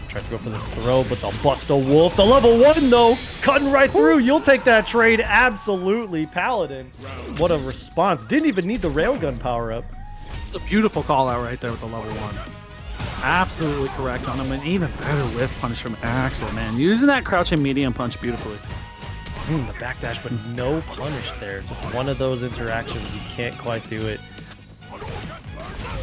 Tried to go for the throw, but they'll bust a wolf. The level 1 though, cutting right through. You'll take that trade, absolutely. Paladin, what a response! Didn't even need the railgun power up. A beautiful call out right there with the level 1. Absolutely correct on him, and even better whiff punch from Axel, man. Using that crouching medium punch beautifully. The backdash, but no punish there. Just one of those interactions. You can't quite do it.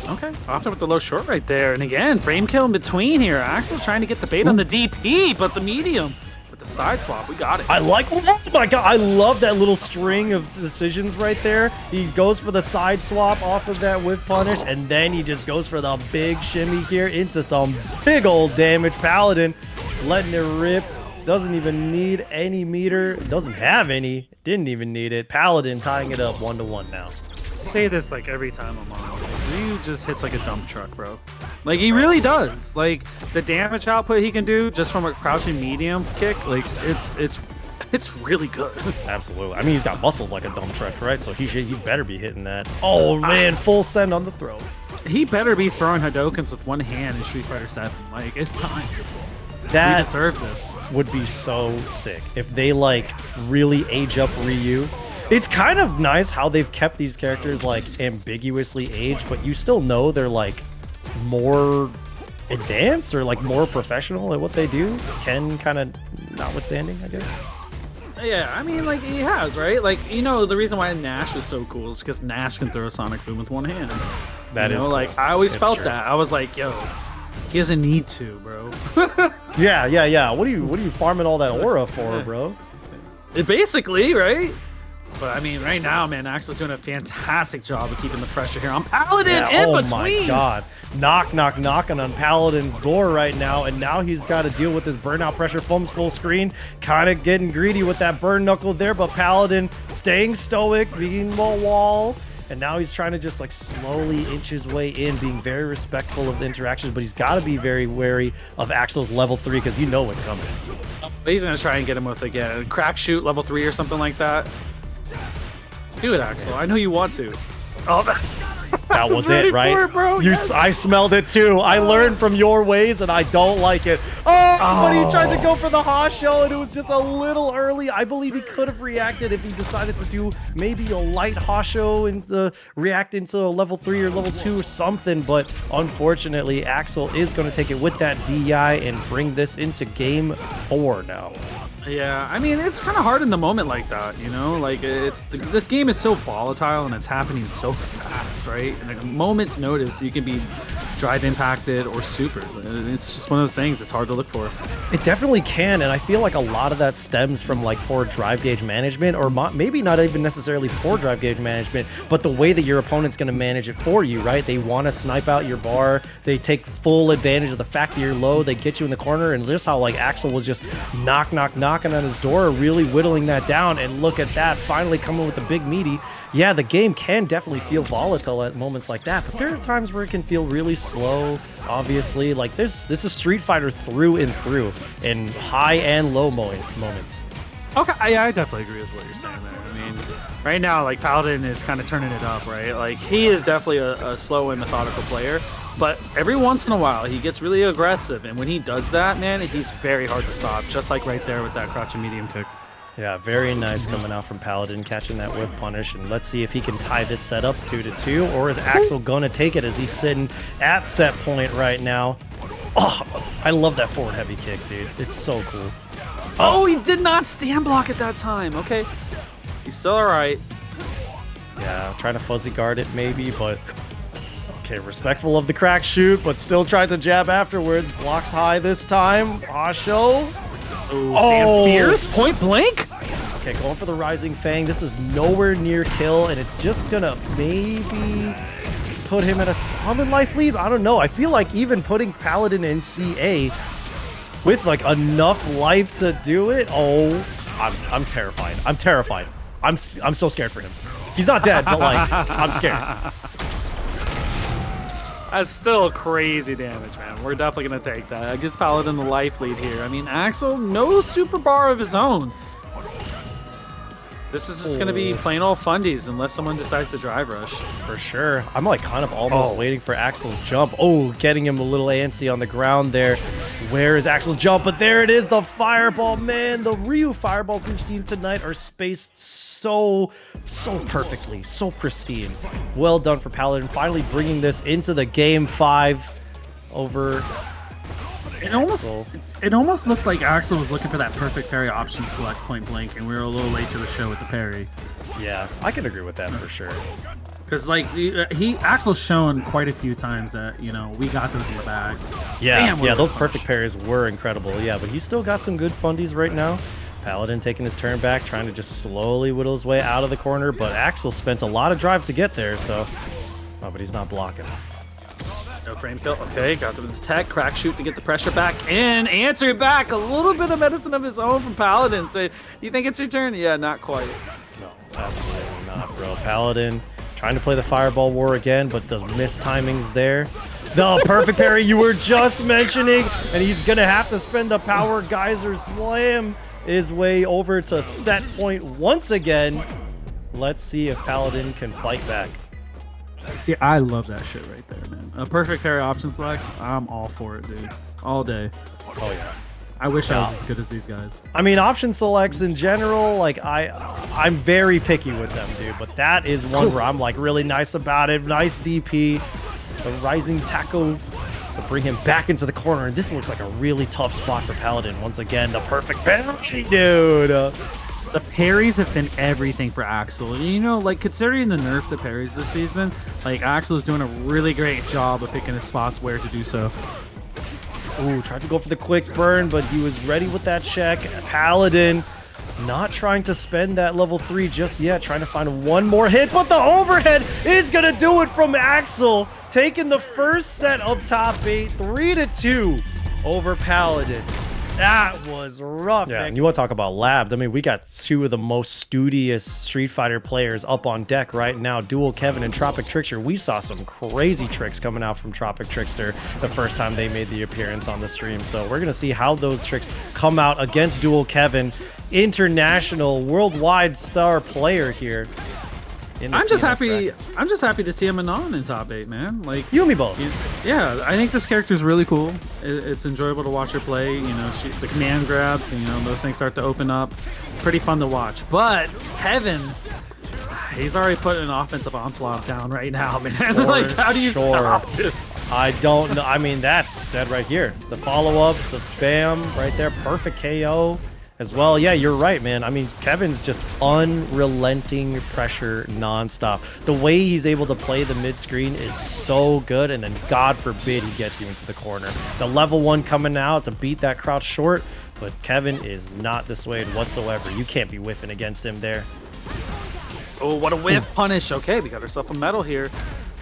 Okay, opted with the low short right there. And again, frame kill in between here. Axel trying to get the bait on the DP, but the medium with the side swap. We got it. I like, oh my god, I love that little string of decisions right there. He goes for the side swap off of that whip punish, and then he just goes for the big shimmy here into some big old damage. Paladin letting it rip. Doesn't even need any meter. Doesn't have any. Didn't even need it. Paladin tying it up 1-1 now. I say this like every time I'm on. Like, Ryu just hits like a dump truck, bro. Like he really does. Like the damage output he can do just from a crouching medium kick, like it's really good. Absolutely. I mean, he's got muscles like a dump truck, right? So he better be hitting that. Oh man, full send on the throw. He better be throwing Hadokens with one hand in Street Fighter 7. Like it's time. That we deserve this. Would be so sick if they like really age up Ryu. It's kind of nice how they've kept these characters like ambiguously aged, but you still know they're like more advanced or like more professional at what they do. Ken kind of notwithstanding, I guess. Yeah, I mean, like, he has, right? Like, you know, the reason why Nash was so cool is because Nash can throw a Sonic Boom with one hand. That is cool. Like, I always felt true. that. I was like, yo, he doesn't need to, bro. Yeah. What are you farming all that aura for, bro? Basically, right? But I mean, right now, man, Axel's doing a fantastic job of keeping the pressure here on Paladin in between. Oh my god. Knocking on Paladin's door right now, and now he's got to deal with this burnout pressure. Foams full screen, kind of getting greedy with that burn knuckle there, but Paladin staying stoic, being the wall, and now he's trying to just like slowly inch his way in, being very respectful of the interactions, but he's got to be very wary of Axel's level 3 because you know what's coming. But he's going to try and get him with, again, a crack shoot level 3 or something like that. Do it, Axel. I know you want to. Oh, that was ready it, right? for it, bro. Yes. I smelled it too. I learned from your ways, and I don't like it. Oh, but he tried to go for the Hasho, and it was just a little early. I believe he could have reacted if he decided to do maybe a light Hasho and react into a level 3 or level 2 or something. But unfortunately, Axel is going to take it with that DI and bring this into game 4 now. Yeah, I mean, it's kind of hard in the moment like that, you know? Like, this game is so volatile and it's happening so fast, right? And at a moment's notice, you can be drive impacted or super. It's just one of those things. It's hard to look for. It definitely can, and I feel like a lot of that stems from like poor drive gauge management, or maybe not even necessarily poor drive gauge management, but the way that your opponent's going to manage it for you, right? They want to snipe out your bar. They take full advantage of the fact that you're low. They get you in the corner, and just how like Axel was just knocking on his door, really whittling that down, and look at that, finally coming with the big meaty. Yeah, the game can definitely feel volatile at moments like that, but there are times where it can feel really slow, obviously. Like, this is Street Fighter through and through, in high and low moments. Okay, I definitely agree with what you're saying there. I mean, right now, like, Paladin is kind of turning it up, right? Like, he is definitely a slow and methodical player, but every once in a while, he gets really aggressive, and when he does that, man, he's very hard to stop, just like right there with that crouch and medium kick. Yeah, very nice coming out from Paladin, catching that whiff punish, and let's see if he can tie this set up 2-2, or is Axel gonna take it as he's sitting at set point right now? Oh, I love that forward heavy kick, dude. It's so cool. Oh, he did not stand block at that time. Okay, he's still all right. Yeah, trying to fuzzy guard it maybe, but okay, respectful of the crack shoot, but still tried to jab afterwards. Blocks high this time. Hasho. Ooh, stand fierce, point blank. Okay, going for the Rising Fang. This is nowhere near kill, and it's just gonna maybe put him at a solid life lead. I don't know. I feel like even putting Paladin in CA with like enough life to do it. Oh, I'm terrified. I'm terrified. I'm so scared for him. He's not dead, but like I'm scared. That's still crazy damage, man. We're definitely going to take that. It gives Paladin the life lead here. I mean, Axel, no super bar of his own. This is just going to be plain old fundies unless someone decides to drive rush. For sure. I'm like kind of almost waiting for Axel's jump. Oh, getting him a little antsy on the ground there. Where is Axel's jump? But there it is, the fireball, man. The Ryu fireballs we've seen tonight are spaced so perfectly, so pristine. Well done for Paladin, finally bringing this into the game 5 over Axel. It almost looked like Axel was looking for that perfect parry option select point blank, and we were a little late to the show with the parry. Yeah, I can agree with that for sure. Because like Axel's shown quite a few times that, you know, we got those in the bag. Yeah, yeah, those perfect parries were incredible. Yeah, but he's still got some good fundies right now. Paladin taking his turn back, trying to just slowly whittle his way out of the corner, but Axel spent a lot of drive to get there, so... Oh, but he's not blocking. No frame kill. Okay, got the tech. Crack shoot to get the pressure back in. Answer it back. A little bit of medicine of his own from Paladin. So, you think it's your turn? Yeah, not quite. No, absolutely not, bro. Paladin trying to play the fireball war again, but the missed timings there. The perfect parry you were just mentioning, and he's going to have to spend the power geyser slam his way over to set point once again. Let's see if Paladin can fight back. See, I love that shit right there, man. A perfect parry option select, I'm all for it, dude. All day. Oh, yeah. I wish I was as good as these guys. I mean, option selects in general, like, I'm very picky with them, dude. But that is one where I'm, like, really nice about it. Nice DP. The rising tackle to bring him back into the corner. And this looks like a really tough spot for Paladin. Once again, the perfect parry, dude. The parries have been everything for Axel. You know, like, considering the nerf to parries this season, like, Axel is doing a really great job of picking his spots where to do so. Ooh, tried to go for the quick burn, but he was ready with that check. Paladin not trying to spend that level 3 just yet, trying to find one more hit, but the overhead is going to do it from Axel, taking the first set of top 8, 3-2 over Paladin. That was rough. Yeah, and you want to talk about labbed. I mean, we got two of the most studious Street Fighter players up on deck right now, Dual Kevin and TropicTrickster. We saw some crazy tricks coming out from TropicTrickster the first time they made the appearance on the stream. So we're going to see how those tricks come out against Dual Kevin, international, worldwide star player here. in the I'm just TNS happy. bracket. I'm just happy to see a Manon in top 8, man. Like You and me both. yeah, I think this character's really cool. It's enjoyable to watch her play. You know, the command grabs, and, you know, those things start to open up. Pretty fun to watch. But Kevin, he's already put an offensive onslaught down right now, man. Like, how do you stop this? I don't know. I mean, that's dead right here. The follow-up, the bam right there, perfect KO as well. Yeah, you're right, man. I mean, Kevin's just unrelenting pressure nonstop. The way he's able to play the mid-screen is so good, and then God forbid he gets you into the corner. The level 1 coming out to beat that crouch short, but Kevin is not dissuaded whatsoever. You can't be whiffing against him there. Oh, what a whiff punish. Okay, we got ourselves a medal here.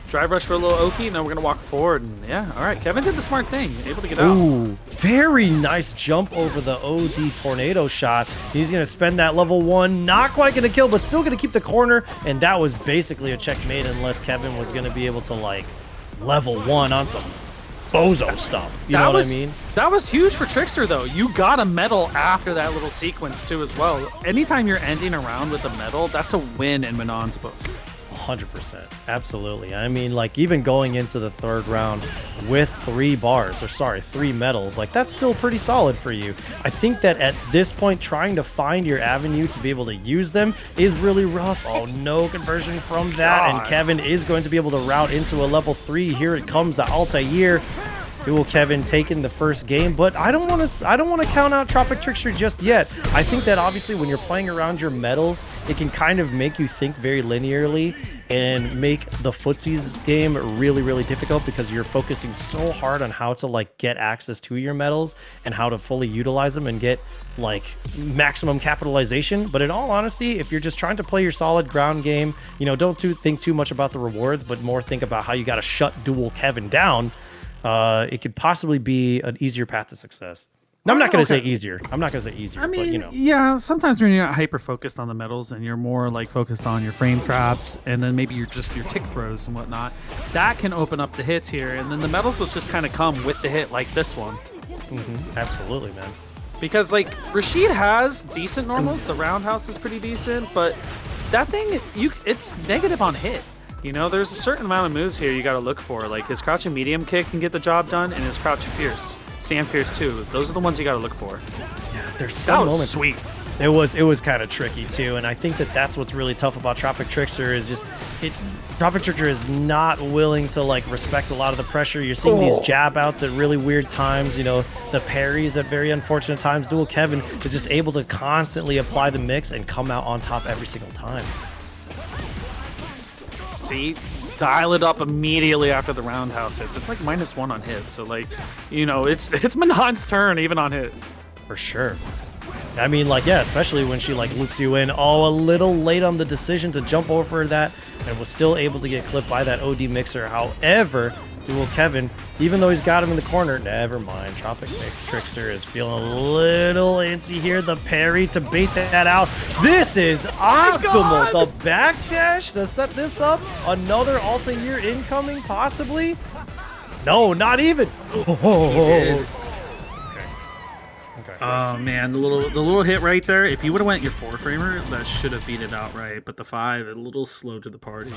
Drive rush for a little Oki, now we're going to walk forward. And yeah, all right, Kevin did the smart thing, able to get out. Ooh, very nice jump over the OD tornado shot. He's going to spend that level 1, not quite going to kill, but still going to keep the corner. And that was basically a checkmate unless Kevin was going to be able to, like, level 1 on some bozo stuff. You know what I mean? That was huge for Trickster, though. You got a medal after that little sequence, too, as well. Anytime you're ending a round with a medal, that's a win in Manon's book. 100%. Absolutely. I mean, like, even going into the 3rd round with 3 medals, like, that's still pretty solid for you. I think that at this point, trying to find your avenue to be able to use them is really rough. Oh, no conversion from that. And Kevin is going to be able to route into a level 3. Here it comes, the Altair. Dual Kevin taking the first game, but I don't want to count out TropicTrickster just yet. I think that obviously when you're playing around your medals, it can kind of make you think very linearly and make the footsies game really, really difficult because you're focusing so hard on how to, like, get access to your medals and how to fully utilize them and get, like, maximum capitalization. But in all honesty, if you're just trying to play your solid ground game, you know, don't think too much about the rewards, but more think about how you got to shut Dual Kevin down. It could possibly be an easier path to success. Now, I'm not going to say easier. I mean, but, you know. Yeah, sometimes when you're not hyper focused on the medals and you're more like focused on your frame traps and then maybe you're just your tick throws and whatnot, that can open up the hits here. And then the medals will just kind of come with the hit like this one. Absolutely, man. Because, like, Rashid has decent normals. The roundhouse is pretty decent, but that thing, it's negative on hit. You know, there's a certain amount of moves here you got to look for. Like, his crouching medium kick can get the job done, and his crouch fierce, stand fierce too. Those are the ones you got to look for. Yeah, there's some moments. Sweet. It was kind of tricky too, and I think that's what's really tough about TropicTrickster is just TropicTrickster is not willing to, like, respect a lot of the pressure. You're seeing these jab outs at really weird times. You know, the parries at very unfortunate times. Dual Kevin is just able to constantly apply the mix and come out on top every single time. See, dial it up immediately after the roundhouse hits. It's like -1 on hit. So, like, you know, it's Manon's turn even on hit. For sure. I mean, like, yeah, especially when she, like, loops you in. Oh, a little late on the decision to jump over that and was still able to get clipped by that OD mixer. However, Dual Kevin, even though he's got him in the corner, never mind. TropicTrickster is feeling a little antsy here. The parry to bait that out. This is optimal. The backdash to set this up. Another Altair incoming, possibly. No, not even. Oh. Okay. Oh man, the little hit right there. If you would have went your 4-framer, that should have beat it outright. But the 5, a little slow to the party.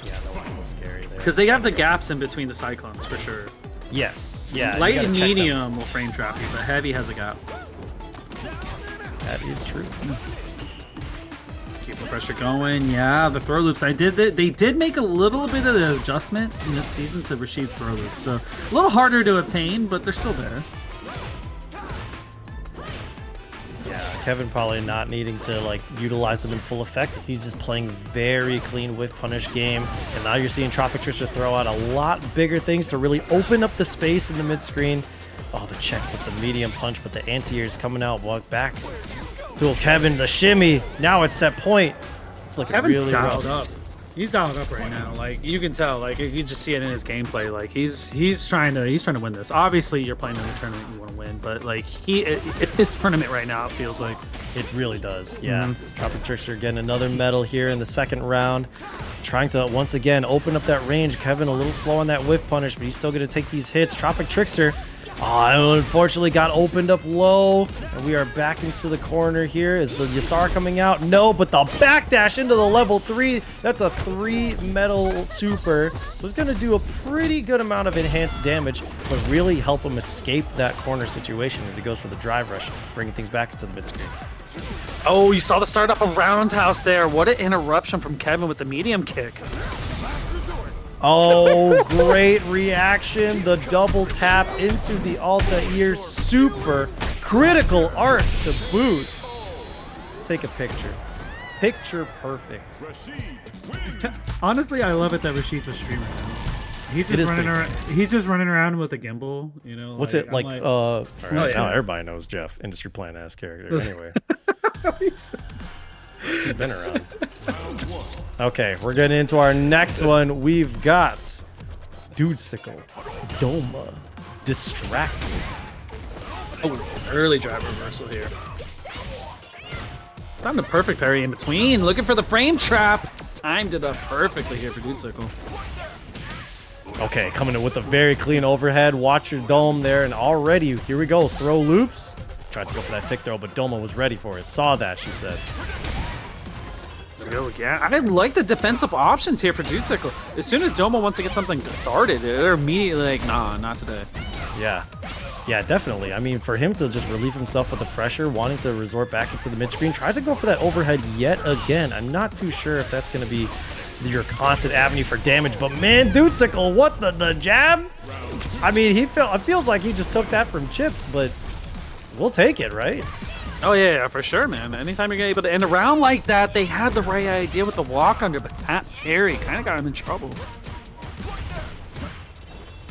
Yeah, that was a little scary there. Because they have the gaps in between the cyclones for sure. Yes. Yeah. Light and medium will frame trap you, but heavy has a gap. That is true. Keep the pressure going. Yeah, the throw loops. They did make a little bit of an adjustment in this season to Rashid's throw loops, so a little harder to obtain, but they're still there. Kevin probably not needing to, like, utilize them in full effect as he's just playing very clean whiff punish game. And now you're seeing TropicTrickster throw out a lot bigger things to really open up the space in the mid screen. Oh, the check with the medium punch, but the anti-air is coming out, walk back. Dual Kevin, the shimmy. Now it's set point. It's looking really rough. Up. He's dialed up right now. Like, you can tell. Like, you just see it in his gameplay. Like, he's trying to win this. Obviously, you're playing in a tournament you want to win, but, like, it's his tournament right now. It feels like it really does. Yeah. TropicTrickster getting another medal here in the 2nd round, trying to once again open up that range. Kevin a little slow on that whiff punish, but he's still going to take these hits. TropicTrickster Oh, unfortunately got opened up low. And we are back into the corner here. Is the Yasar coming out? No, but the backdash into the level 3. That's a 3 metal super. So it's going to do a pretty good amount of enhanced damage, but really help him escape that corner situation as he goes for the drive rush, bringing things back into the mid screen. Oh, you saw the startup of Roundhouse there. What an interruption from Kevin with the medium kick. Oh, great reaction. The double tap into the Altair super. Critical art to boot. Take a picture. Picture perfect. Honestly, I love it that Rashid's a streamer now. He's just running around. He's just running around with a gimbal, you know. What's it like? Oh, Now yeah. everybody knows Jeff, industry plant ass character. Anyway, he's been around. Okay, we're getting into our next one. We've got Dudesicle, Doma, Distracted. Oh, early drive reversal here. Found the perfect parry in between. Looking for the frame trap. Timed it up perfectly here for Dudesicle. Okay, coming in with a very clean overhead. Watch your Dome there, and already, here we go. Throw loops. Tried to go for that tick throw, but Doma was ready for it. Saw that, she said. There we go again. I like the defensive options here for Dudesicle. As soon as Doma wants to get something started, they're immediately like, nah, not today. Yeah. Yeah, definitely. I mean, for him to just relieve himself of the pressure, wanting to resort back into the mid-screen, tried to go for that overhead yet again. I'm not too sure if that's going to be your constant avenue for damage, but man, Dudesicle, what the jab? I mean, it feels like he just took that from Chips, but we'll take it, right? Oh yeah, for sure, man. Anytime you're able to end a round like that, they had the right idea with the walk under, but that parry kind of got him in trouble.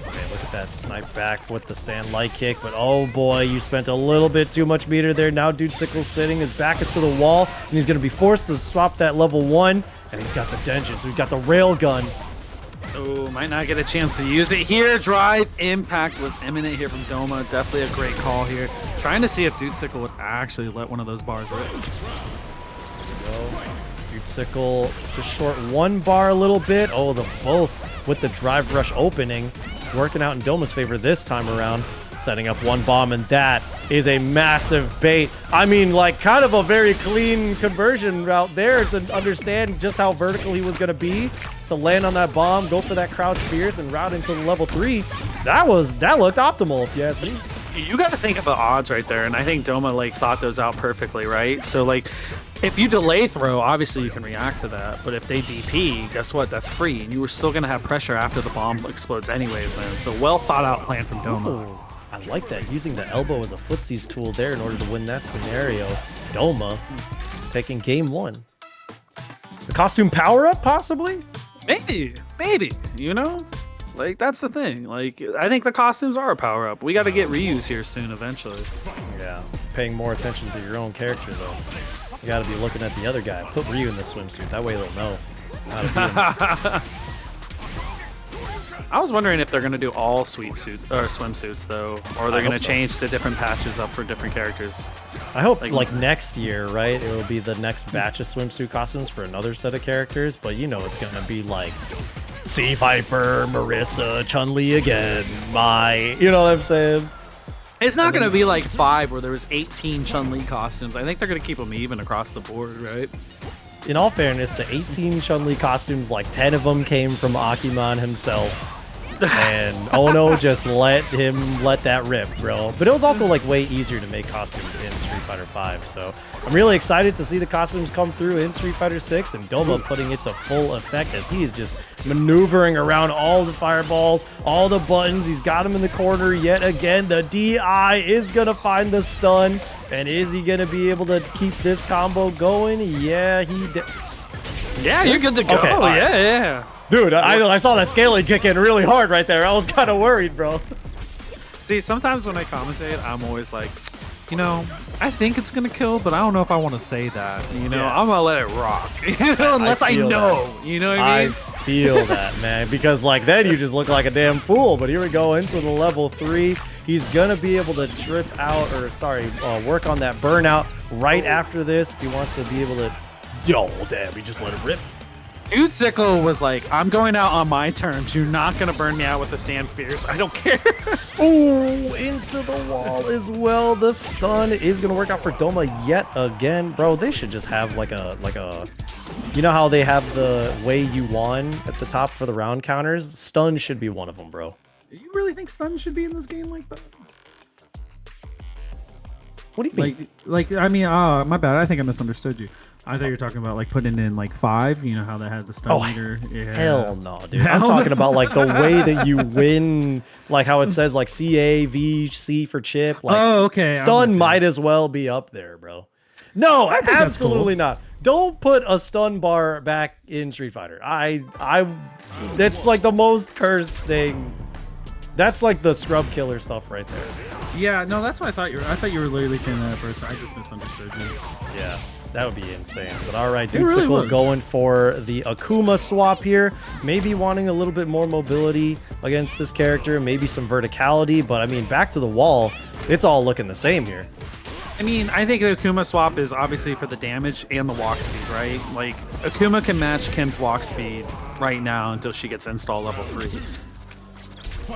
Okay, look at that snipe back with the stand light kick, but oh boy, you spent a little bit too much meter there. Now Dudesicle's sitting, his back is to the wall, and he's going to be forced to swap that level 1, and he's got the Denjin, so he's got the rail gun. Oh, might not get a chance to use it here. Drive impact was imminent here from Doma. Definitely a great call here. Trying to see if Dudesicle would actually let one of those bars rip. Dudesicle, the short 1 bar a little bit. Oh, the both with the drive rush opening. Working out in Doma's favor this time around. Setting up 1 bomb, and that is a massive bait. I mean, like, kind of a very clean conversion route there to understand just how vertical he was going to be. To land on that bomb, go for that crouch fierce, and route into the level 3. That looked optimal, if you ask me. You got to think of the odds right there, and I think Doma like thought those out perfectly, right? So like, if you delay throw, obviously you can react to that, but if they DP, guess what? That's free, and you were still gonna have pressure after the bomb explodes anyways, man. So well thought out plan from Doma. Ooh, I like that, using the elbow as a footsies tool there in order to win that scenario. Doma taking game 1. The costume power up, possibly? Maybe, you know? Like, that's the thing. Like, I think the costumes are a power-up. We got to get reuse here soon, eventually. Yeah, paying more attention to your own character, though. You got to be looking at the other guy. Put Ryu in the swimsuit. That way they'll know how to be in. I was wondering if they're going to do all swimsuits, though, or they're going to change to different patches up for different characters. I hope, like, next year, right? It will be the next batch of swimsuit costumes for another set of characters, but you know it's going to be, like, Sea Viper, Marissa, Chun-Li again, you know what I'm saying? It's not going to be like 5 where there was 18 Chun-Li costumes. I think they're going to keep them even across the board, right? In all fairness, the 18 Chun-Li costumes, like 10 of them came from Akuma himself. And Ono just let that rip, bro. But it was also like way easier to make costumes in Street Fighter V. So I'm really excited to see the costumes come through in Street Fighter 6 and Doma putting it to full effect as he is just maneuvering around all the fireballs, all the buttons. He's got him in the corner yet again. The DI is going to find the stun. And is he going to be able to keep this combo going? Yeah, Yeah, you're good to go. Okay, right. Yeah. Dude, I saw that scaling kick in really hard right there. I was kind of worried, bro. See, sometimes when I commentate, I'm always like, you know, I think it's going to kill, but I don't know if I want to say that. You know, I'm going to let it rock. You know, unless I know. That. You know what I mean? I feel that, man. Because, like, then you just look like a damn fool. But here we go into the level 3. He's going to be able to work on that burnout right after this. He wants to be able to... Yo, damn, he just let it rip. Dude was like, I'm going out on my terms. You're not gonna burn me out with a stand fierce. I don't care. Ooh, into the wall as well. The stun is gonna work out for Doma yet again. Bro, they should just have like a you know how they have the way you won at the top for the round counters? Stun should be one of them, bro. You really think stun should be in this game like that? What do you mean? Like I mean, my bad. I think I misunderstood you. I thought you were talking about like putting in like 5. You know how they had the stun meter. Yeah. Hell no, dude. I'm talking about like the way that you win, like how it says like CA, C for chip. Like, okay. Stun might as well be up there, bro. No, absolutely not. Don't put a stun bar back in Street Fighter. That's like the most cursed thing. That's like the scrub killer stuff right there. Yeah, no, that's what I thought you were. I thought you were literally saying that at first. I just misunderstood you. Yeah. That would be insane. But all right, Dude really Sickle going for the Akuma swap here. Maybe wanting a little bit more mobility against this character. Maybe some verticality. But I mean, back to the wall, it's all looking the same here. I mean, I think the Akuma swap is obviously for the damage and the walk speed, right? Like, Akuma can match Kim's walk speed right now until she gets install level 3.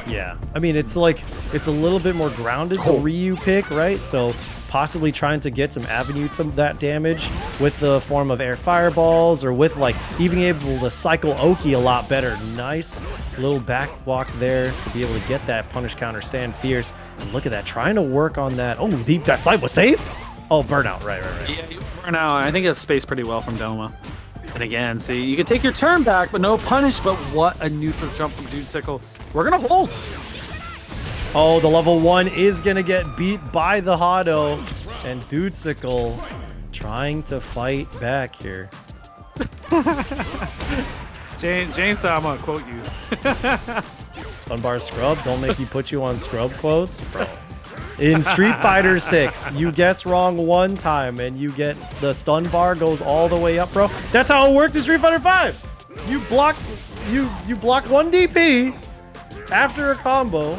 Yeah. I mean, it's like, it's a little bit more grounded to Ryu pick, right? So possibly trying to get some avenue to that damage with the form of air fireballs or with like even able to cycle Oki a lot better. Nice little back walk there to be able to get that punish counter stand fierce. And look at that, trying to work on that. Oh, that side was safe? Oh, burnout, right. Yeah, burnout. I think it's spaced pretty well from Doma. And again, see, you can take your turn back, but no punish. But what a neutral jump from Dude Sickle. We're going to hold. Oh, the level 1 is going to get beat by the Hado. And Dude Sickle trying to fight back here. James, I'm going to quote you. Stunbar scrub, don't make me put you on scrub quotes. Bro. In Street Fighter 6, you guess wrong one time and you get the stun bar goes all the way up, bro. That's how it worked in Street Fighter 5. You block one DP after a combo,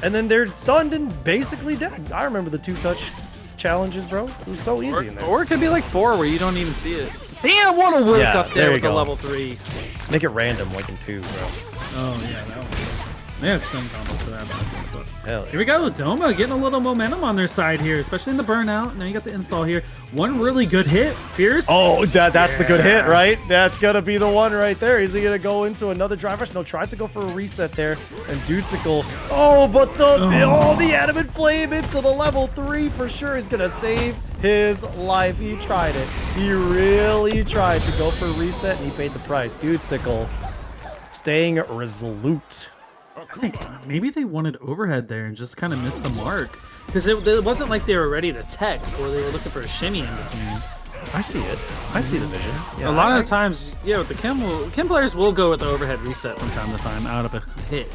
and then they're stunned and basically dead. I remember the 2-touch challenges, bro. It was so easy in there. Or it could be like 4 where you don't even see it. Damn, what a work up there with the level 3. Make it random like in 2, bro. Oh, yeah, that one. They had stun combos for that. But hell yeah. Here we go. Doma getting a little momentum on their side here, especially in the burnout. Now you got the install here. One really good hit. Fierce. Oh, that's the good hit, right? That's going to be the one right there. Is he going to go into another drive rush? No, tried to go for a reset there. And Dudesicle. Oh, but the animate flame into the level 3 for sure is going to save his life. He tried it. He really tried to go for a reset, and he paid the price. Dudesicle staying resolute. I think maybe they wanted overhead there and just kind of missed the mark. Because it wasn't like they were ready to tech or they were looking for a shimmy in between. I see it. I see the vision. Yeah, a lot of the times, yeah, with the Kim players will go with the overhead reset from time to time out of a hit.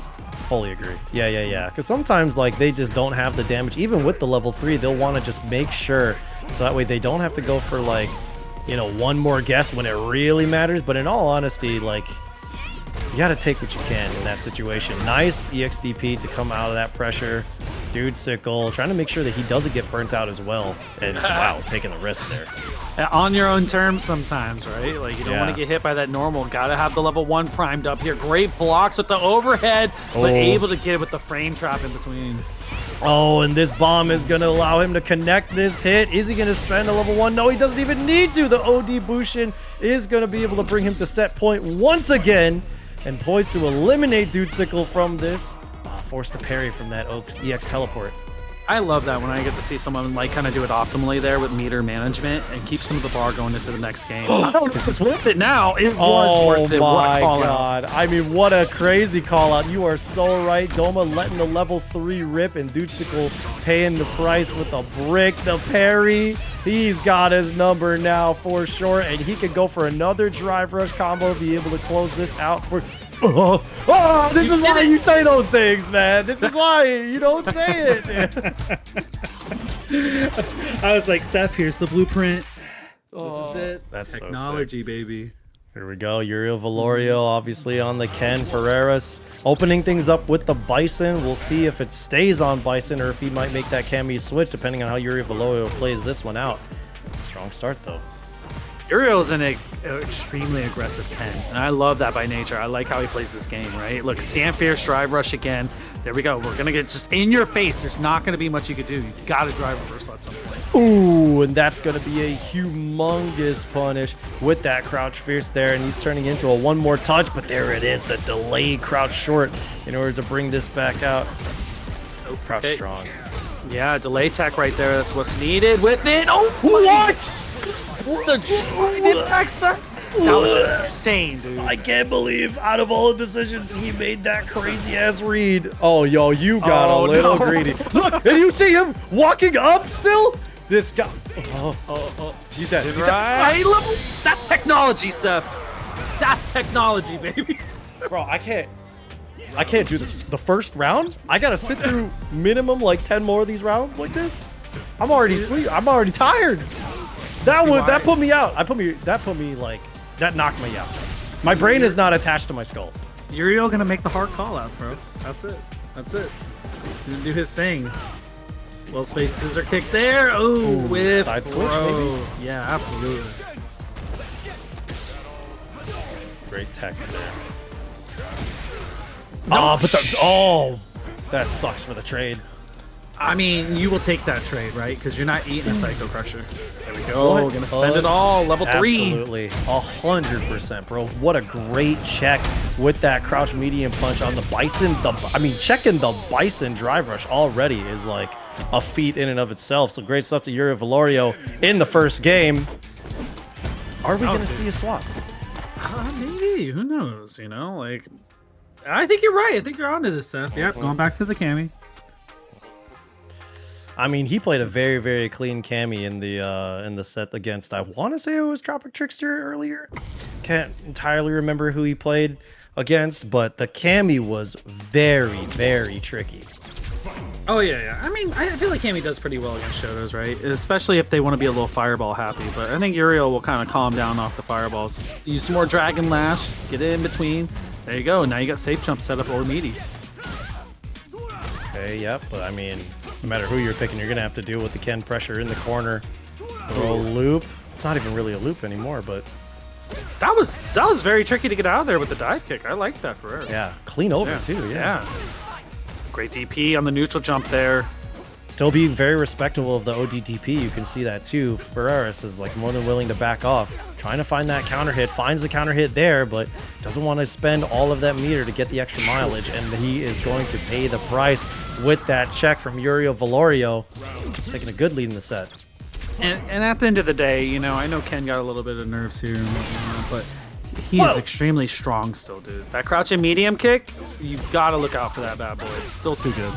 Fully agree. Yeah. Because sometimes like they just don't have the damage. Even with the level 3, they'll want to just make sure so that way they don't have to go for like, you know, one more guess when it really matters. But in all honesty, like, you got to take what you can in that situation. Nice EXDP to come out of that pressure. Dude Sickle trying to make sure that he doesn't get burnt out as well. And wow, taking the risk there. On your own terms sometimes, right? Like you don't want to get hit by that normal. Got to have the level 1 primed up here. Great blocks with the overhead, but able to get it with the frame trap in between. Oh, and this bomb is going to allow him to connect this hit. Is he going to spend a level 1? No, he doesn't even need to. The OD Bushin is going to be able to bring him to set point once again. And poised to eliminate Dude Sickle from this. Forced to parry from that EX teleport. I love that when I get to see someone like kind of do it optimally there with meter management and keep some of the bar going into the next game. I don't know if it's worth it now. It was worth it. Oh What my a call god. out. I mean, what a crazy call out. You are so right. Doma letting the level 3 rip and Dude Sickle paying the price with a brick. The parry. He's got his number now for sure. And he could go for another drive rush combo, be able to close this out for... this is why you say those things, man. This is why you don't say it. I was like, Seth, here's the blueprint. This is it. That's technology, baby. Here we go. Uriel Velorio, obviously on the Ken. Ferreras opening things up with the Bison. We'll see if it stays on Bison or if he might make that Cammy switch, depending on how Uriel Velorio plays this one out. Strong start, though. Uriel's an extremely aggressive Ken, and I love that by nature. I like how he plays this game, right? Look, stand fierce, drive rush again. There we go. We're going to get just in your face. There's not going to be much you could do. You got to drive reversal at some point. Ooh, and that's going to be a humongous punish with that crouch fierce there, and he's turning into a one more touch, but there it is, the delayed crouch short in order to bring this back out. Oh, crouch strong. Yeah, delay tech right there. That's what's needed with it. Oh, what? It's the drive back side. That was insane, dude. I can't believe out of all the decisions, he made that crazy ass read. Oh, yo, you got a little greedy. Look, and you see him walking up still? This guy. He's dead. He's dead. Right. That's technology, Seth. That's technology, baby. Bro, I can't do this. The first round, I gotta sit through minimum like 10 more of these rounds like this. I'm already asleep. I'm already tired. That put me out. That knocked me out. My brain is not attached to my skull. Uriel gonna make the hard call outs, bro. That's it. That's it. He's gonna do his thing. Little space scissor kick there. Oh, whiff, side switch, bro. maybe? Yeah, absolutely. Great tech there. Oh, that sucks for the trade. I mean, you will take that trade, right? Because you're not eating a Psycho Crusher. There we go. We're going to spend it all. Level 3. Absolutely. 100%, bro. What a great check with that crouch medium punch on the Bison. Checking the Bison drive rush already is like a feat in and of itself. So great stuff to Uriel Velorio in the first game. Are we going to see a swap? Maybe. Who knows? You know, like, I think you're right. I think you're onto this, Seth. Yep, going back to the Cammy. I mean, he played a very, very clean Cammy in the set against, I want to say it was TropicTrickster earlier. Can't entirely remember who he played against, but the Cammy was very, very tricky. Oh, yeah. I mean, I feel like Cammy does pretty well against Shotos, right? Especially if they want to be a little fireball happy. But I think Uriel will kind of calm down off the fireballs. Use some more Dragon Lash, get it in between. There you go. Now you got safe jump set up or meaty. Okay, yep, but I mean, no matter who you're picking, you're going to have to deal with the Ken pressure in the corner. Throw a loop. It's not even really a loop anymore, but... That was very tricky to get out of there with the dive kick. I like that, Ferreras. Yeah, clean over too, yeah. Great DP on the neutral jump there. Still being very respectable of the ODDP. You can see that too. Ferreras is like more than willing to back off. Trying to find that counter hit. Finds the counter hit there, but doesn't want to spend all of that meter to get the extra mileage. And he is going to pay the price with that check from Uriel Velorio. Taking a good lead in the set. And at the end of the day, you know, I know Ken got a little bit of nerves here and whatnot, but he is extremely strong still, dude. That crouching medium kick, you got to look out for that bad boy. It's still too good.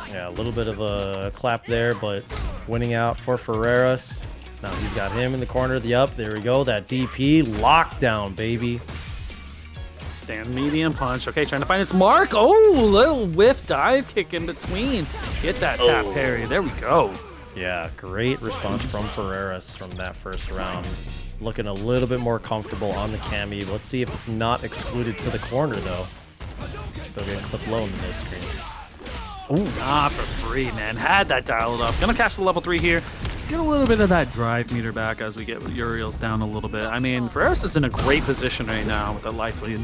Yeah, a little bit of a clap there, but winning out for Ferreras. Now he's got him in the corner of the up. There we go. That DP lockdown, baby. Stand medium punch. Okay, trying to find its mark. Oh, little whiff dive kick in between. Get that tap parry. There we go. Yeah, great response from Ferreras from that first round. Looking a little bit more comfortable on the Cammy. Let's see if it's not excluded to the corner, though. Still getting clipped low in the mid-screen. Ooh, not for free, man. Had that dialed up. Gonna catch the level 3 here. Get a little bit of that drive meter back as we get Uriel's down a little bit. I mean, Ferreras is in a great position right now with a life lead.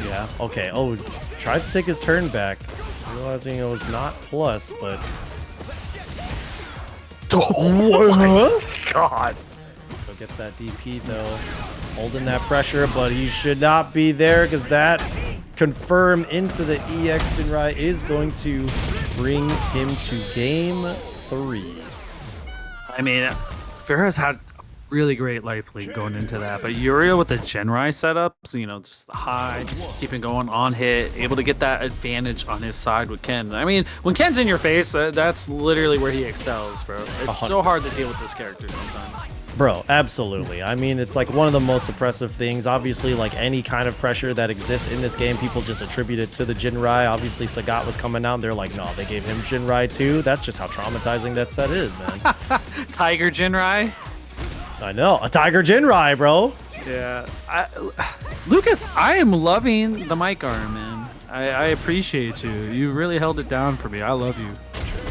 Yeah, okay. Oh, tried to take his turn back. Realizing it was not plus, but... Oh my god. Still gets that DP, though. Holding that pressure, but he should not be there because that confirm into the EX Jinrai is going to bring him to game 3. I mean, Ferreras had really great life lead going into that, but Uriel with the Jinrai setups, you know, just the high, keeping going on hit, able to get that advantage on his side with Ken. I mean, when Ken's in your face, that's literally where he excels, bro. It's so hard to deal with this character sometimes. Bro, absolutely. I mean, it's like one of the most oppressive things. Obviously, like any kind of pressure that exists in this game, people just attribute it to the Jinrai. Obviously, Sagat was coming out and they're like, no, they gave him Jinrai too. That's just how traumatizing that set is, man. Tiger Jinrai? I know. A Tiger Jinrai, bro. Yeah. Lucas, I am loving the mic arm, man. I appreciate you. You really held it down for me. I love you.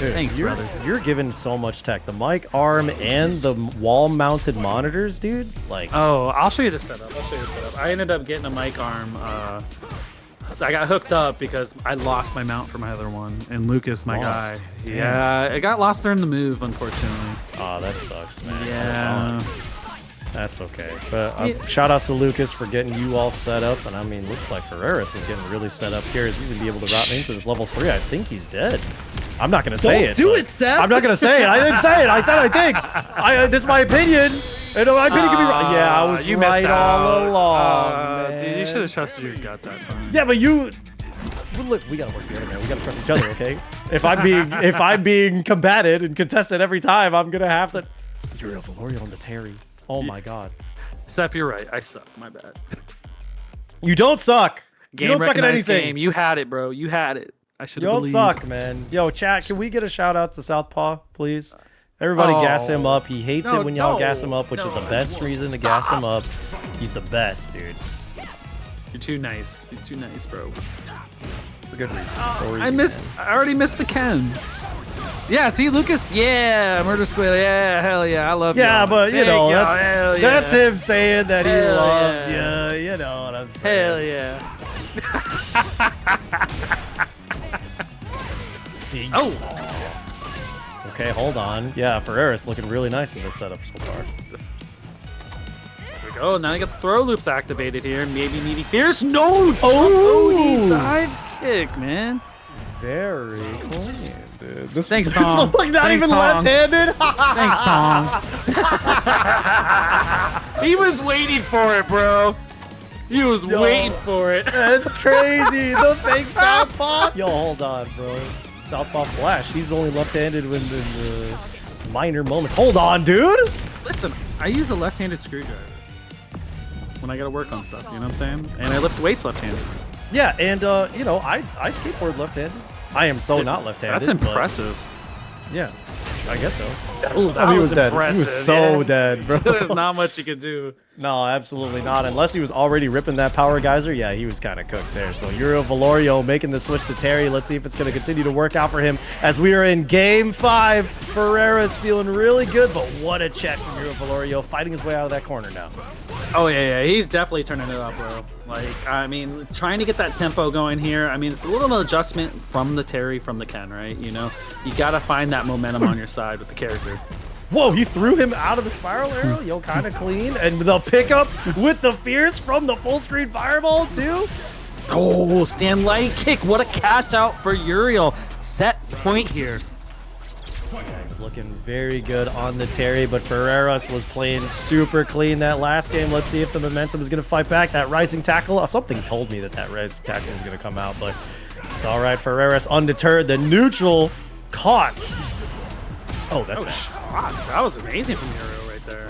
Dude, Thanks, brother. You're giving so much tech. The mic arm and the wall-mounted monitors, dude. Like, Oh, I'll show you the setup. I ended up getting a mic arm. I got hooked up because I lost my mount for my other one, and Lucas, my Lost. guy. Damn. Yeah, I got lost during the move, unfortunately. oh, that sucks, man. Yeah. That's okay. But shout outs to Lucas for getting you all set up. And I mean, looks like Ferreras is getting really set up here. He's going to be able to route into this level 3. I think he's dead. I'm not going to say it. do it, Seth. I'm not going to say it. I didn't say it. I said I think. This is my opinion. And my opinion can be wrong. Yeah, I was you right missed all out. along. Dude, man. you should have trusted your gut that time. Yeah, but you. Well, look, we gotta work together, man. We gotta trust each other, okay? if I'm being combated and contested every time, I'm gonna have to. Uriel Velorio on the Terry. Oh my god. Seth, you're right. I suck. My bad. You don't suck. Game you don't suck at recognized anything. game. You had it, bro. You had it. I should You have don't believed. suck, man. Yo, chat, can we get a shout out to Southpaw, please? Everybody gas him up. He hates it when y'all gas him up, which is the best reason to gas him up. He's the best, dude. You're too nice. You're too nice, bro. For good reason. I already missed the Ken. Yeah, see, Lucas. Yeah, Murder Squid. Yeah, hell yeah. I love you. Yeah, but you Thank know, y'all, hell yeah. that's him saying that he Hell loves yeah. you. You know what I'm saying? Hell yeah. Sting. Oh. Okay, hold on. Yeah, Ferreras looking really nice in this setup so far. There we go. Now I got the throw loops activated here. Maybe Needy Fierce. No! Oh! Dive kick, man. Very clean, dude. This Thanks, this Tom. is like not Thanks, even Tom. left-handed. Thanks, Tom. He was waiting for it, bro. He was waiting for it. That's crazy. The fake Southpaw. Yo, hold on, bro. Southpaw Flash. He's only left-handed when the minor moments. Hold on, dude. Listen, I use a left-handed screwdriver when I gotta work on stuff, you know what I'm saying? And I lift weights left-handed. Yeah, and you know, I skateboard left-handed. I am so not left-handed. That's impressive. Yeah, I guess so. Ooh, that he was dead. impressive. He was so dead, bro. There's not much you could do. No, absolutely not. Unless he was already ripping that power geyser. Yeah, he was kind of cooked there. So Uriel Velorio making the switch to Terry. Let's see if it's going to continue to work out for him as we are in game 5. Ferreras feeling really good, but what a check from Uriel Velorio fighting his way out of that corner now. Oh, yeah. He's definitely turning it up, bro. Like, I mean, trying to get that tempo going here. I mean, it's a little adjustment from the Terry, from the Ken, right? You know, you got to find that momentum on your side with the character. Whoa, he threw him out of the spiral arrow. Yo, kind of clean. And the pickup with the fierce from the full screen fireball, too. Oh, stand light kick. What a catch out for Uriel. Set point here. He's looking very good on the Terry, but Ferreras was playing super clean that last game. Let's see if the momentum is going to fight back. That rising tackle, something told me that rising tackle was going to come out, but it's all right. Ferreras undeterred. The neutral caught. Oh, that's bad. That was amazing from Uriel right there.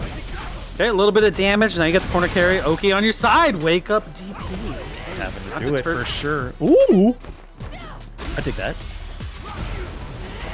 Okay, a little bit of damage. Now you get the corner carry. Oki on your side. Wake up DP. Having to do it for sure. Ooh. I take that.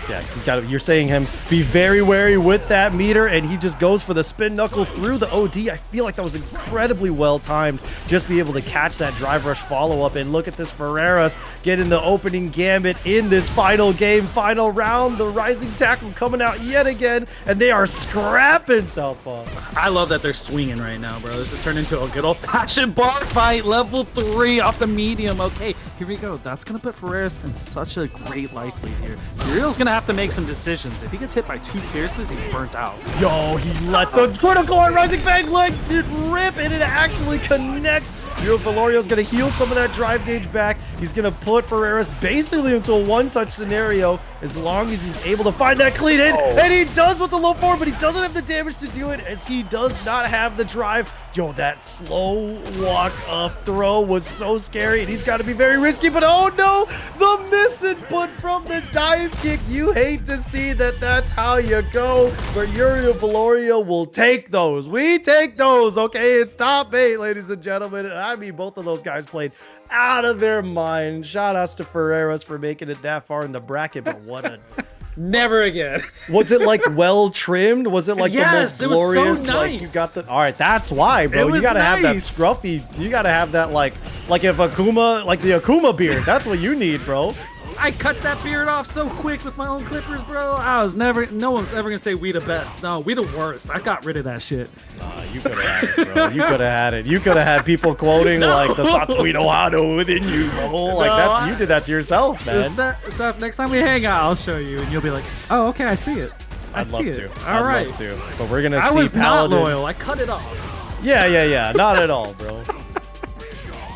Yeah, you're saying him be very wary with that meter, and he just goes for the spin knuckle through the OD. I feel like that was incredibly well timed. Just be able to catch that drive rush follow up, and look at this Ferreras getting the opening gambit in this final game, final round. The rising tackle coming out yet again, and they are scrapping Southpaw. I love that they're swinging right now, bro. This has turned into a good old-fashioned bar fight, level 3 off the medium. Okay, here we go. That's gonna put Ferreras in such a great life lead here. Uriel's gonna have to make some decisions. If he gets hit by 2 fierces, he's burnt out. Yo, he let the critical on Rising Fang leg it rip, and it actually connects. Uriel Velorio's going to heal some of that drive gauge back. He's going to put Ferreras basically into a one-touch scenario as long as he's able to find that clean hit. And he does with the low forward, but he doesn't have the damage to do it as he does not have the drive. Yo, that slow walk up throw was so scary, and he's got to be very risky, but oh no, the miss input from the dive kick. You hate to see that that's how you go, but Uriel Velorio will take those. We take those, okay? It's top 8, ladies and gentlemen, and I mean both of those guys played out of their mind. Shout outs to Ferreras for making it that far in the bracket, but what a... Never again. Was it like well trimmed? Was it like Yes, the most glorious? it was so Like nice. you got the. All right, that's why, bro. It You was gotta have that nice. scruffy. You gotta have that like if Akuma, like the Akuma beard. That's what you need, bro. I cut that beard off so quick with my own clippers, bro. No one's ever gonna say we the best. No, we the worst. I got rid of that shit. You could have had it, bro. You could have had it. You could have had people quoting like the Satsuino Hado within you, bro. Like that. You did that to yourself, man. Seth, next time we hang out, I'll show you, and you'll be like, oh, okay, I see it. I'd love to. All right. I'd love to. But we're gonna see I was Paladin. not loyal. I cut it off. Yeah. Not at all, bro.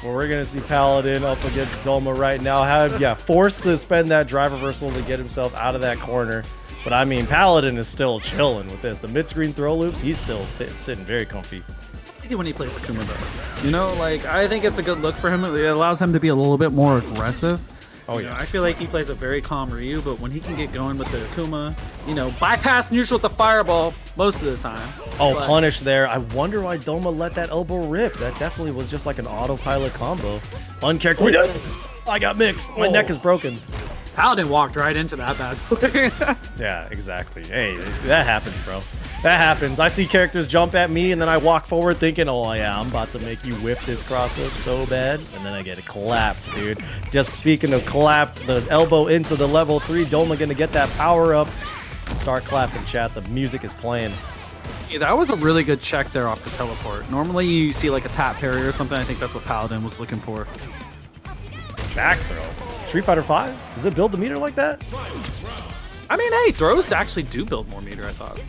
Well, we're gonna see Paladin up against Doma right now. Forced to spend that drive reversal to get himself out of that corner. But I mean, Paladin is still chilling with this. The mid-screen throw loops, he's still sitting very comfy. When he plays Akuma, though, you know, like I think it's a good look for him. It allows him to be a little bit more aggressive. Oh You know, yeah. I feel like he plays a very calm Ryu, but when he can get going with the Akuma, you know, bypass neutral with the fireball most of the time. Oh, But- punish there. I wonder why Doma let that elbow rip. That definitely was just like an autopilot combo. Uncharacteristic. I got mixed. My neck is broken. Paladin walked right into that bad boy. Yeah, exactly. Hey, that happens, bro. That happens. I see characters jump at me, and then I walk forward thinking, oh, yeah, I'm about to make you whiff this cross-up so bad. And then I get it clapped, dude. Just speaking of clapped, the elbow into the level 3. Doma going to get that power up. Start clapping, chat. The music is playing. Yeah, that was a really good check there off the teleport. Normally you see like a tap parry or something. I think that's what Paladin was looking for. Back throw. Street Fighter 5? Does it build the meter like that? I mean, hey, throws actually do build more meter, I thought.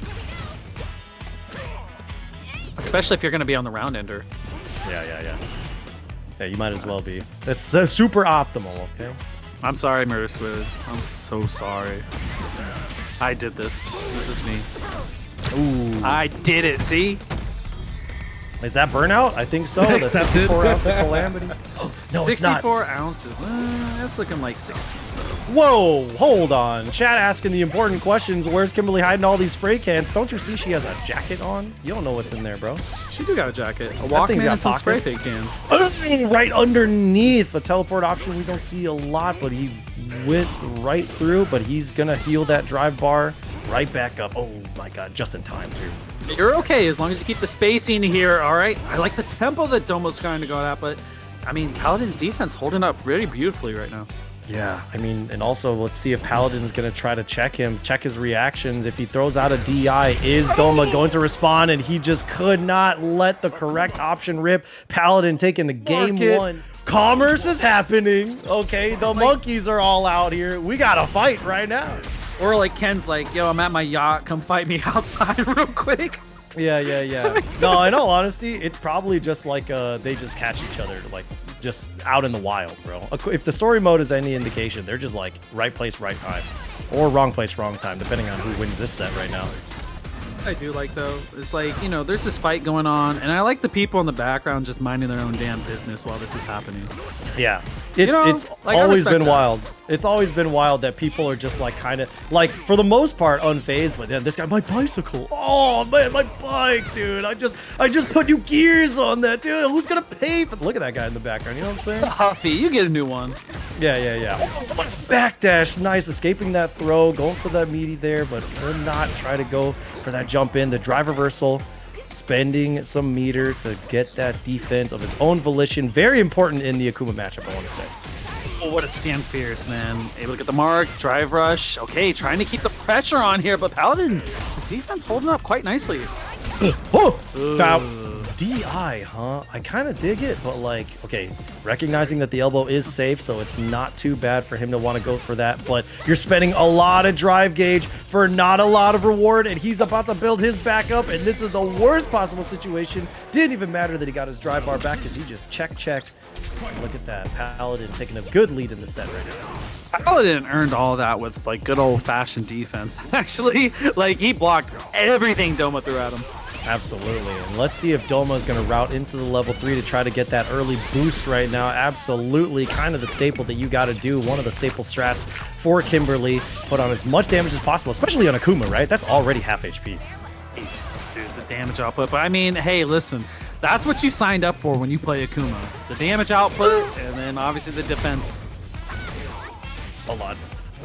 Especially if you're going to be on the round ender. Yeah. Yeah, you might as well be. That's super optimal, okay? I'm sorry, Murder Squid. I'm so sorry. I did this. This is me. Ooh. I did it, see? Is that burnout? I think so. The Accepted. 64 ounce of calamity. Oh, no, it's not. 64 ounces. That's looking like 16. Whoa, hold on. Chat asking the important questions. Where's Kimberly hiding all these spray cans? Don't you see she has a jacket on? You don't know what's in there, bro. She do got a jacket. A thing's Walkman got and some spray pockets. paint cans. Right underneath a teleport option. We don't see a lot, but he went right through. But he's going to heal that drive bar right back up. Oh, my God. Just in time, too. You're okay as long as you keep the spacing here, all right? I like the tempo that Domo's trying to go at, but I mean, Paladin's defense holding up really beautifully right now. Yeah, I mean, and also let's see if Paladin's going to try to check him, check his reactions. If he throws out a DI, is Doma going to respond? And he just could not let the correct option rip. Paladin taking the game one. Commerce is happening. Okay, the monkeys are all out here. We got to fight right now. Or like Ken's like, yo, I'm at my yacht. Come fight me outside real quick. Yeah. No, in all honesty, it's probably just like they just catch each other like just out in the wild, bro. If the story mode is any indication, they're just like right place, right time. Or wrong place, wrong time, depending on who wins this set right now. I do like, though, it's like, you know, there's this fight going on, and I like the people in the background just minding their own damn business while this is happening. Yeah. It's like, always been wild. It's always been wild that people are just like kind of like for the most part unfazed, but then this guy, my bicycle. Oh man, my bike, dude. I just put new gears on that, dude. Who's gonna pay for? Look at that guy in the background. You know what I'm saying? Huffy, you get a new one. Yeah. Backdash, nice, escaping that throw, going for that meaty there, but could not try to go for that jump in. The drive reversal, spending some meter to get that defense of his own volition. Very important in the Akuma matchup, I want to say. Oh, what a stand fierce, man. Able to get the mark, drive rush. Okay, trying to keep the pressure on here, but Paladin, his defense holding up quite nicely. Oh, now DI, huh? I kind of dig it, but like, okay, recognizing that the elbow is safe, so it's not too bad for him to want to go for that, but you're spending a lot of drive gauge for not a lot of reward, and he's about to build his back up, and this is the worst possible situation. Didn't even matter that he got his drive bar back because he just checked. Look at that. Paladin taking a good lead in the set right now. Paladin earned all that with like good old-fashioned defense. Actually, like he blocked everything Doma threw at him. Absolutely. And let's see if Doma is going to route into the level 3 to try to get that early boost right now. Absolutely. Kind of the staple that you got to do. One of the staple strats for Kimberly. Put on as much damage as possible, especially on Akuma, right? That's already half HP. Dude, the damage output. But I mean, hey, listen. That's what you signed up for when you play Akuma. The damage output, and then obviously the defense. Hold on.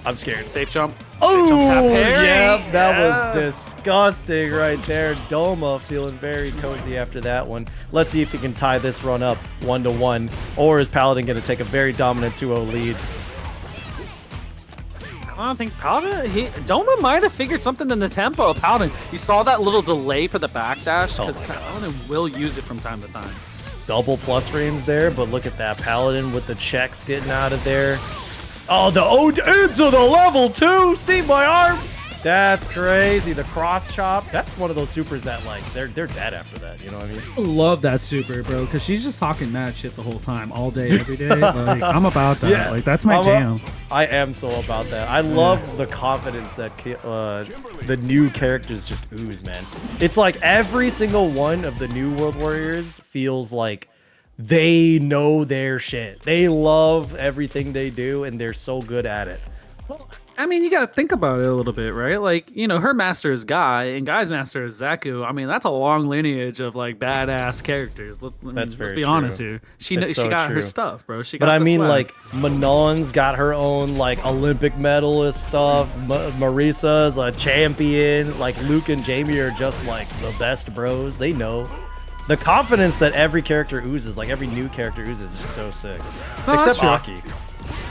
I'm scared. Safe jump. Oh, parry. yeah, that was disgusting right there. Doma feeling very cozy after that one. Let's see if he can tie this run up 1-1, or is Paladin going to take a very dominant 2-0 lead? don't think Paladin. Doma might have figured something in the tempo of Paladin. You saw that little delay for the backdash because Paladin will use it from time to time. Double plus frames there, but look at that Paladin with the checks getting out of there. Oh, the into the level 2, Steve my arm. That's crazy. The cross chop. That's one of those supers that like they're dead after that. You know what I mean? I love that super, bro, because she's just talking mad shit the whole time, all day, every day. Like I'm about that. Yeah. Like that's my jam. I am so about that. I love the confidence that the new characters just ooze, man. It's like every single one of the new World Warriors feels like they know their shit. They love everything they do, and they're so good at it. Well, I mean, you got to think about it a little bit, right? Like, you know, her master is Guy, and Guy's master is Zaku. I mean, that's a long lineage of like badass characters. Let's be honest here. She got her stuff, bro. But I mean, like Manon's got her own like Olympic medalist stuff. Marisa's a champion. Like Luke and Jamie are just like the best bros. They know. The confidence that every character oozes, like every new character oozes, is just so sick. No, except Aki.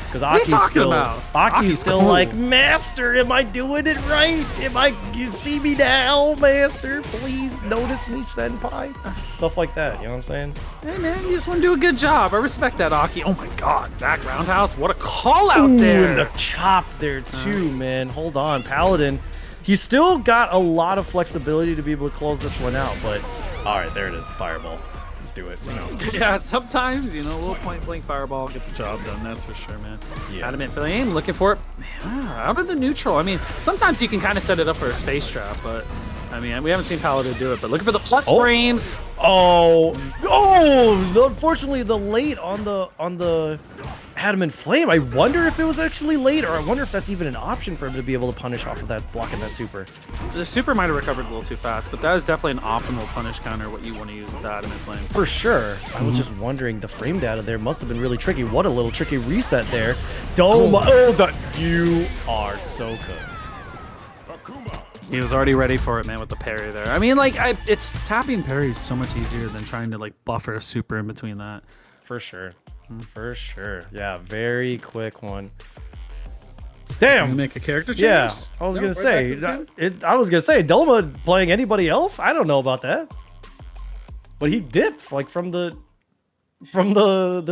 Because Aki's still cool. like, Master, am I doing it right? You see me now, Master? Please notice me, Senpai. Stuff like that, you know what I'm saying? Hey man, you just want to do a good job. I respect that, Aki. Oh my god, that roundhouse, what a call out there. And the chop there too, man. Hold on, Paladin. He's still got a lot of flexibility to be able to close this one out, but all right, there it is, the fireball. Just do it. You know. Yeah, sometimes, you know, a little point blank fireball, get the job done, that's for sure, man. Yeah. Adamant flame, looking for it. Man, out of the neutral. I mean, sometimes you can kind of set it up for a space trap, but I mean, we haven't seen Paladin do it, but looking for the plus frames. Oh, unfortunately, the late on the Adamant Flame. I wonder if it was actually late, or I wonder if that's even an option for him to be able to punish off of that, blocking that super. The super might have recovered a little too fast, but that is definitely an optimal punish counter, what you want to use with the Adamant Flame. For sure. I was just wondering, the frame data there must have been really tricky. What a little tricky reset there. You are so good. Akuma. He was already ready for it, man, with the parry there. I mean, like, it's tapping parry is so much easier than trying to, like, buffer a super in between that. For sure. For sure. Yeah, very quick one. Damn. You make a character change? Yeah, I was gonna say. Doma playing anybody else? I don't know about that. But he dipped like from the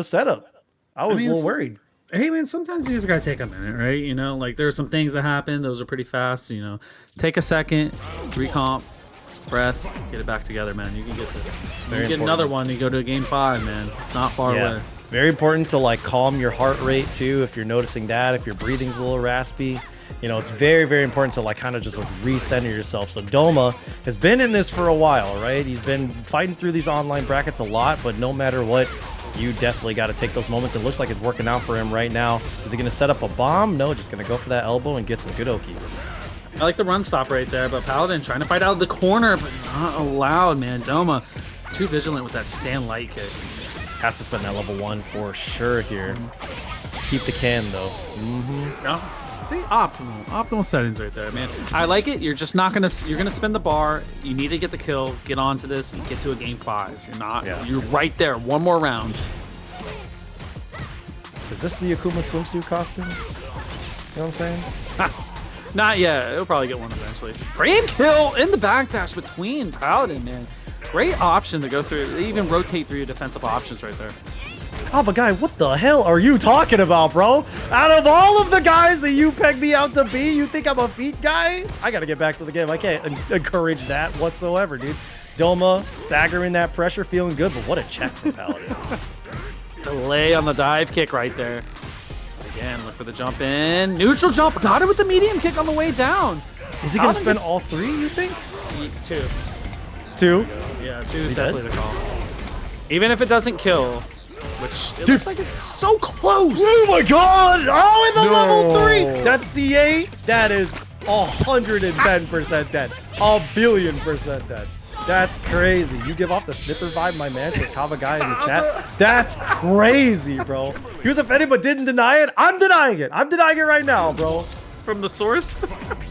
setup. I was a little worried. Hey man, sometimes you just gotta take a minute, right? You know, like there are some things that happen. Those are pretty fast. You know, take a second, recomp, breath, get it back together, man. You can get this. You get another one. You go to a game 5, man. It's not far away. Very important to like calm your heart rate too. If you're noticing that, if your breathing's a little raspy, you know, it's very, very important to like kind of just like recenter yourself. So Doma has been in this for a while, right? He's been fighting through these online brackets a lot, but no matter what, you definitely got to take those moments. It looks like it's working out for him right now. Is he going to set up a bomb? No, just going to go for that elbow and get some good oki. I like the run stop right there, but Paladin trying to fight out of the corner, but not allowed, man. Doma too vigilant with that stand light kick. Has to spend that level 1 for sure here. Keep the can though. No. See, optimal settings right there, man. I like it. You're just not gonna. You're gonna spin the bar. You need to get the kill, get onto this, and get to a game 5. You're not. Yeah. You're right there. One more round. Is this the Akuma swimsuit costume? You know what I'm saying? Not yet. It'll probably get one eventually. Frame kill in the backdash between Paladin, man. Great option to go through. They even rotate through your defensive options right there. Kava guy, what the hell are you talking about, bro? Out of all of the guys that you pegged me out to be, you think I'm a feet guy? I gotta get back to the game. I can't encourage that whatsoever, dude. Doma staggering that pressure, feeling good, but what a check from Paladin. Delay on the dive kick right there. Again, look for the jump in. Neutral jump. Got it with the medium kick on the way down. Is he gonna spend all 3, you think? 2. 2? Yeah, 2 is definitely the call. Even if it doesn't kill, which it looks like it's so close. Oh my god! Oh, in the level 3! That's C8. That is 110% dead. 1,000,000,000% dead. That's crazy. You give off the snipper vibe, my man, says Kava guy in the chat. That's crazy, bro. He was offended but didn't deny it. I'm denying it. I'm denying it right now, bro. From the source?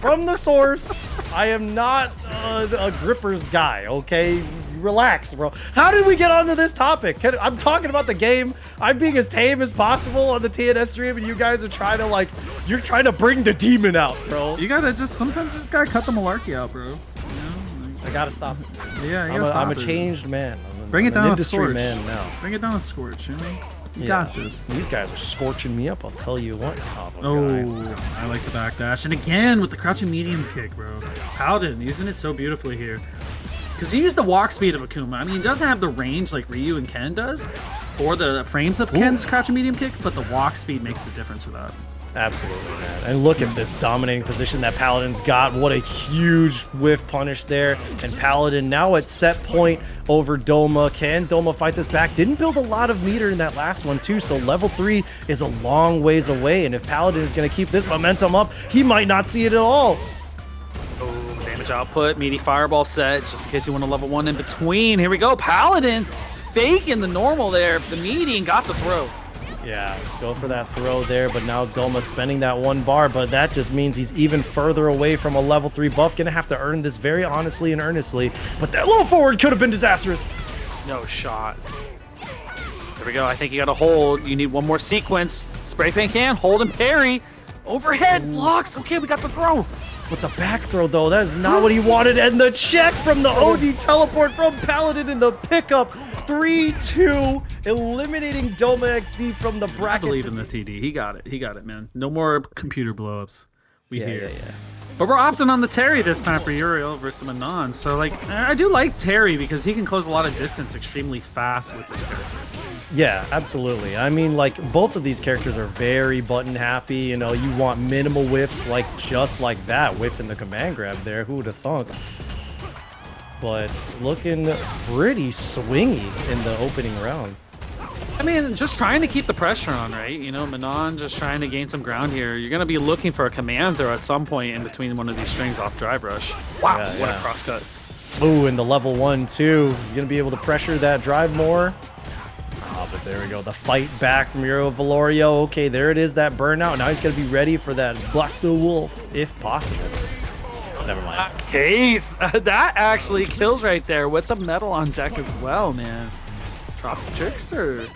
From the source. I am not a grippers guy, okay? You relax, bro. How did we get onto this topic? I'm talking about the game. I'm being as tame as possible on the TNS stream, and you guys are trying to like, you're trying to bring the demon out, bro. You gotta sometimes you just gotta cut the malarkey out, bro. You know? I gotta stop it. Yeah, you gotta stop I'm a it. changed man. Bring it down a Scorch. Man now. Bring it down a Scorch, you know? You got this. These guys are scorching me up, I'll tell you what. Oh, I like the backdash. And again, with the crouching medium kick, bro. Paladin using it so beautifully here. Because he used the walk speed of Akuma. I mean, he doesn't have the range like Ryu and Ken does, or the frames of Ken's crouching medium kick, but the walk speed makes the difference for that. Absolutely, man. And look at this dominating position that Paladin's got. What a huge whiff punish there. And Paladin now at set point over Doma. Can Doma fight this back? Didn't build a lot of meter in that last one, too. So level 3 is a long ways away. And if Paladin is going to keep this momentum up, he might not see it at all. Oh, damage output, meaty fireball set, just in case you want a level 1 in between. Here we go. Paladin faking the normal there. The meaty and got the throw. Yeah, go for that throw there, but now Doma spending that 1 bar, but that just means he's even further away from a level 3 buff. Gonna have to earn this very honestly and earnestly, but that low forward could have been disastrous. No shot. There we go. I think you got to hold. You need one more sequence. Spray paint can, hold and parry. Overhead blocks. Okay, we got the throw. With the back throw, though, that is not what he wanted. And the check from the OD teleport from Paladin in the pickup. 3-2, eliminating DomaXD from the bracket. I believe in the TD. He got it. He got it, man. No more computer blowups. We hear. Yeah. But we're opting on the Terry this time for Uriel versus Manon. So, like, I do like Terry because he can close a lot of distance extremely fast with this character. Yeah, absolutely. I mean, like, both of these characters are very button happy. You know, you want minimal whiffs, like, just like that whiff in the command grab there. Who would have thunk? But looking pretty swingy in the opening round. I mean, just trying to keep the pressure on, right? You know, Manon just trying to gain some ground here. You're going to be looking for a command throw at some point in between one of these strings off drive rush. Wow, what a crosscut. Ooh, and the level 1, too. He's going to be able to pressure that drive more. Oh, but there we go. The fight back from Uriel Velorio. Okay, there it is, that burnout. Now he's going to be ready for that Blaster Wolf, if possible. Never mind. Case. That actually kills right there with the metal on deck as well, man. TropicTrickster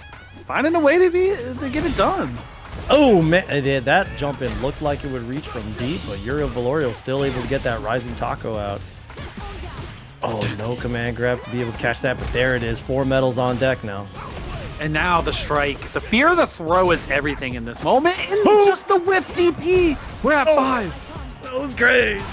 finding a way to get it done. Oh, man. That jump in looked like it would reach from deep, but Uriel Velorio still able to get that rising taco out. Oh, no command grab to be able to catch that, but there it is. 4 metals on deck now. And now the strike. The fear of the throw is everything in this moment. And just the whiff TP. We're at 5. That was great.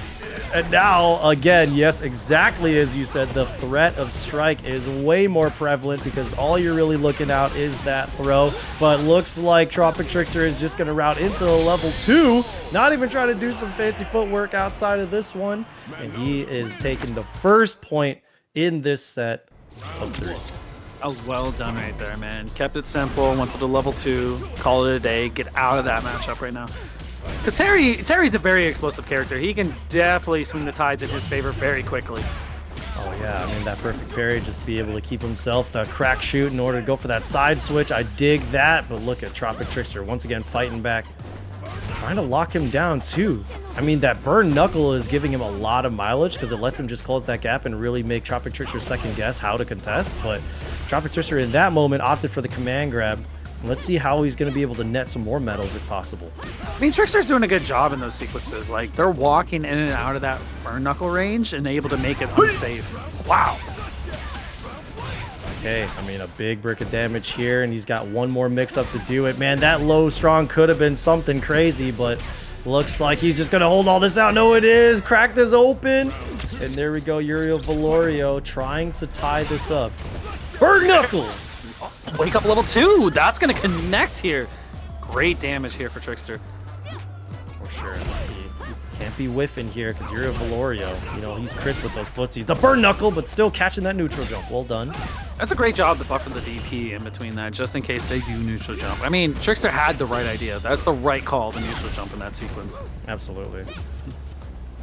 And now, again, yes, exactly as you said, the threat of strike is way more prevalent because all you're really looking out is that throw. But looks like TropicTrickster is just going to route into the level 2, not even trying to do some fancy footwork outside of this one. And he is taking the first point in this set of 3. That was well done right there, man. Kept it simple, went to the level 2, call it a day, get out of that matchup right now. Because Terry's a very explosive character. He can definitely swing the tides in his favor very quickly. Oh, yeah. I mean, that perfect parry, just be able to keep himself the crack shoot in order to go for that side switch. I dig that, but look at TropicTrickster once again fighting back. Trying to lock him down, too. I mean, that burn knuckle is giving him a lot of mileage because it lets him just close that gap and really make TropicTrickster second guess how to contest. But TropicTrickster in that moment opted for the command grab. Let's see how he's going to be able to net some more medals if possible. I mean, Trickster's doing a good job in those sequences. Like, they're walking in and out of that burn knuckle range and able to make it unsafe. Wow. Okay, I mean, a big brick of damage here, and he's got one more mix-up to do it. Man, that low strong could have been something crazy, but looks like he's just going to hold all this out. No, it is. Crack this open. And there we go, Uriel Velorio trying to tie this up. Burn knuckles! Wake up level 2. That's going to connect here. Great damage here for Trickster. For sure. Let's see. Can't be whiffing here because Uriel Velorio, you know, he's crisp with those footsies. The burn knuckle, but still catching that neutral jump. Well done. That's a great job to buffer the DP in between that, just in case they do neutral jump. I mean, Trickster had the right idea. That's the right call, the neutral jump in that sequence. Absolutely.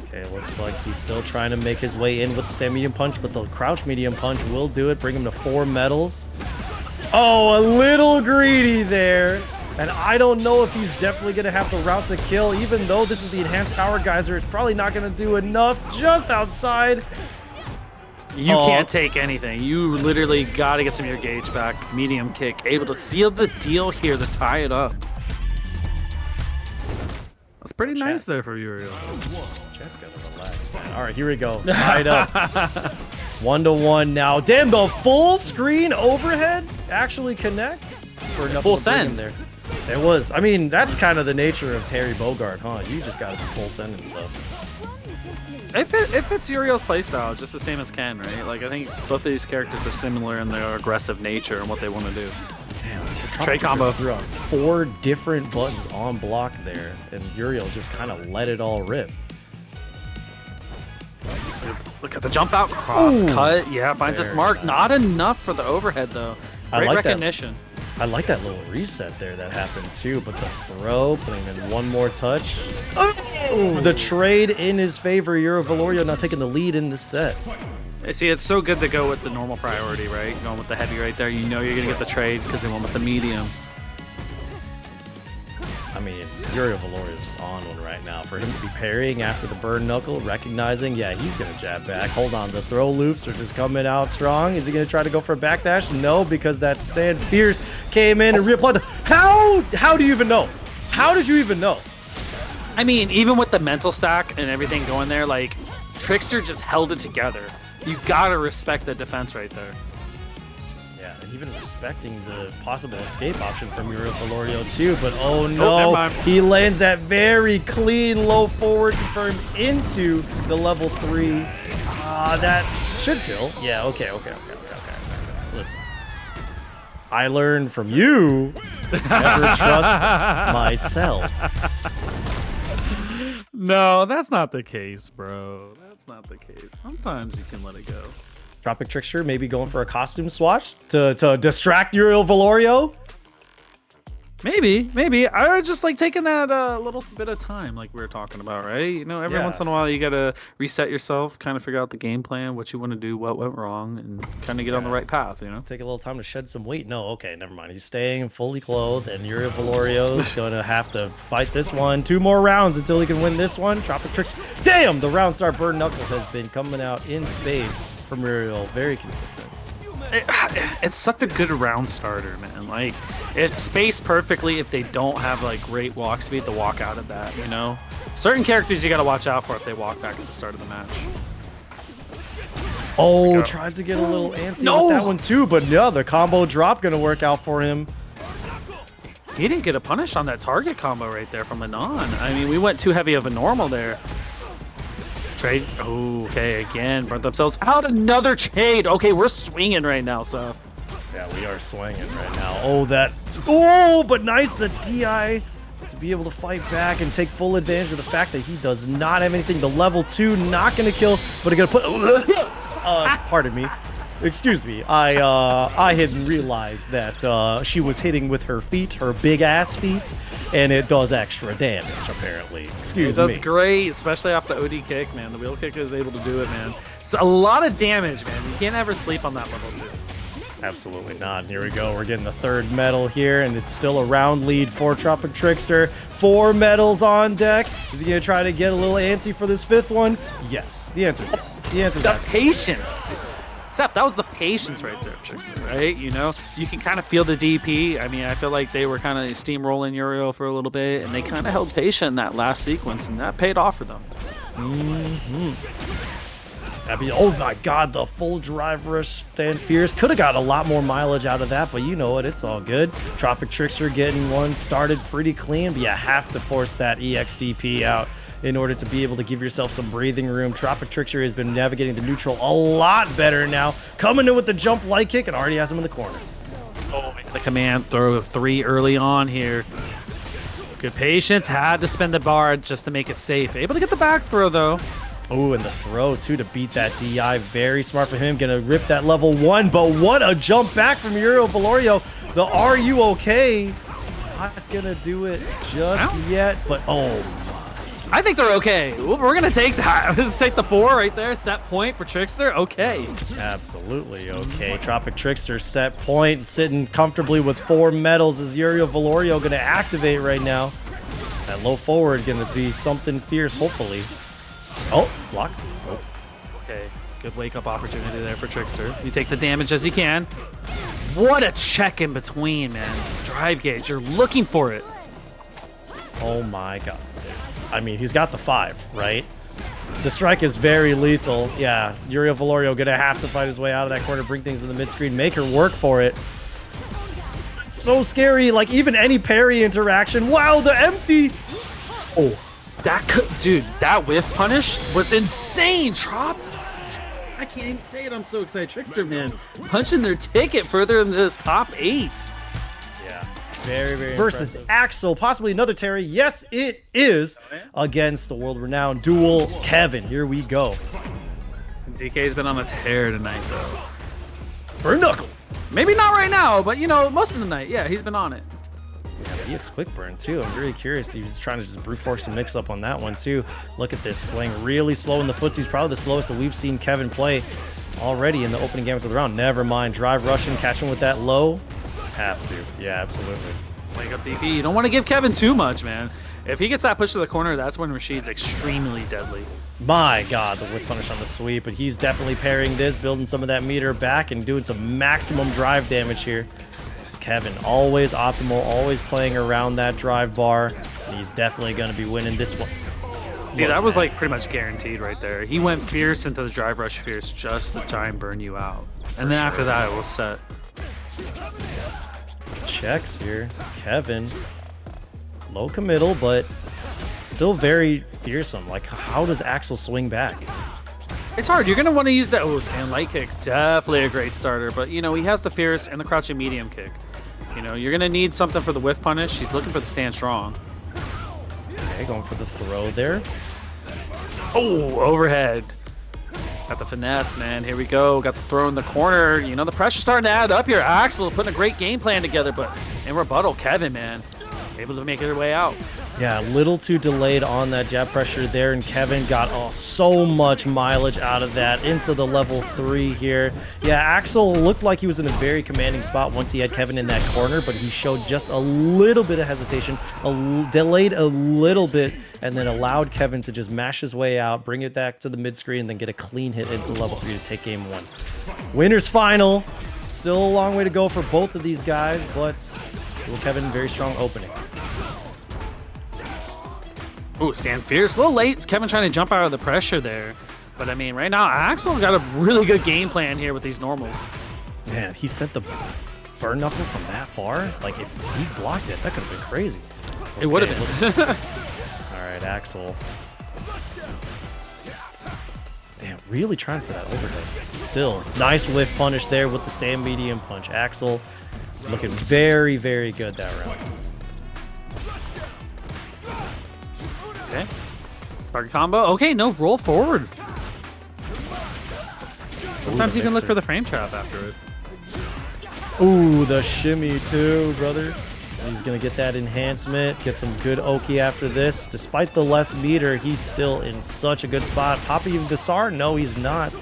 Okay, looks like he's still trying to make his way in with the stand medium punch, but the crouch medium punch will do it, bring him to 4 medals. Oh, a little greedy there. And I don't know if he's definitely going to have the route to kill, even though this is the enhanced power geyser. It's probably not going to do enough just outside. You can't take anything. You literally got to get some of your gauge back. Medium kick, able to seal the deal here to tie it up. That's pretty nice there for Uriel. Chat's gotta relax, man. All right, here we go. Tied up. 1-to-1 now. Damn, the full screen overhead actually connects. For full send. There. It was. I mean, that's kind of the nature of Terry Bogard, huh? You just gotta be full send and stuff. It fits Uriel's playstyle, just the same as Ken, right? Like, I think both of these characters are similar in their aggressive nature and what they want to do. Damn, trade combo. Threw out 4 different buttons on block there, and Uriel just kind of let it all rip. Look at the jump out, cross cut. Yeah, finds its mark. Nice. Not enough for the overhead, though. Great recognition. I like that little reset there that happened too, but the throw, putting in one more touch. Oh, the trade in his favor. Velorio now taking the lead in the set. I see, it's so good to go with the normal priority, right? Going with the heavy right there. You know you're going to get the trade because they went with the medium. I mean, Uriel Velorio is just on one right now. For him to be parrying after the burn knuckle, recognizing, yeah, he's going to jab back. Hold on, the throw loops are just coming out strong. Is he going to try to go for a backdash? No, because that stand fierce came in and reapplied. How do you even know? How did you even know? I mean, even with the mental stack and everything going there, like, Trickster just held it together. You got to respect the defense right there. Yeah, and even respecting the possible escape option from Uriel Velorio too, but oh no, he lands that very clean low forward confirmed into the level 3. That should kill. Yeah, okay. Listen, I learned from you, never trust myself. No, that's not the case, bro. That's not the case. Sometimes you can let it go. TropicTrickster maybe going for a costume swatch to distract Uriel Velorio. Maybe. I would just like taking that little bit of time, like we were talking about, right? You know, every once in a while you gotta reset yourself, kind of figure out the game plan, what you want to do, what went wrong, and kind of get on the right path. You know, take a little time to shed some weight. No, okay, never mind. He's staying fully clothed, and Uriel Velorio is gonna have to fight this one. 2 more rounds until he can win this one. TropicTrickster. Damn, the round star burn knuckle has been coming out in spades from Uriel. Very consistent. It's such a good round starter, man. Like, it's spaced perfectly if they don't have like great walk speed to walk out of that, you know? Certain characters you gotta watch out for if they walk back at the start of the match. Oh, tried to get a little antsy with that one too, but yeah, the combo drop gonna work out for him. He didn't get a punish on that target combo right there from Manon. I mean, we went too heavy of a normal there. Trade. Oh, okay, again, burnt themselves out. Another trade. Okay, we're swinging right now, so. Yeah, we are swinging right now. Oh, but nice, the DI to be able to fight back and take full advantage of the fact that he does not have anything. The level 2, not going to kill, but going to put... pardon me. Excuse me. I hadn't realized that she was hitting with her feet, her big-ass feet, and it does extra damage, apparently. Excuse me. That's great, especially off the OD kick, man. The wheel kick is able to do it, man. It's a lot of damage, man. You can't ever sleep on that level 2. Absolutely not. Here we go. We're getting the 3rd medal here, and it's still a round lead for TropicTrickster. 4 medals on deck. Is he going to try to get a little antsy for this 5th one? Yes. The answer is yes. The answer is the patience, dude. Seth, that was the patience right there, Trickster, right? You know, you can kind of feel the DP. I mean, I feel like they were kind of steamrolling Uriel for a little bit, and they kind of held patient in that last sequence, and that paid off for them. I mean, oh my God, the full drive rush stand fierce. Could have got a lot more mileage out of that, but you know what? It's all good. TropicTrickster getting one started pretty clean, but you have to force that EXDP out in order to be able to give yourself some breathing room. TropicTrickster has been navigating the neutral a lot better now. Coming in with the jump light kick and already has him in the corner. Oh, the command throw 3 early on here. Good patience. Had to spend the bar just to make it safe. Able to get the back throw, though. Oh, and the throw, too, to beat that DI. Very smart for him. Gonna rip that level 1, but what a jump back from Uriel Velorio. The Are You Okay? Not gonna do it just yet, but oh. I think they're okay. We're gonna take that. Let's take the 4 right there. Set point for Trickster. Okay. Absolutely okay. TropicTrickster set point, sitting comfortably with 4 medals. Is Uriel Velorio gonna activate right now? That low forward gonna be something fierce, hopefully. Oh, block. Oh. Okay. Good wake-up opportunity there for Trickster. You take the damage as you can. What a check in between, man. Drive gauge, you're looking for it. Oh my god. I mean, he's got the 5, right? The strike is very lethal. Yeah, Uriel Velorio gonna have to fight his way out of that corner, bring things in the mid-screen, make her work for it. It's so scary, like even any parry interaction. Wow, the empty! Oh, that could, dude, that whiff punish was insane, Trop. I can't even say it, I'm so excited. Trickster, man, punching their ticket further into this top 8. Yeah, very, very versus impressive. Axel, possibly another Terry. Yes, it is against the world-renowned duel Kevin. Here we go. DK's been on a tear tonight, though. For knuckle. Maybe not right now, but you know, most of the night, yeah, he's been on it. Yeah, EX quick burn too. I'm really curious. He was trying to just brute force and mix up on that one too. Look at this, playing really slow in the footsies. Probably the slowest that we've seen Kevin play already in the opening games of the round. Never mind, drive Russian, catch him with that low. Have to, yeah, absolutely. Wake up DP. You don't want to give Kevin too much, man. If he gets that push to the corner, that's when Rashid's extremely deadly. My god, the whip punish on the sweep, but he's definitely parrying this, building some of that meter back and doing some maximum drive damage here. Kevin, always optimal, always playing around that drive bar. He's definitely going to be winning this one. Yeah, that was like pretty much guaranteed right there. He went fierce into the drive rush fierce just to try and burn you out. And then after that, it was set. Checks here. Kevin, low committal, but still very fearsome. Like, how does Axel swing back? It's hard. You're going to want to use that. Oh, stand light kick. Definitely a great starter. But, you know, he has the fierce and the crouching medium kick. You know, you're going to need something for the whiff punish. He's looking for the stand strong. Okay, going for the throw there. Oh, overhead. Got the finesse, man. Here we go. Got the throw in the corner. You know, the pressure's starting to add up here. Axel putting a great game plan together. But in rebuttal, Kevin, man, able to make their way out. Yeah, a little too delayed on that jab pressure there, and Kevin got so much mileage out of that into the level 3 here. Yeah, Axel looked like he was in a very commanding spot once he had Kevin in that corner, but he showed just a little bit of hesitation, delayed a little bit, and then allowed Kevin to just mash his way out, bring it back to the mid-screen, and then get a clean hit into level 3 to take game 1. Winner's final. Still a long way to go for both of these guys, but Kevin, very strong opening. Ooh, stand fierce. A little late. Kevin trying to jump out of the pressure there. But, I mean, right now, Axel got a really good game plan here with these normals. Man, he sent the burn knuckle from that far. Like, if he blocked it, that could have been crazy. Okay, it would have been. All right, Axel. Damn, really trying for that overhead. Still, nice whiff punish there with the stand medium punch. Axel looking very, very good that round. Okay. Target combo. Okay, no, roll forward. Sometimes you can look for the frame trap after it. Ooh, the shimmy too, brother. He's going to get that enhancement, get some good Oki after this. Despite the less meter, he's still in such a good spot. Poppy Gasar? No, he's not.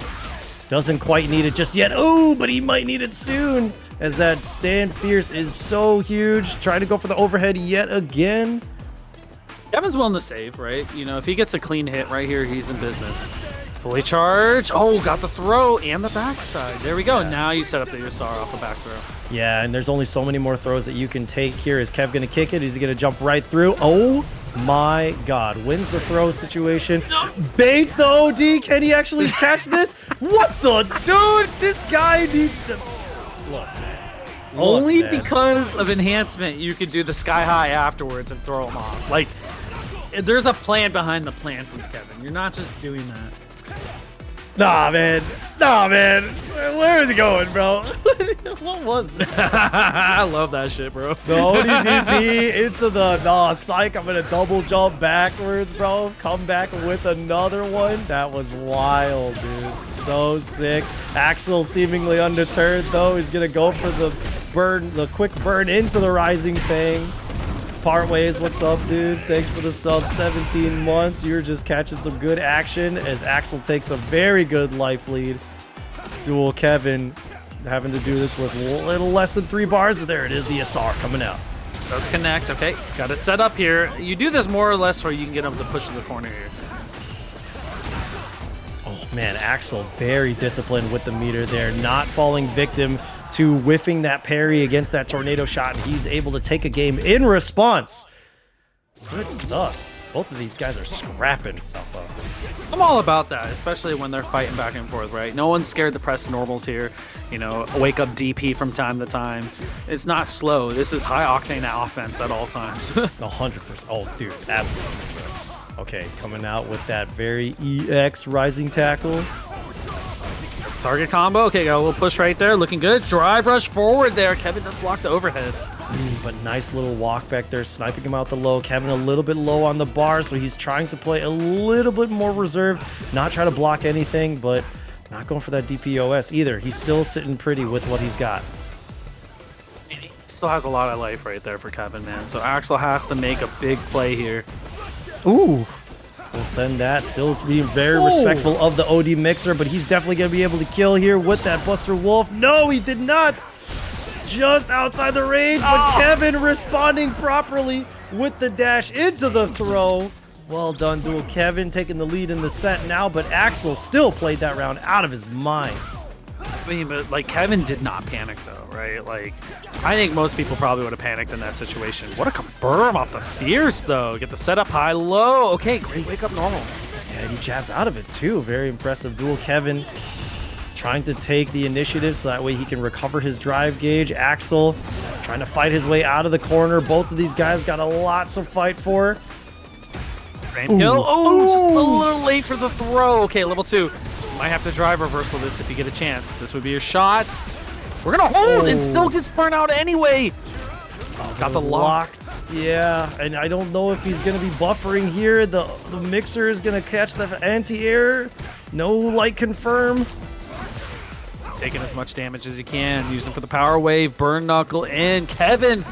Doesn't quite need it just yet. Ooh, but he might need it soon, as that stand fierce is so huge. Trying to go for the overhead yet again. Kevin's willing to save, right? You know, if he gets a clean hit right here, he's in business. Fully charged. Oh, got the throw and the backside. There we go. Yeah. Now you set up the Yasar off the back throw. Yeah, and there's only so many more throws that you can take here. Is Kev going to kick it? Is he going to jump right through? Oh my god. Wins the throw situation. No. Baits the OD. Can he actually catch this? What the dude? This guy needs to... Look, man. Only because of enhancement, you could do the sky high afterwards and throw him off. Like, there's a plan behind the plan from Kevin. You're not just doing that. Nah, man. Nah, man. Where is he going, bro? What was that? I love that shit, bro. The ODDP into the... Nah, psych. I'm going to double jump backwards, bro. Come back with another one. That was wild, dude. So sick. Axel seemingly undeterred, though. He's going to go for the burn, the quick burn into the Rising Fang. Partways, what's up, dude? Thanks for the sub, 17 months. You're just catching some good action as Axel takes a very good life lead. Duel Kevin having to do this with a little less than 3 bars. There it is, the SR coming out. Does connect. Okay, got it set up here. You do this more or less where you can get him to push to the corner here. Oh, Man, Axel very disciplined with the meter there, not falling victim to whiffing that parry against that tornado shot, and he's able to take a game in response. Good stuff. Both of these guys are scrapping Southpaw. I'm all about that, especially when they're fighting back and forth, right? No one's scared to press normals here. You know, wake up DP from time to time. It's not slow. This is high octane offense at all times. 100%. Oh, dude, absolutely. Okay, coming out with that very EX rising tackle. Target combo. Okay, got a little push right there. Looking good. Drive rush forward there. Kevin does block the overhead. But nice little walk back there, sniping him out the low. Kevin a little bit low on the bar, so he's trying to play a little bit more reserved, not try to block anything, but not going for that DPOS either. He's still sitting pretty with what he's got. He still has a lot of life right there for Kevin, man. So Axel has to make a big play here. Ooh. We'll send that. Still being very respectful of the OD mixer, but he's definitely going to be able to kill here with that Buster Wolf. No, he did not. Just outside the range, but Kevin responding properly with the dash into the throw. Well done, Duel. Kevin taking the lead in the set now, but Axel still played that round out of his mind. I mean, but like Kevin did not panic though, right? Like, I think most people probably would have panicked in that situation. What a confirm off the fierce though. Get the setup high low. Okay, great wake up normal. Yeah, he jabs out of it too. Very impressive. Duel Kevin trying to take the initiative so that way he can recover his drive gauge. Axel trying to fight his way out of the corner. Both of these guys got a lot to fight for. Frame kill. Oh, just a little late for the throw. Okay, level 2. Might have to drive reversal this if you get a chance. This would be your shots. We're gonna hold and still gets burnt out anyway. Got the locked. Yeah, and I don't know if he's gonna be buffering here. The mixer is gonna catch the anti-air. No light confirm. Taking as much damage as you can. Use them for the power wave. Burn knuckle in. Kevin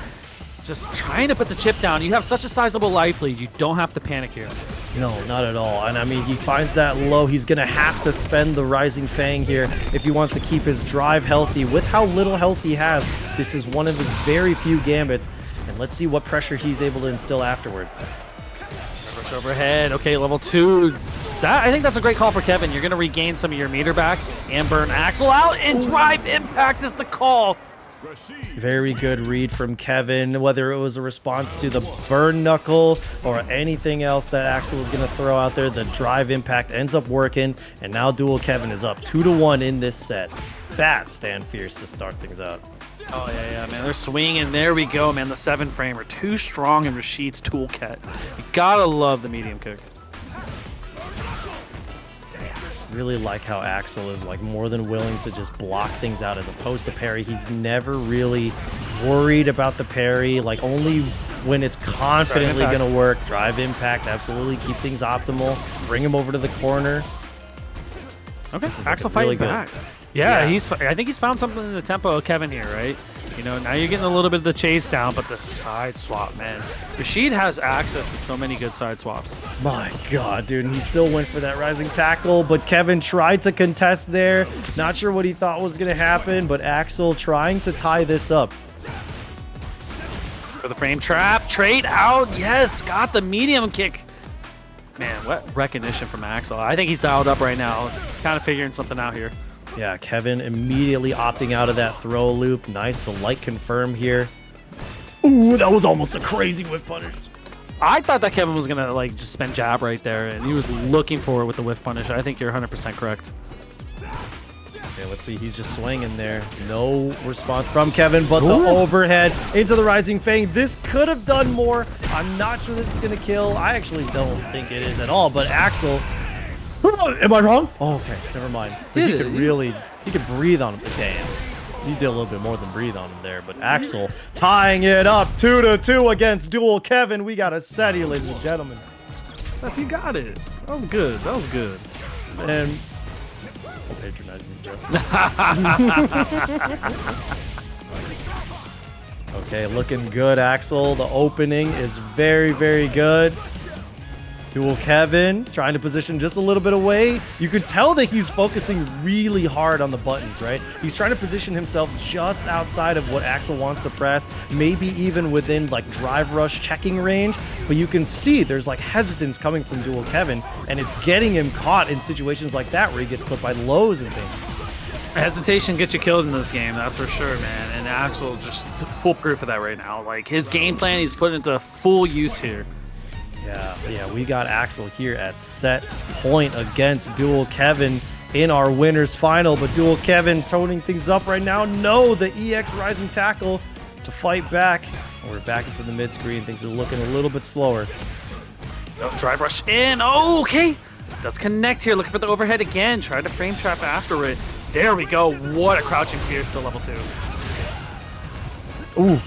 just trying to put the chip down. You have such a sizable life lead. You don't have to panic here. No, not at all. And I mean, he finds that low. He's going to have to spend the Rising Fang here if he wants to keep his drive healthy. With how little health he has, this is one of his very few gambits. And let's see what pressure he's able to instill afterward. Rush overhead. Okay, level 2. I think that's a great call for Kevin. You're going to regain some of your meter back and burn Axel out, and drive impact is the call. Very good read from Kevin, whether it was a response to the burn knuckle or anything else that Axel was going to throw out there. The drive impact ends up working, and now Duel Kevin is up 2-1 in this set. That stand fierce to start things out. Oh, yeah, man. They're swinging. There we go, man. The 7-framer. Too strong in Rashid's toolkit. You got to love the medium kick. Really like how Axel is like more than willing to just block things out as opposed to parry. He's never really worried about the parry, like only when it's confidently going to work. Drive impact, absolutely. Keep things optimal. Bring him over to the corner. Okay, Axel fighting back. Yeah, I think he's found something in the tempo of Kevin here, right? You know, now you're getting a little bit of the chase down, but the side swap, man. Rashid has access to so many good side swaps. My God, dude. And he still went for that rising tackle, but Kevin tried to contest there. Not sure what he thought was going to happen, but Axel trying to tie this up. For the frame trap, trade out. Yes, got the medium kick. Man, what recognition from Axel. I think he's dialed up right now. He's kind of figuring something out here. Yeah, Kevin immediately opting out of that throw loop. Nice, the light confirm here. Ooh, that was almost a crazy whiff punish. I thought that Kevin was going to like just spend jab right there, and he was looking for it with the whiff punish. I think you're 100% correct. Okay, let's see. He's just swinging there. No response from Kevin, but the overhead into the Rising Fang. This could have done more. I'm not sure this is going to kill. I actually don't think it is at all, but Axel... Am I wrong? Oh, okay. Never mind. He could breathe on him. Okay, he did a little bit more than breathe on him there, but Axel tying it up 2-2 against Duel Kevin. We got a set here, ladies and gentlemen. Seth, you got it. That was good. That was good. And don't patronize me, Joe. Okay, looking good, Axel. The opening is very, very good. Dual Kevin trying to position just a little bit away. You could tell that he's focusing really hard on the buttons, right? He's trying to position himself just outside of what Axel wants to press, maybe even within like drive rush checking range. But you can see there's like hesitance coming from Dual Kevin, and it's getting him caught in situations like that where he gets clipped by lows and things. Hesitation gets you killed in this game, that's for sure, man. And Axel just full proof of that right now. Like his game plan, he's putting into full use here. Yeah, we got Axel here at set point against Dual Kevin in our winners final, but Dual Kevin toning things up right now. No, the EX rising tackle to fight back. We're back into the mid screen. Things are looking a little bit slower. Oh, drive rush in. Oh, okay. Does connect here. Looking for the overhead again. Try to frame trap after it. There we go. What a crouching pierce to level 2. Ooh.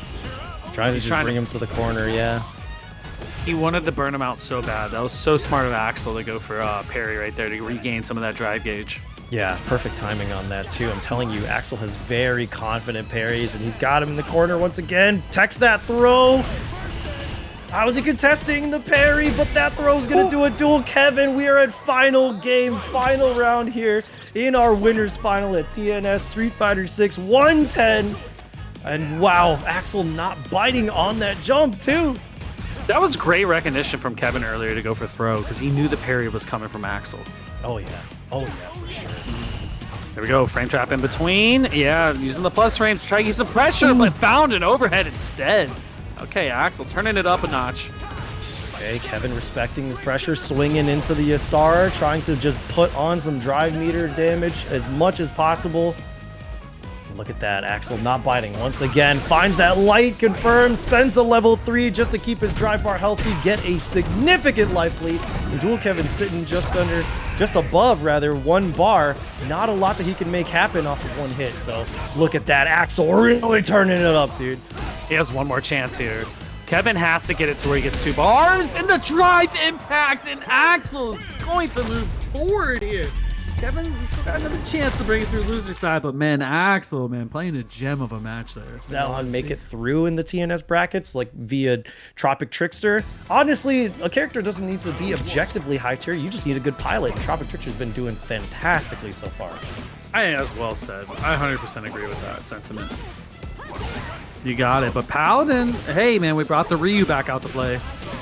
Trying to bring him to the corner, yeah. He wanted to burn him out so bad. That was so smart of Axel to go for parry right there to regain some of that drive gauge. Yeah, perfect timing on that too. I'm telling you, Axel has very confident parries, and he's got him in the corner once again. Text that throw. How is he contesting the parry? But that throw is going to do a Dual Kevin. We are at final game, final round here in our winners final at TNS Street Fighter 6 110. And wow, Axel not biting on that jump too. That was great recognition from Kevin earlier to go for throw because he knew the parry was coming from Axel. Oh yeah, for sure. There we go, frame trap in between. Yeah, using the plus range to try to keep some pressure, but found an overhead instead. Okay, Axel turning it up a notch. Okay, Kevin respecting his pressure, swinging into the Yasara, trying to just put on some drive meter damage as much as possible. Look at that, Axel not biting once again, finds that light, confirms, spends the level 3 just to keep his drive bar healthy, get a significant life lead, and Dual Kevin sitting just above 1 bar. Not a lot that he can make happen off of 1 hit, so look at that, Axel really turning it up, dude. He has one more chance here. Kevin has to get it to where he gets 2 bars, and the drive impact, and Axel is going to move forward here. Kevin, you still got another chance to bring it through loser side, but man, Axel, man, playing a gem of a match there. That one make it through in the TNS brackets, like via TropicTrickster. Honestly, a character doesn't need to be objectively high tier. You just need a good pilot. TropicTrickster's been doing fantastically so far. I think that's well said. I 100% agree with that sentiment. You got it. But Paladin, hey, man, we brought the Ryu back out to play.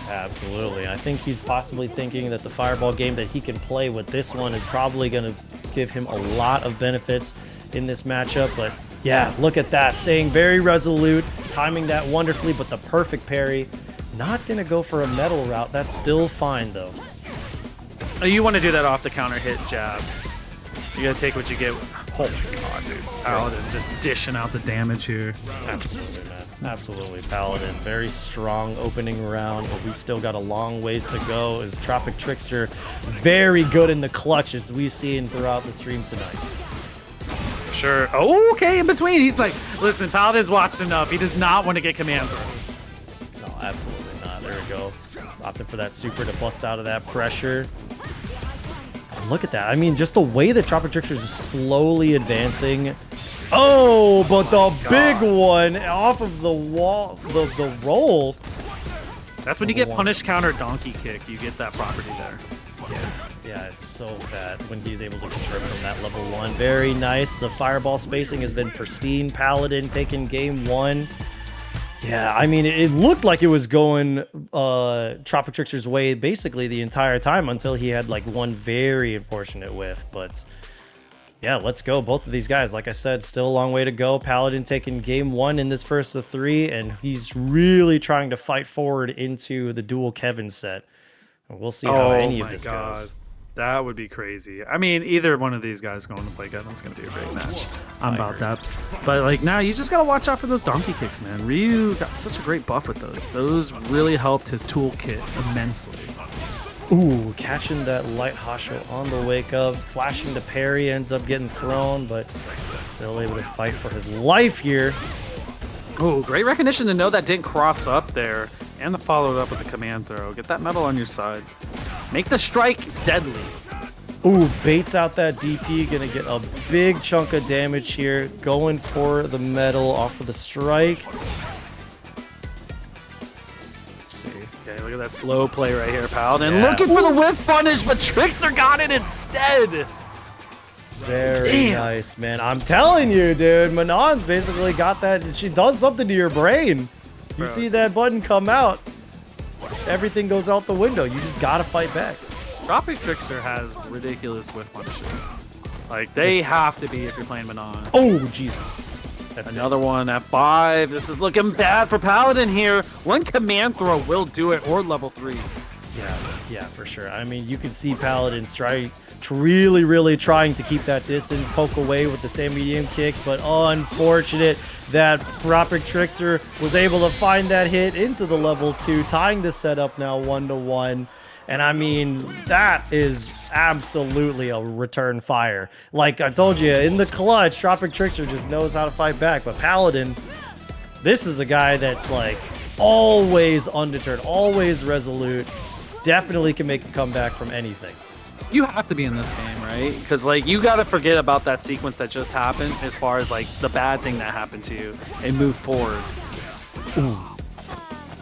Absolutely. I think he's possibly thinking that the Fireball game that he can play with this one is probably going to give him a lot of benefits in this matchup. But yeah, look at that. Staying very resolute, timing that wonderfully, but the perfect parry. Not going to go for a metal route. That's still fine, though. You want to do that off the counter hit jab. You got to take what you get. Oh my god, dude. Paladin just dishing out the damage here. Absolutely, man. Absolutely, Paladin. Very strong opening round, but we still got a long ways to go as TropicTrickster very good in the clutch as we've seen throughout the stream tonight. Sure. Oh, okay, in between. He's like, listen, Paladin's watched enough. He does not want to get command throw. No, absolutely not. There we go. Opting for that super to bust out of that pressure. Look at that. I mean, just the way that TropicTrickster is slowly advancing. Oh, but the big one off of the wall, the roll. That's when you get punish counter donkey kick. You get that property there. Yeah, it's so bad when he's able to convert from that level 1. Very nice. The fireball spacing has been pristine. Paladin taking game 1. Yeah, I mean, it looked like it was going TropicTrickster's way basically the entire time until he had like one very unfortunate whiff. But yeah, let's go. Both of these guys, like I said, still a long way to go. Paladin taking game 1 in this first of 3, and he's really trying to fight forward into the dual Kevin set. And we'll see how any of this goes. That would be crazy. I mean, either one of these guys going to play Kevin's going to be a great match. I'm about that. But like now, you just got to watch out for those donkey kicks, man. Ryu got such a great buff with those. Those really helped his toolkit immensely. Ooh, catching that light Hasho on the wake up, flashing the parry, ends up getting thrown, but still able to fight for his life here. Oh, great recognition to know that didn't cross up there, and to follow it up with a command throw. Get that metal on your side. Make the strike deadly. Ooh, baits out that DP, gonna get a big chunk of damage here. Going for the metal off of the strike. Let's see. Okay, look at that slow play right here, Paladin. Yeah. Looking for the whiff punish, but Trickster got it instead. Very nice, man. I'm telling you, dude. Manon's basically got that. She does something to your brain. You see that button come out, everything goes out the window. You just gotta fight back. TropicTrickster has ridiculous whiff punishes. Like, they have to be if you're playing Manon. Oh, Jesus. That's Another one at 5. This is looking bad for Paladin here. One command throw will do it, or level 3. Yeah, for sure. I mean, you can see Paladin really trying to keep that distance, poke away with the stand medium kicks, but unfortunate that TropicTrickster was able to find that hit into the level 2, tying the setup now 1-1. And I mean, that is absolutely a return fire. Like I told you, in the clutch, TropicTrickster just knows how to fight back. But Paladin, this is a guy that's like always undeterred, always resolute, definitely can make a comeback from anything. You have to be in this game, right? Because, like, you got to forget about that sequence that just happened as far as, like, the bad thing that happened to you and move forward.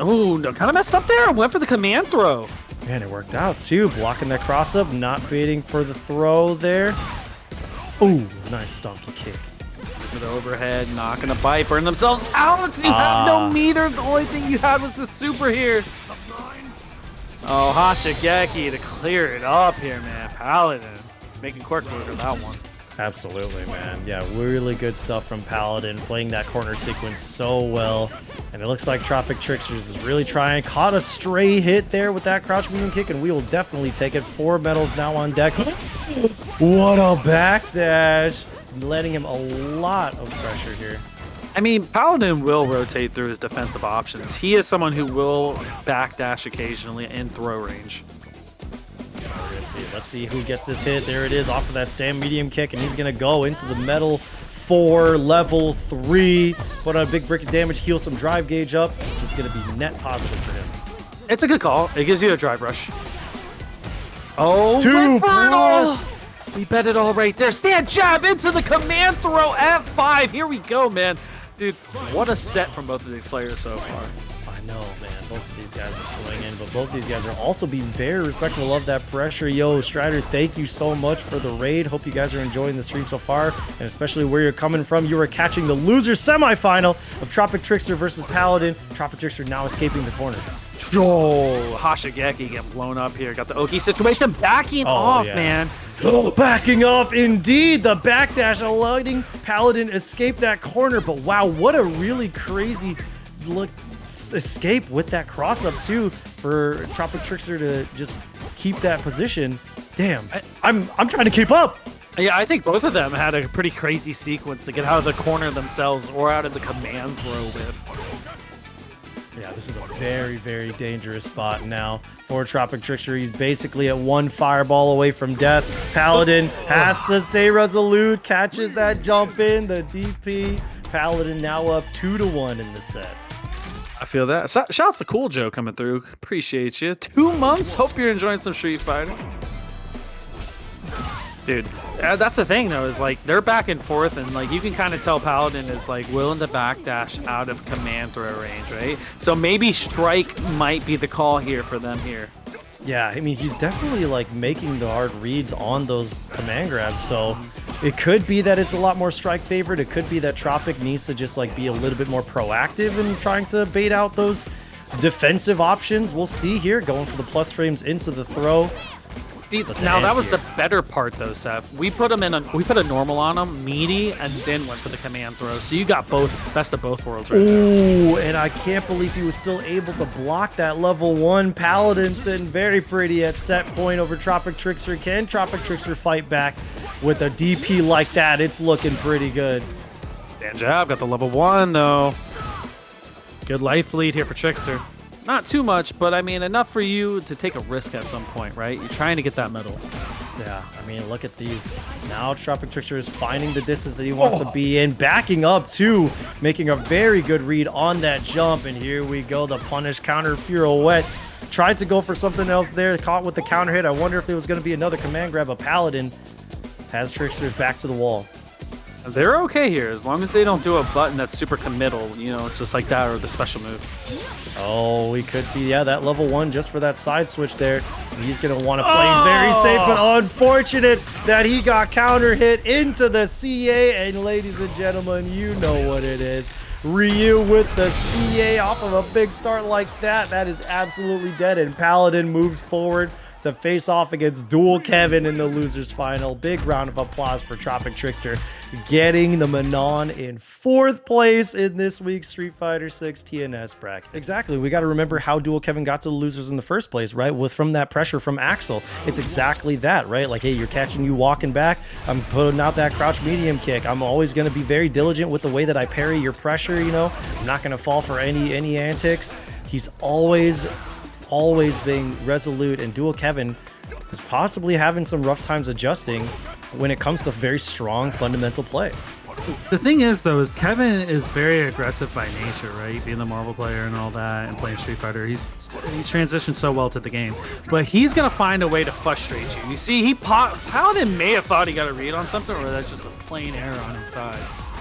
Ooh, no, kind of messed up there. Went for the command throw. Man, it worked out too. Blocking that cross up, not baiting for the throw there. Ooh, nice donkey kick. With the overhead, not gonna bite, burn themselves out. You have no meter. The only thing you had was the super here. Oh, Hashigeki to clear it up here, man. Paladin making quick work of that one. Absolutely, man. Yeah, really good stuff from Paladin, playing that corner sequence so well. And it looks like TropicTrickster is really trying. Caught a stray hit there with that crouch medium kick, and we will definitely take it. 4 medals now on deck. What a backdash. Letting him a lot of pressure here. I mean, Paladin will rotate through his defensive options. He is someone who will backdash occasionally in throw range. Let's see who gets this hit. There it is, off of that stand medium kick, and he's going to go into the metal 4, level 3. Put on a big brick of damage, heal some drive gauge up. It's going to be net positive for him. It's a good call. It gives you a drive rush. Oh, 2+. We bet it all right there. Stand jab into the command throw F5. Here we go, man. Dude, what a set from both of these players so far. I know, man. Both of these guys are swinging, but both of these guys are also being very respectful of that pressure. Yo, Strider, thank you so much for the raid. Hope you guys are enjoying the stream so far, and especially where you're coming from. You are catching the loser semifinal of TropicTrickster versus Paladin. TropicTrickster now escaping the corner. Oh, Hashigeki getting blown up here. Got the Oki situation backing off, man. Oh, backing off indeed. The backdash allowing Paladin escape that corner. But wow, what a really crazy escape with that cross up too for TropicTrickster to just keep that position. Damn, I'm trying to keep up. Yeah, I think both of them had a pretty crazy sequence to get out of the corner themselves or out of the command throw with. Yeah, this is a very, very dangerous spot now for TropicTrickster. He's basically at 1 fireball away from death. Paladin has to stay resolute, catches that jump in, the DP. Paladin now up 2-1 in the set. I feel that. Shouts to Cool Joe coming through. Appreciate you. 2 months. Hope you're enjoying some Street Fighter. Dude, that's the thing though, is like they're back and forth, and like you can kind of tell Paladin is like willing to backdash out of command throw range, right? So maybe strike might be the call here for them here. Yeah, I mean, he's definitely like making the hard reads on those command grabs, so it could be that it's a lot more strike favored. It could be that Tropic needs to just like be a little bit more proactive in trying to bait out those defensive options. We'll see here, going for the plus frames into the throw. Now that was the better part though, Seth. We put a normal on him, meaty, and then went for the command throw. So you got both, best of both worlds right there. Ooh, and I can't believe he was still able to block that level 1. Paladin sitting very pretty at set point over TropicTrickster. Can TropicTrickster fight back with a DP like that? It's looking pretty good. Dan Jab got the level 1 though. Good life lead here for Trickster. Not too much, but I mean enough for you to take a risk at some point, right? You're trying to get that medal. Yeah, I mean, look at these. Now TropicTrickster is finding the distance that he wants to be in, backing up too, making a very good read on that jump. And here we go, the punish counter pirouette. Tried to go for something else there, caught with the counter hit. I wonder if it was going to be another command grab. A Paladin has Trickster's back to the wall. They're okay here as long as they don't do a button that's super committal, you know, just like that or the special move. Oh, we could see, yeah, that level 1 just for that side switch there. He's going to want to play very safe, but unfortunate that he got counter hit into the CA. And ladies and gentlemen, you know what it is. Ryu with the CA off of a big start like that. That is absolutely dead. And Paladin moves forward to face off against Dual Kevin in the losers final. Big round of applause for TropicTrickster getting the Manon in 4th place in this week's Street Fighter 6 TNS bracket. Exactly, we got to remember how Dual Kevin got to the losers in the first place, right? From that pressure from Axel. It's exactly that, right? Like, hey, you're catching you walking back. I'm putting out that crouch medium kick. I'm always going to be very diligent with the way that I parry your pressure, you know? I'm not going to fall for any antics. He's always being resolute, and Dual Kevin is possibly having some rough times adjusting when it comes to very strong fundamental play. The thing is, though, is Kevin is very aggressive by nature, right? Being the Marvel player and all that, and playing Street Fighter, he transitioned so well to the game. But he's gonna find a way to frustrate you. You see, Paladin may have thought he got a read on something, or that's just a plain error on his side.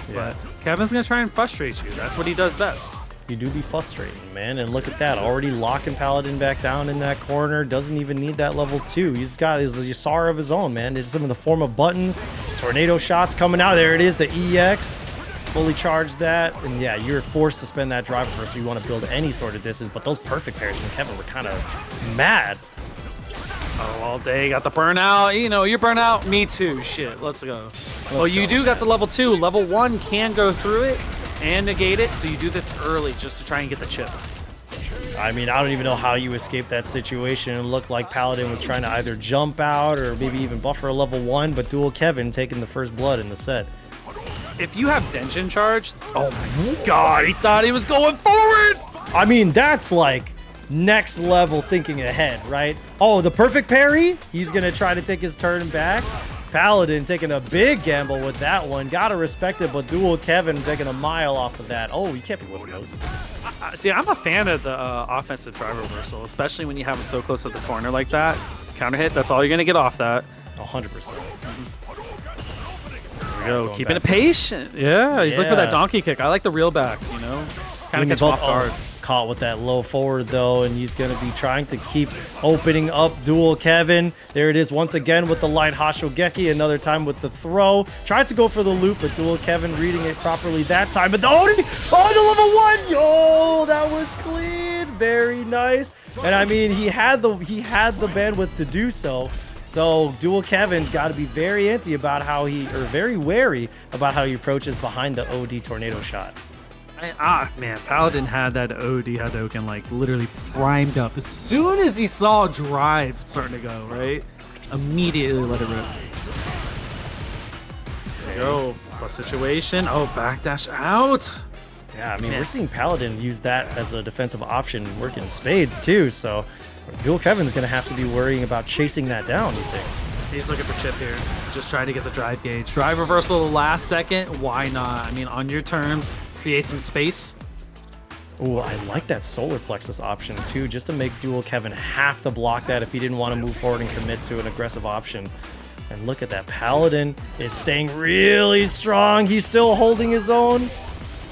Yeah. But Kevin's gonna try and frustrate you. That's what he does best. You do be frustrating, man, and look at that, already locking Paladin back down in that corner. Doesn't even need that level 2. He's got his Yasar of his own, man. It's in the form of buttons, tornado shots coming out. There it is, the EX, fully charged that, and yeah, you're forced to spend that drive first, so you want to build any sort of distance. But those perfect pairs from Kevin were kind of mad. Oh, all day, got the burnout. You know, you're burnout. Me too. Shit, let's go. You do got the level 2. Level 1 can go through it and negate it, so you do this early just to try and get the chip. I mean, I don't even know how you escape that situation. It looked like Paladin was trying to either jump out or maybe even buffer a level 1, but Dual Kevin taking the first blood in the set. If you have Denshin charged, oh my god, he thought he was going forward! I mean, that's like next level thinking ahead, right? Oh, the perfect parry? He's gonna try to take his turn back. Paladin taking a big gamble with that one. Gotta respect it, but Dual Kevin taking a mile off of that. Oh, you can't be whipping those. See, I'm a fan of the offensive drive reversal, especially when you have him so close to the corner like that. Counter hit, that's all you're going to get off that. 100%. There we go. Keeping it patient. Yeah, he's looking for that donkey kick. I like the reel back, you know? Kind of catch him off guard. Caught with that low forward though, and he's going to be trying to keep opening up Dual Kevin. There it is once again with the light Hashogeki, another time with the throw. Tried to go for the loop, but Dual Kevin reading it properly that time. But the level 1! Yo, that was clean. Very nice. And I mean, he had the bandwidth to do so. So Dual Kevin's got to be very antsy about how very wary about how he approaches behind the OD tornado shot. Man, Paladin had that OD Hadoken like literally primed up. As soon as he saw drive starting to go, right? Immediately let it rip. There you go. Plus situation. Oh, backdash out. Yeah, I mean, we're seeing Paladin use that as a defensive option working spades too. So Dual Kevin's going to have to be worrying about chasing that down, you think? He's looking for chip here. Just trying to get the drive gauge. Drive reversal the last second. Why not? I mean, on your terms. Create some space. Oh, I like that solar plexus option too, just to make Dual Kevin have to block that if he didn't want to move forward and commit to an aggressive option. And look at that, Paladin is staying really strong. He's still holding his own.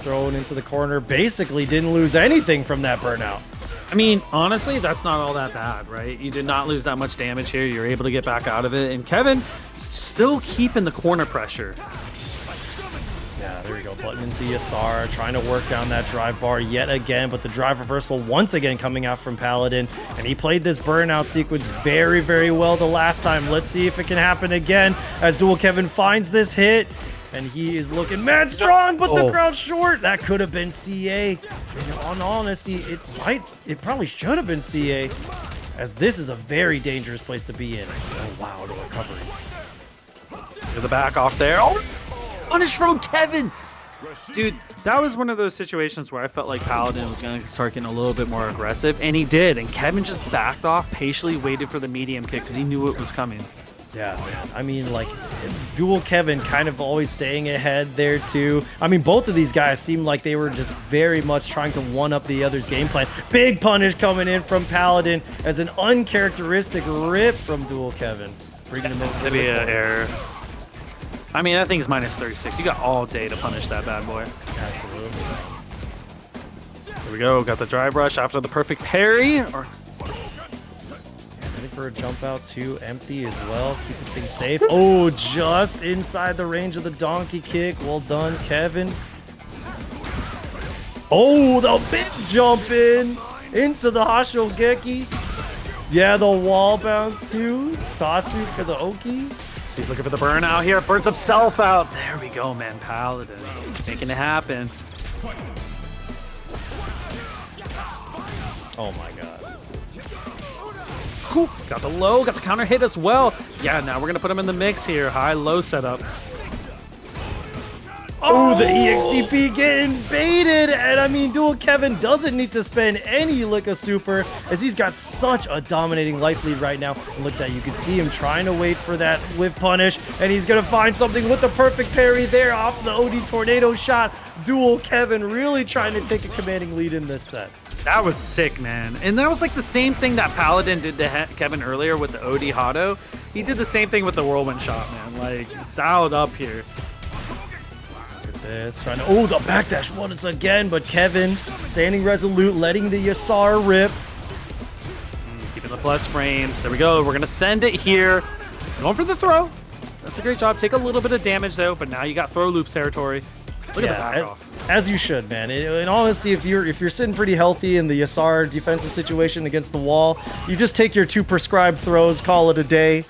Thrown into the corner, basically didn't lose anything from that burnout. I mean, honestly, that's not all that bad, right? You did not lose that much damage here. You're able to get back out of it. And Kevin still keeping the corner pressure. Yeah, there we go. Button into Yasar, trying to work down that drive bar yet again, but the drive reversal once again coming out from Paladin, and he played this burnout sequence very, very well the last time. Let's see if it can happen again as Dual Kevin finds this hit, and he is looking mad strong, but the crowd short. That could have been CA. And on honesty, it probably should have been CA, as this is a very dangerous place to be in. Oh, wow, the recovery. To the back off there. Oh! Punish from Kevin! Dude, that was one of those situations where I felt like Paladin was going to start getting a little bit more aggressive, and he did. And Kevin just backed off, patiently waited for the medium kick because he knew it was coming. Yeah, man. I mean, like, Dual Kevin kind of always staying ahead there, too. I mean, both of these guys seemed like they were just very much trying to one-up the other's game plan. Big punish coming in from Paladin as an uncharacteristic rip from Dual Kevin. Bringing him over. Maybe an error. I mean, that thing's minus 36. You got all day to punish that bad boy. Absolutely. Here we go. Got the drive rush after the perfect parry. Or Ready for a jump out too. Empty as well. Keeping things safe. Oh, just inside the range of the donkey kick. Well done, Kevin. Oh, the big jump in into the Hashogeki. Yeah, the wall bounce too. Tatsu for the Oki. he's looking for the burnout here. Burns himself out. There we go, man. Paladin making it happen. Oh my god. Whew, got the low, got the counter hit as well. Yeah, now we're gonna put him in the mix here. High-low setup. Oh, the EXDP getting baited, and I mean, Dual Kevin doesn't need to spend any lick of super, as he's got such a dominating life lead right now. And look at that, you can see him trying to wait for that whip punish, and he's gonna find something with the perfect parry there off the OD tornado shot. Dual Kevin really trying to take a commanding lead in this set. That was sick, man. And that was like the same thing that Paladin did to Kevin earlier with the OD Hado. He did the same thing with the whirlwind shot, man. Like, dialed up here. This trying to, oh, the backdash once again, but Kevin standing resolute, letting the Yasar rip. Keeping the plus frames. There we go. We're gonna send it here. Going for the throw. That's a great job. Take a little bit of damage though, but now you got throw loops territory. Look at the back off. As you should, man. And honestly, if you're sitting pretty healthy in the Yasar defensive situation against the wall, you just take your 2 prescribed throws, call it a day,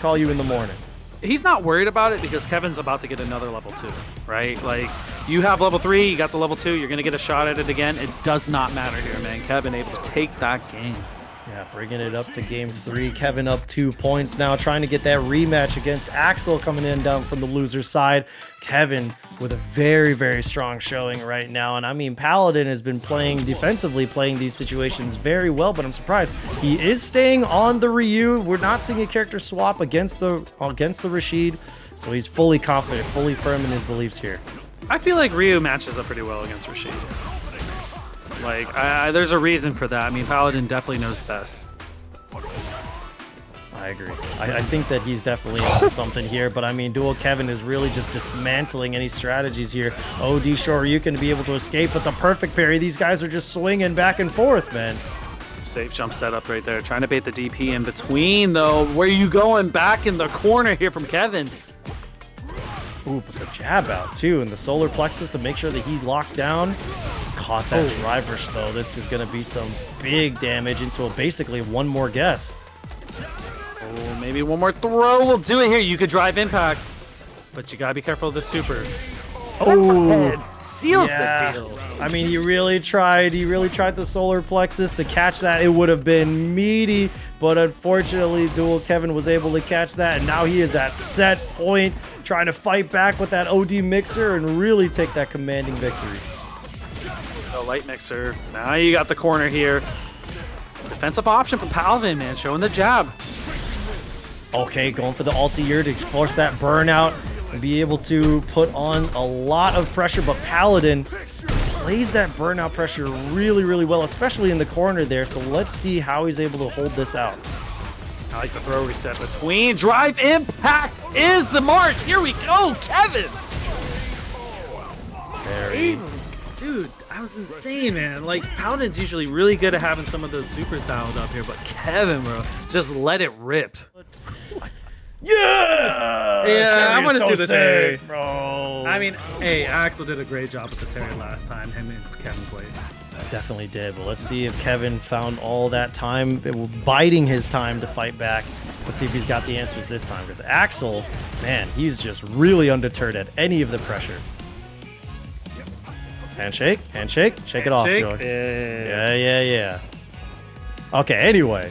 call you in the morning. He's not worried about it because Kevin's about to get another level 2, right? Like, you have level 3, you got the level 2, you're going to get a shot at it again. It does not matter here, man. Kevin able to take that game. Yeah, bringing it up to game 3. Kevin up 2 points now, trying to get that rematch against Axel coming in down from the loser's side. Kevin with a very, very strong showing right now. And I mean, Paladin has been playing defensively, playing these situations very well, but I'm surprised. He is staying on the Ryu. We're not seeing a character swap against the Rashid. So he's fully confident, fully firm in his beliefs here. I feel like Ryu matches up pretty well against Rashid. Like, there's a reason for that. I mean, Paladin definitely knows best. I agree. I think that he's definitely on something here, but I mean, Dual Kevin is really just dismantling any strategies here. OD Shore, you can be able to escape, but the perfect parry. These guys are just swinging back and forth, man. Safe jump setup right there. Trying to bait the DP in between, though. Where are you going? Back in the corner here from Kevin. Ooh, but the jab out, too, and the solar plexus to make sure that he locked down. Caught that drive rush, though. This is going to be some big damage into basically one more guess. Oh, maybe one more throw will do it here. You could drive impact, but you gotta be careful of the super. Oh, seals the deal. I mean, he really tried. He really tried the solar plexus to catch that. It would have been meaty, but unfortunately, Dual Kevin was able to catch that, and now he is at set point, trying to fight back with that OD mixer and really take that commanding victory. The light mixer. Now you got the corner here. Defensive option from Paladin, man, showing the jab. Okay, going for the ulti-ear to force that burnout and be able to put on a lot of pressure, but Paladin plays that burnout pressure really, really well, especially in the corner there, so let's see how he's able to hold this out. I like the throw reset between. Drive impact is the mark. Here we go, Kevin. Dude, that was insane, man. Like, Paladin's usually really good at having some of those supers dialed up here, but Kevin, bro, just let it rip. Yeah, I want to see the Terry, bro. I mean, hey, Axel did a great job with the Terry last time him and Kevin played. Definitely did, but let's see if Kevin found all that time, biding his time to fight back. Let's see if he's got the answers this time, because Axel, man, he's just really undeterred at any of the pressure. Handshake, handshake, shake it off. Yeah. Okay, anyway.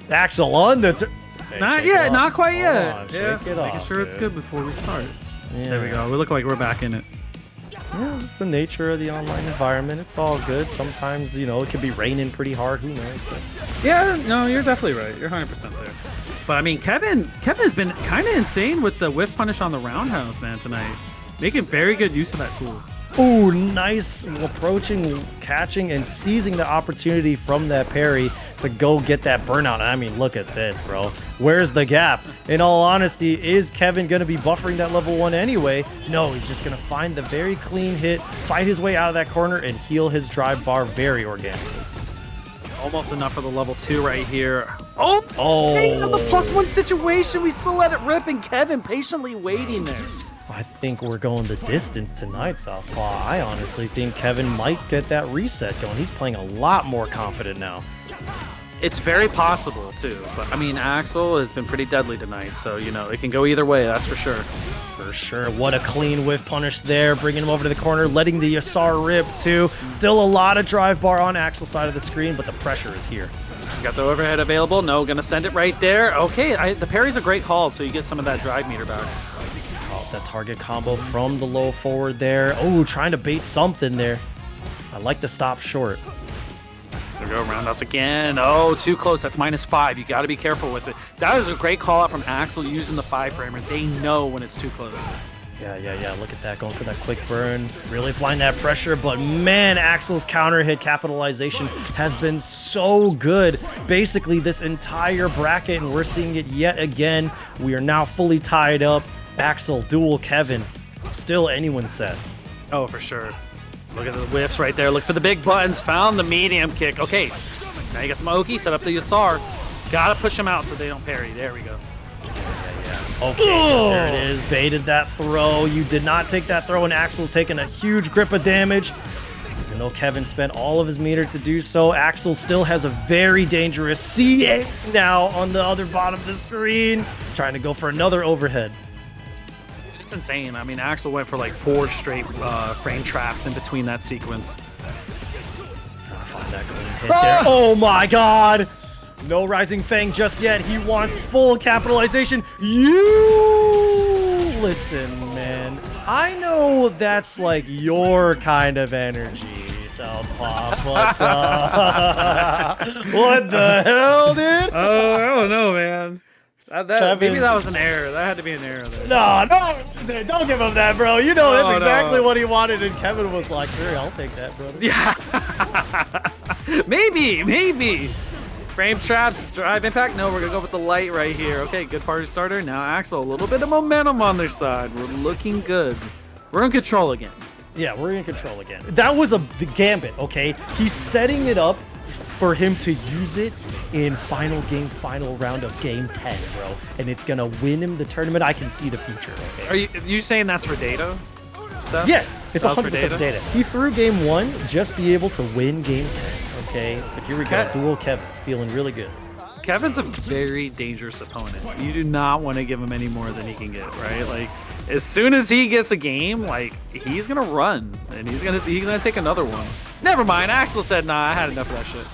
Axel on the... Not yet, not quite yet. Shake it off, making sure it's dude. good before we start. Yeah. There we go. We look like we're back in it. Yeah, just the nature of the online environment. It's all good. Sometimes, you know, it can be raining pretty hard. Who knows? But... Yeah, no, you're definitely right. You're 100% there. But I mean, Kevin has been kind of insane with the whiff punish on the roundhouse, man, tonight. Making very good use of that tool. Ooh, nice approaching, catching, and seizing the opportunity from that parry to go get that burnout. And I mean, look at this, bro. Where's the gap? In all honesty, is Kevin going to be buffering that level 1 anyway? No, he's just going to find the very clean hit, fight his way out of that corner, and heal his drive bar very organically. Almost enough for the level 2 right here. Oh! Okay, on the +1 situation, we still let it rip, and Kevin patiently waiting there. I think we're going the distance tonight, Southpaw. I honestly think Kevin might get that reset going. He's playing a lot more confident now. It's very possible, too. But, I mean, Axel has been pretty deadly tonight, so, you know, it can go either way, that's for sure. For sure. What a clean whiff punish there, bringing him over to the corner, letting the Yasar rip, too. Still a lot of drive bar on Axel's side of the screen, but the pressure is here. Got the overhead available. No, gonna send it right there. Okay, the parry's a great call, so you get some of that drive meter back. That target combo from the low forward there. Oh, trying to bait something there. I like the stop short. There we go, roundhouse again. Oh, too close. That's -5. You got to be careful with it. That was a great call out from Axel using the 5-framer. They know when it's too close. Yeah. Look at that, going for that quick burn. Really applying that pressure, but man, Axel's counter hit capitalization has been so good. Basically, this entire bracket, and we're seeing it yet again. We are now fully tied up. Axel, duel Kevin. Still anyone's set. Oh, for sure. Look at the whiffs right there. Look for the big buttons. Found the medium kick. Okay, now you got some Oki. Set up the Yasar. Gotta push them out so they don't parry. There we go. Yeah. Okay, there it is. Baited that throw. You did not take that throw, and Axel's taking a huge grip of damage. Even though Kevin spent all of his meter to do so, Axel still has a very dangerous CA now on the other bottom of the screen. Trying to go for another overhead. It's insane. I mean, Axel went for like 4 straight frame traps in between that sequence. Trying to find that clean hit there. Oh my god! No Rising Fang just yet. He wants full capitalization. You listen, man. I know that's like your kind of energy, Southpaw, but what the hell, dude? Oh, I don't know, man. Maybe that was an error. That had to be an error there. No, don't give him that, bro. You know that's exactly what he wanted, and Kevin was like, sure, I'll take that, brother. Yeah. Maybe. Frame traps, drive impact. No, we're going to go with the light right here. Okay, good party starter. Now Axel, a little bit of momentum on their side. We're looking good. We're in control again. Yeah, we're in control again. That was the gambit, okay? He's setting it up for him to use it in final round of game 10, bro. And it's going to win him the tournament. I can see the future, okay? Are you saying that's for data? Seth? Yeah, it's 100% for data? data. He threw game 1, just be able to win game 10, okay? But here we go, duel Kevin, feeling really good. Kevin's a very dangerous opponent. You do not want to give him any more than he can get, right? Like, as soon as he gets a game, like, he's gonna run, and he's gonna take another one. Never mind, Axel said, nah, I had enough of that shit.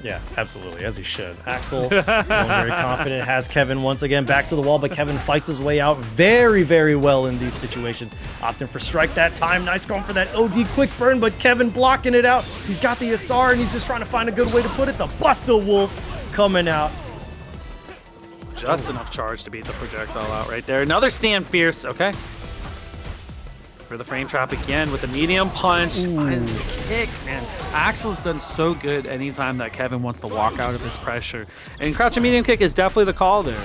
Yeah, absolutely, as he should. Axel, feeling very confident, has Kevin once again back to the wall, but Kevin fights his way out very, very well in these situations. Opting for strike that time. Nice going for that OD quick burn, but Kevin blocking it out. He's got the Yasar, and he's just trying to find a good way to put it. The Buster Wolf coming out. Just enough charge to beat the projectile out right there. Another stand fierce, okay. For the frame trap again with the medium punch. Finds the kick, man. Axel's done so good anytime that Kevin wants to walk out of his pressure. And crouching medium kick is definitely the call there.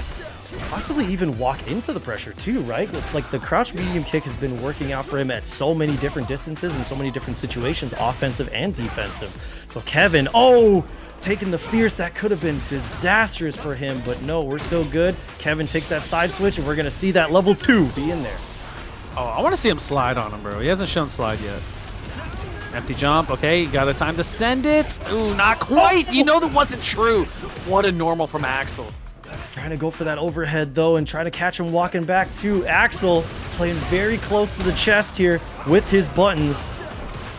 Possibly even walk into the pressure too, right? It's like the crouch medium kick has been working out for him at so many different distances and so many different situations, offensive and defensive. So Kevin, taking the fierce, that could have been disastrous for him, but no, we're still good. Kevin takes that side switch, and we're going to see that level 2 be in there. Oh, I want to see him slide on him, bro. He hasn't shown slide yet. Empty jump. Okay, you got a time to send it. Ooh, not quite. You know that wasn't true. What a normal from Axel. Trying to go for that overhead, though, and try to catch him walking back, too. Axel playing very close to the chest here with his buttons.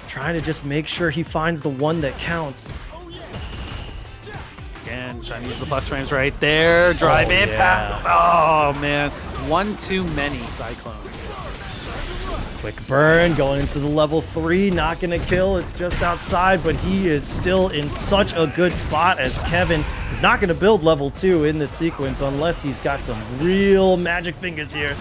Trying to just make sure he finds the one that counts. Again, trying to use the plus frames right there. Drive impact. Yeah. Oh, man. One too many Cyclones. Quick burn, going into the level 3, not gonna kill, it's just outside, but he is still in such a good spot as Kevin is not gonna build level 2 in this sequence unless he's got some real magic fingers here.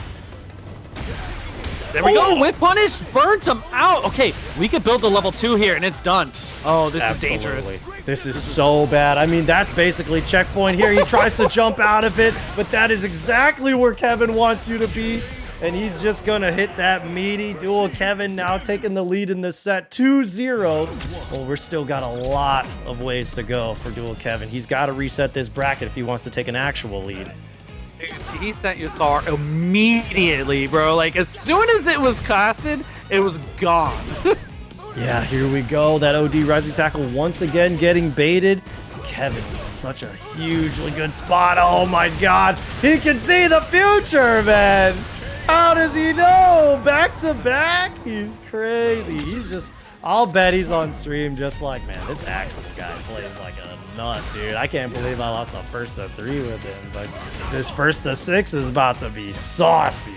There we go. Whip punish burnt him out. Okay, we could build the level 2 here, and it's done. Oh, this is dangerous. This is so bad. I mean, that's basically checkpoint here. He tries to jump out of it, but that is exactly where Kevin wants you to be. And he's just going to hit that meaty duel. Kevin now taking the lead in the set 2-0. Well, we're still got a lot of ways to go for duel Kevin. He's got to reset this bracket if he wants to take an actual lead. He sent you SAR immediately, bro. Like, as soon as it was casted, it was gone. Yeah, here we go. That OD rising tackle once again getting baited. Kevin is such a hugely good spot. Oh my god. He can see the future, man. How does he know? Back to back? He's crazy. He's just, I'll bet he's on stream just like, man, this Axel guy plays like a nut, dude. I can't believe I lost the first of 3 with him, but this first of 6 is about to be saucy.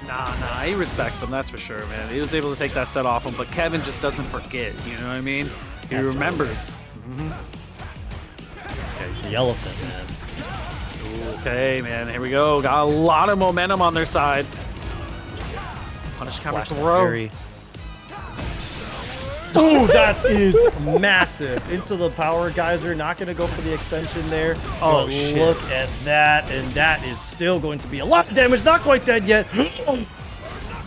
Nah, he respects him, that's for sure, man. He was able to take that set off him, but Kevin just doesn't forget, you know what I mean? He remembers. Yeah, he's the elephant, man. Okay, man, here we go. Got a lot of momentum on their side. Punish counter throw. Ooh, that is massive. Into the power geyser. Not going to go for the extension there. Oh, but shit. Look at that. And that is still going to be a lot of damage. Not quite dead yet.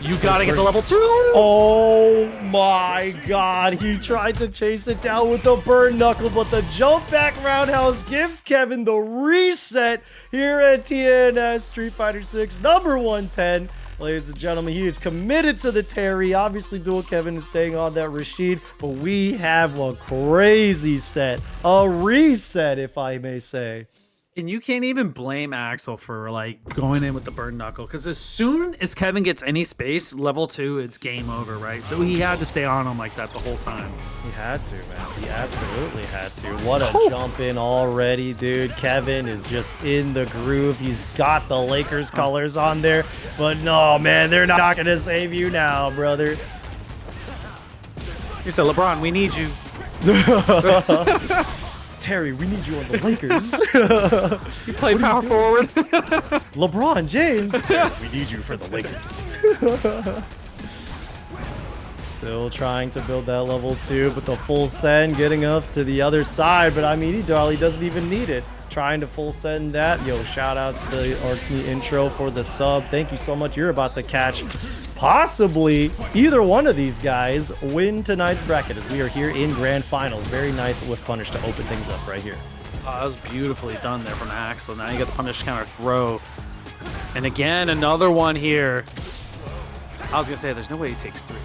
You got to get the level 2. Oh, my God. He tried to chase it down with the burn knuckle, but the jump back roundhouse gives Kevin the reset here at TNS Street Fighter 6, number 110. Ladies and gentlemen, he is committed to the Terry. Obviously, dual Kevin is staying on that Rashid, but we have a crazy set. A reset, if I may say. And you can't even blame Axel for like going in with the burn knuckle, because as soon as Kevin gets any space, level 2, it's game over, right? So he had to stay on him like that the whole time. He had to, man. He absolutely had to. What a jump in already, dude. Kevin is just in the groove. He's got the Lakers colors on there, but no, man, they're not gonna save you now, brother. He said, LeBron, we need you. Terry, we need you on the Lakers. You play power forward. LeBron James. Terry, we need you for the Lakers. Still trying to build that level 2, but the full send getting up to the other side. But I mean, he doesn't even need it. Trying to full send that. Yo, shout outs to the Arkney intro for the sub. Thank you so much. You're about to catch possibly either one of these guys win tonight's bracket as we are here in grand finals. Very nice with punish to open things up right here. Oh, that was beautifully done there from Axel. Now you got the punish counter throw. And again, another one here. I was going to say, there's no way he takes 3.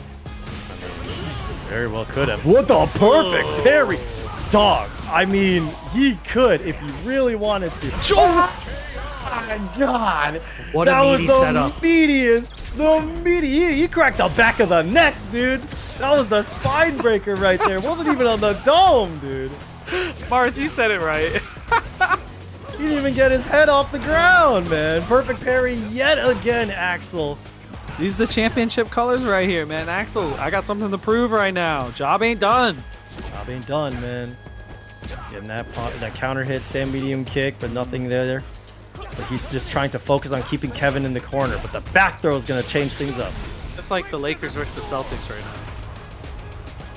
Very well could have. What the perfect parry. Dog, I mean, he could if he really wanted to. Oh my God. What a meaty setup. The meaty. He cracked the back of the neck, dude. That was the spine breaker right there. Wasn't even on the dome, dude. Marth, you said it right. He didn't even get his head off the ground, man. Perfect parry yet again, Axel. These are the championship colors right here, man. Axel, I got something to prove right now. Job ain't done. Job ain't done, man. Getting that counter hit, stand medium kick, but nothing there. But he's just trying to focus on keeping Kevin in the corner, but the back throw is going to change things up. It's like the Lakers versus the Celtics right now.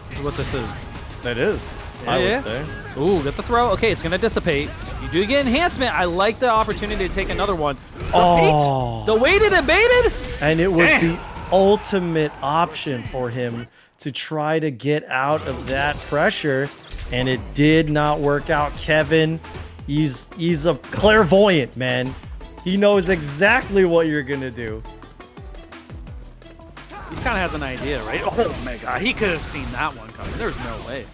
This is what this is. It is, I would say. Ooh, get the throw. Okay, it's going to dissipate. You do get enhancement. I like the opportunity to take another one. Oh. The weighted and baited. And it was the ultimate option for him to try to get out of that pressure, and it did not work out. Kevin, he's a clairvoyant, man. He knows exactly what you're gonna do. He kind of has an idea, right? Oh my God, he could have seen that one coming. There's no way.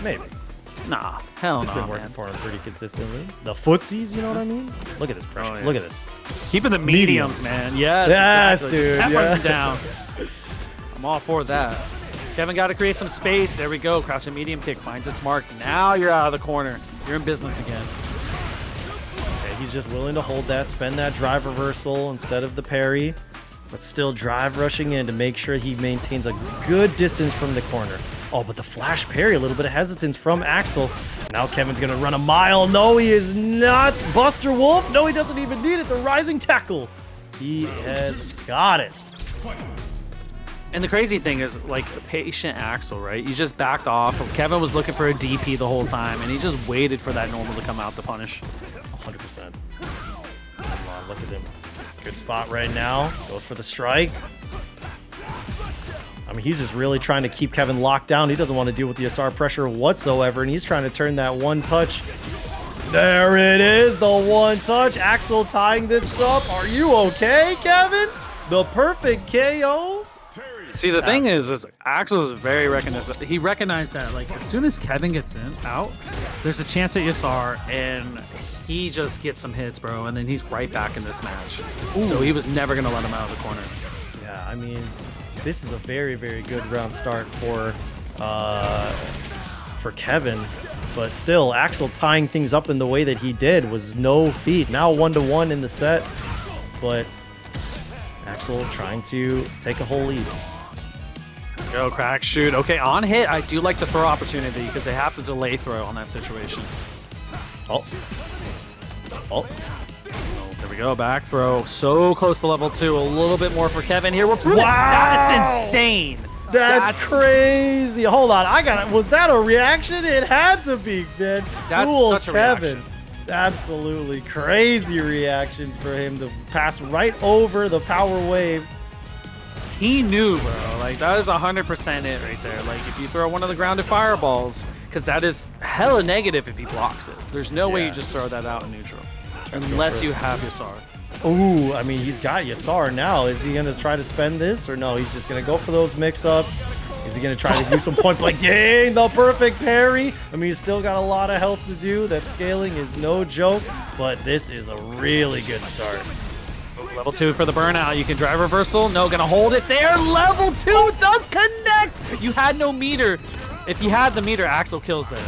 Maybe. Nah, hell no. It's been working for him pretty consistently. The footsies, you know what I mean? Look at this pressure. Oh, yeah. Look at this. Keeping the mediums, man. Yes, yes, exactly. dude. Just pepper them down. I'm all for that. Kevin got to create some space. There we go. Crouching medium kick finds its mark. Now you're out of the corner. You're in business again. Okay, he's just willing to hold that, spend that drive reversal instead of the parry, but still drive rushing in to make sure he maintains a good distance from the corner. Oh, but the flash parry, a little bit of hesitance from Axel. Now Kevin's going to run a mile. No, he is not. Buster Wolf. No, he doesn't even need it. The rising tackle. He has got it. And the crazy thing is, like, patient Axel, right? He just backed off. Kevin was looking for a DP the whole time, and he just waited for that normal to come out to punish. 100%. Come on, look at him. Good spot right now. Goes for the strike. I mean, he's just really trying to keep Kevin locked down. He doesn't want to deal with the SR pressure whatsoever, and he's trying to turn that one touch. There it is, the one touch. Axel tying this up. Are you okay, Kevin? The perfect KO. See, the thing is Axel is very recognized. He recognized that, like, as soon as Kevin gets out, there's a chance at Yasar, and he just gets some hits, bro, and then he's right back in this match. Ooh. So he was never going to let him out of the corner. Yeah, I mean, this is a very, very good round start for Kevin. But still, Axel tying things up in the way that he did was no feat. Now 1-1 in the set, but Axel trying to take a whole lead. Go, crack, shoot. Okay, on hit, I do like the throw opportunity because they have to delay throw on that situation. Oh. Oh. There we go, back throw. So close to level 2. A little bit more for Kevin here. Wow! That's insane. That's crazy. Hold on, was that a reaction? It had to be, man. That's Dual such a Kevin. reaction. Absolutely crazy reactions for him to pass right over the power wave. He knew, bro. Like, that is 100% it right there. Like, if you throw one of the grounded fireballs, because that is hella negative if he blocks it. There's no way you just throw that out in neutral. Unless you have Yasar. Ooh, I mean, he's got Yasar now. Is he going to try to spend this? Or no, he's just going to go for those mix-ups. Is he going to try to do some point blank? Dang, the perfect parry. I mean, he's still got a lot of health to do. That scaling is no joke. But this is a really good start. Level 2 for the burnout. You can drive reversal. No, gonna hold it there. Level 2 does connect. You had no meter. If you had the meter, Axel kills there.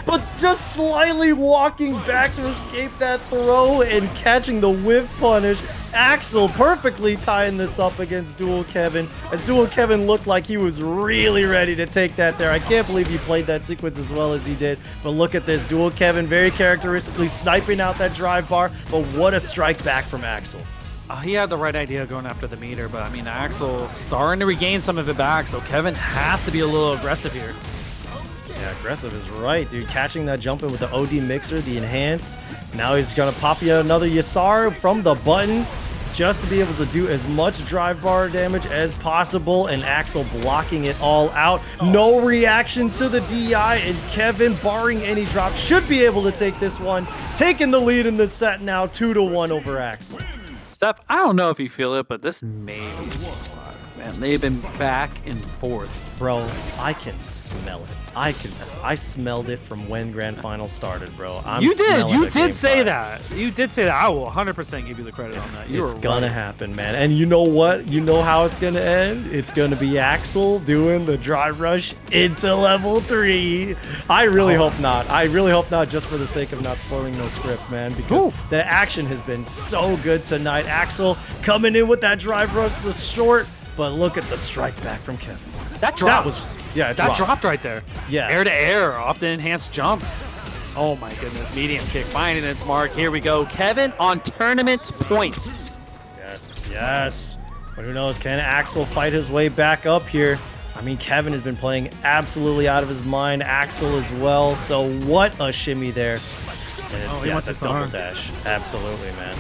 But just slightly walking back to escape that throw and catching the whiff punish. Axel perfectly tying this up against Dual Kevin. As Dual Kevin looked like he was really ready to take that there. I can't believe he played that sequence as well as he did. But look at this. Dual Kevin very characteristically sniping out that drive bar. But what a strike back from Axel. He had the right idea going after the meter. But, I mean, Axel starting to regain some of it back. So Kevin has to be a little aggressive here. Yeah, aggressive is right, dude. Catching that jump in with the OD mixer, the enhanced. Now he's going to pop you another Yasar from the button just to be able to do as much drive bar damage as possible. And Axel blocking it all out. No reaction to the DI, and Kevin, barring any drop, should be able to take this one. Taking the lead in the set now, 2-1 over Axel. Steph, I don't know if you feel it, but this may be man. They've been back and forth. Bro, I can smell it. I smelled it from when Grand Final started, bro. You did say that. You did say that. I will 100% give you the credit on that. It's gonna happen, man. And you know what? You know how it's gonna end? It's gonna be Axel doing the drive rush into level 3. I really hope not. I really hope not, just for the sake of not spoiling no script, man, because the action has been so good tonight. Axel coming in with that drive rush was short, but look at the strike back from Kevin. That dropped. That dropped right there. Yeah. Air to air off the enhanced jump. Oh my goodness. Medium kick finding its mark. Here we go. Kevin on tournament point. Yes. But who knows? Can Axel fight his way back up here? I mean, Kevin has been playing absolutely out of his mind. Axel as well. So what a shimmy there. And he wants a a double dash. Absolutely, man.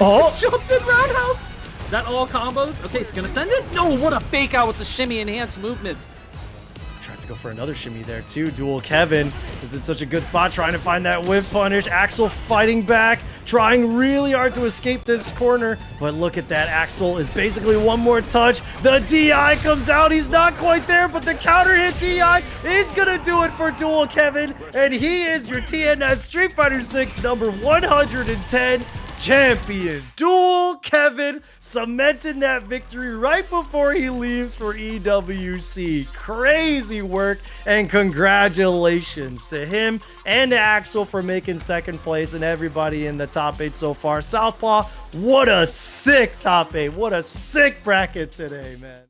Oh! Jumped in roundhouse. Is that all combos? Okay, he's gonna send it. No, what a fake out with the shimmy enhanced movement. Tried to go for another shimmy there too. Dual Kevin is in such a good spot trying to find that whiff punish. Axel fighting back, trying really hard to escape this corner. But look at that. Axel is basically one more touch. The DI comes out. He's not quite there, but the counter hit DI is gonna do it for Dual Kevin. And he is your TNS Street Fighter 6 number 110 champion. Dual Kevin cementing that victory right before he leaves for EWC. Crazy work, and congratulations to him and to Axel for making second place, and everybody in the top 8 so far. Southpaw, what a sick top 8. What a sick bracket today, man.